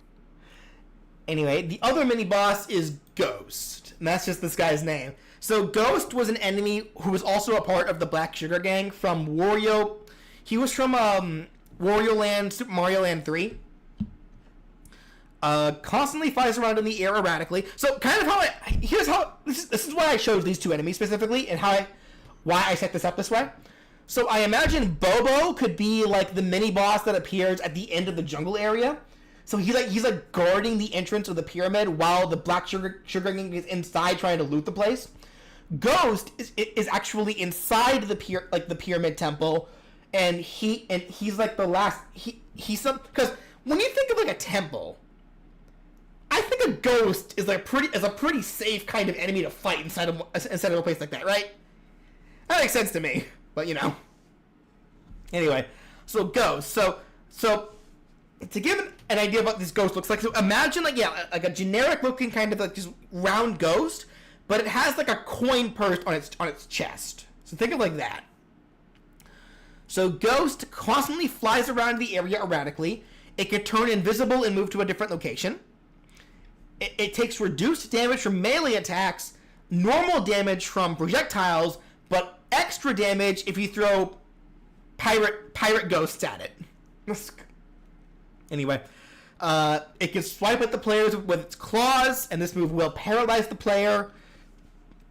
Anyway, the other mini-boss is Ghost. And that's just this guy's name. So Ghost was an enemy who was also a part of the Black Sugar Gang from Wario. He was from Wario Land, Super Mario Land 3. Constantly flies around in the air erratically. So kind of this is why I chose these 2 enemies specifically and why I set this up this way. So I imagine Bobo could be like the mini boss that appears at the end of the jungle area. So he's like guarding the entrance of the pyramid while the Black Sugar Gang is inside trying to loot the place. Ghost is actually inside the pyramid temple, and he's like the last he's some because when you think of like a temple, I think a ghost is a pretty safe kind of enemy to fight inside of a place like that, right? That makes sense to me, but you know. Anyway, so Ghost. So to give an idea of what this ghost looks like, so imagine like a generic looking kind of like just round ghost, but it has like a coin purse on its chest. So think of like that. So Ghost constantly flies around the area erratically. It can turn invisible and move to a different location. It takes reduced damage from melee attacks, normal damage from projectiles, but extra damage if you throw pirate ghosts at it. Anyway, it can swipe at the players with its claws, and this move will paralyze the player.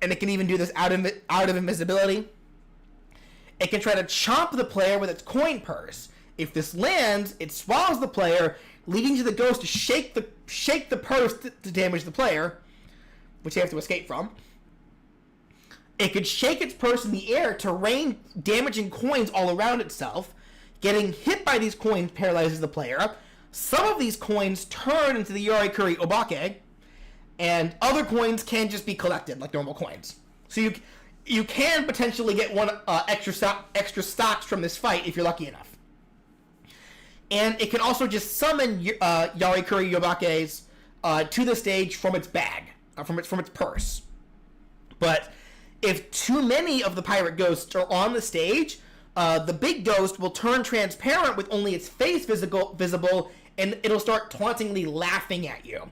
And it can even do this out of invisibility. It can try to chomp the player with its coin purse. If this lands, it swallows the player, leading to the ghost to shake the purse to damage the player, which they have to escape from. It could shake its purse in the air to rain damaging coins all around itself. Getting hit by these coins paralyzes the player. Some of these coins turn into the Yarikuri Obake, and other coins can just be collected like normal coins. So you can potentially get one extra stocks from this fight if you're lucky enough. And it can also just summon Yarikuri Yobakes to the stage from its bag, from its purse. But if too many of the pirate ghosts are on the stage, the big ghost will turn transparent with only its face visible, and it'll start tauntingly laughing at you.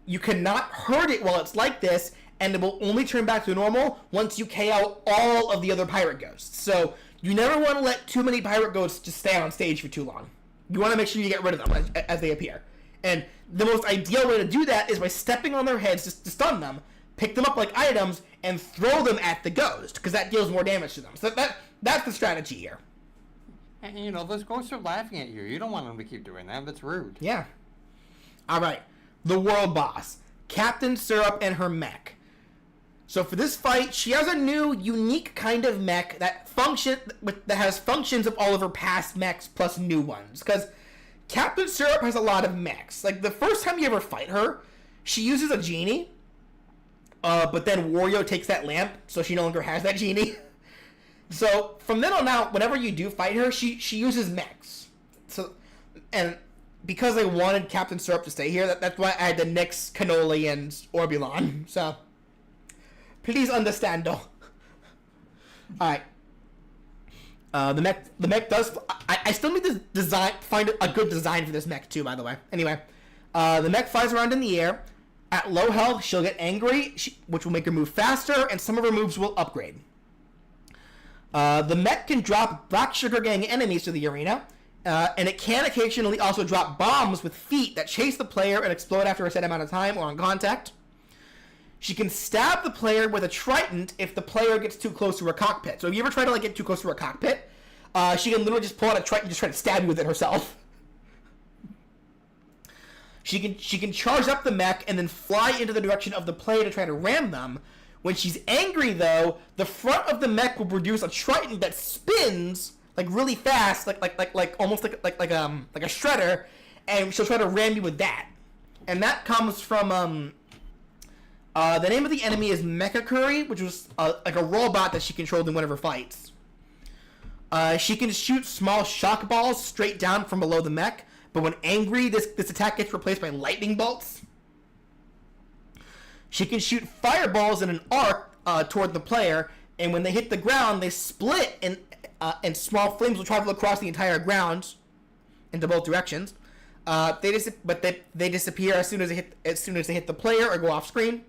You cannot hurt it while it's like this, and it will only turn back to normal once you KO all of the other pirate ghosts. So you never want to let too many pirate ghosts just stay on stage for too long. You want to make sure you get rid of them as they appear. And the most ideal way to do that is by stepping on their heads to stun them, pick them up like items, and throw them at the ghost, because that deals more damage to them. So that's the strategy here. And, you know, those ghosts are laughing at you. You don't want them to keep doing that. That's rude. Yeah. Alright. The world boss. Captain Syrup and her mech. So for this fight, she has a new, unique kind of mech that has functions of all of her past mechs plus new ones. Because Captain Syrup has a lot of mechs. Like, the first time you ever fight her, she uses a genie. But then Wario takes that lamp, so she no longer has that genie. So from then on out, whenever you do fight her, she uses mechs. So, and because I wanted Captain Syrup to stay here, that's why I had to nix Cannoli and Orbulon. So please understand, though. Alright. The mech does... I still need to find a good design for this mech, too, by the way. Anyway. The mech flies around in the air. At low health, she'll get angry, which will make her move faster, and some of her moves will upgrade. The mech can drop Black Sugar Gang enemies to the arena, and it can occasionally also drop bombs with feet that chase the player and explode after a set amount of time or on contact. She can stab the player with a trident if the player gets too close to her cockpit. So if you ever try to get too close to her cockpit, she can literally just pull out a trident and just try to stab you with it herself. She can charge up the mech and then fly into the direction of the player to try to ram them. When she's angry, though, the front of the mech will produce a trident that spins like really fast, like almost like a shredder, and she'll try to ram you with that. And that comes from the name of the enemy is Mechakuri, which was like a robot that she controlled in one of her fights. She can shoot small shock balls straight down from below the mech. But when angry, this attack gets replaced by lightning bolts. She can shoot fireballs in an arc toward the player, and when they hit the ground, they split, and small flames will travel across the entire ground into both directions. They disappear as soon as they hit the player or go off screen.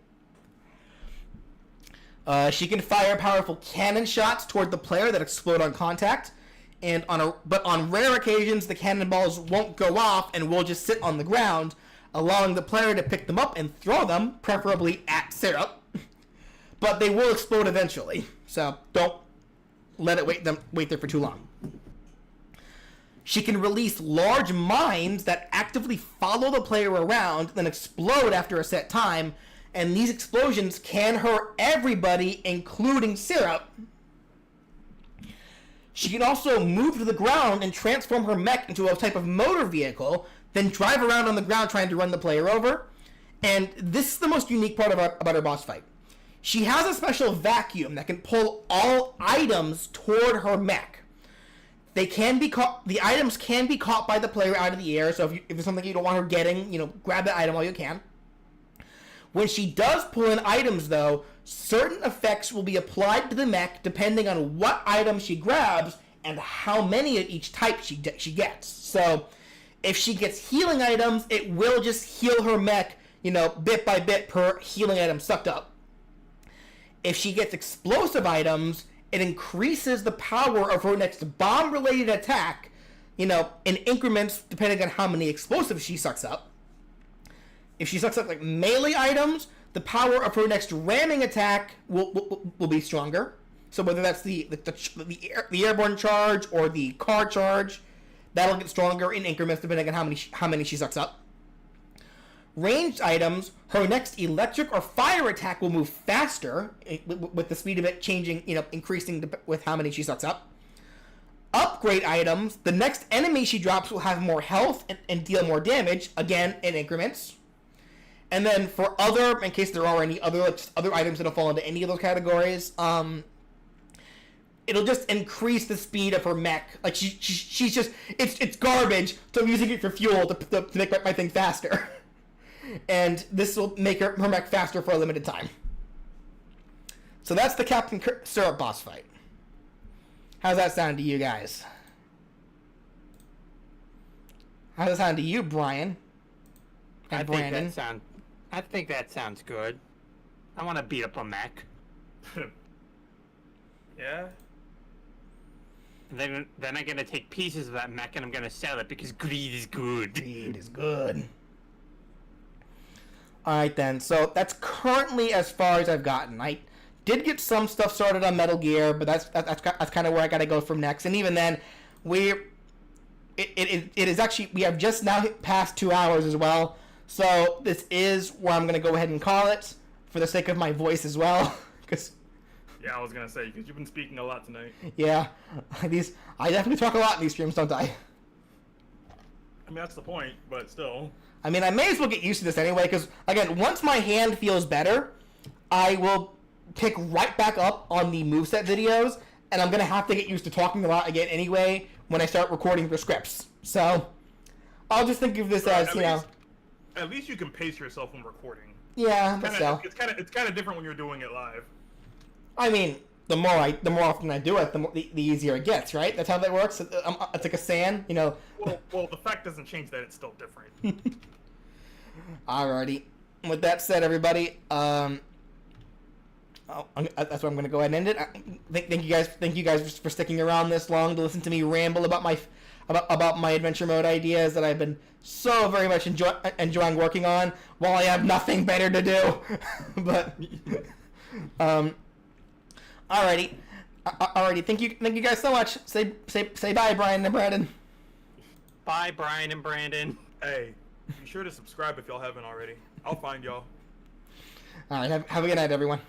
She can fire powerful cannon shots toward the player that explode on contact. But on rare occasions, the cannonballs won't go off and will just sit on the ground, allowing the player to pick them up and throw them, preferably at Syrup. But they will explode eventually, so don't let it wait there for too long. She can release large mines that actively follow the player around, then explode after a set time, and these explosions can hurt everybody, including Syrup. She can also move to the ground and transform her mech into a type of motor vehicle, then drive around on the ground trying to run the player over. And this is the most unique part about her boss fight. She has a special vacuum that can pull all items toward her mech. The items can be caught by the player out of the air, so if there's something you don't want her getting, grab that item while you can. When she does pull in items, though, certain effects will be applied to the mech depending on what item she grabs and how many of each type she gets. So, if she gets healing items, it will just heal her mech, bit by bit per healing item sucked up. If she gets explosive items, it increases the power of her next bomb-related attack, in increments depending on how many explosives she sucks up. If she sucks up like melee items, the power of her next ramming attack will be stronger. So whether that's the airborne charge or the car charge, that'll get stronger in increments depending on how many she sucks up. Ranged items, her next electric or fire attack will move faster, with the speed of it changing, increasing with how many she sucks up. Upgrade items, the next enemy she drops will have more health and deal more damage, again, in increments. And then for other, in case there are any other items that'll fall into any of those categories, it'll just increase the speed of her mech. Like, she's just, it's garbage, so I'm using it for fuel to make my thing faster. And this will make her mech faster for a limited time. So that's the Captain Syrup boss fight. How's that sound to you guys? How's that sound to you, Brian? And Brandon? I think that sounds good. I want to beat up a mech. Yeah. Then I'm gonna take pieces of that mech and I'm gonna sell it because greed is good. Greed is good. Alright then, so that's currently as far as I've gotten. I did get some stuff started on Metal Gear, but that's kind of where I gotta go from next. And even then, it is actually, we have just now hit past 2 hours as well. So this is where I'm gonna go ahead and call it, for the sake of my voice as well. Because Yeah, I was gonna say, because you've been speaking a lot tonight. yeah, I definitely talk a lot in these streams, don't I? I mean, that's the point, but still. I mean, I may as well get used to this anyway, because, again, once my hand feels better, I will pick right back up on the moveset videos, and I'm going to have to get used to talking a lot again anyway when I start recording the scripts. So, I'll just think of this as, At least you can pace yourself when recording. Yeah, but still. It's kind of different when you're doing it live. I mean, the more often I do it, the easier it gets, right? That's how that works. It's like a sand, Well, the fact doesn't change that it's still different. Alrighty. With that said, everybody, that's what I'm going to go ahead and end it. Thank you guys for sticking around this long to listen to me ramble about my adventure mode ideas that I've been so very much enjoying working on while I have nothing better to do. But alrighty. Thank you guys so much. Say bye, Brian and Brandon. Bye, Brian and Brandon. Hey, be sure to subscribe if y'all haven't already. I'll find y'all. Alright, have a good night, everyone.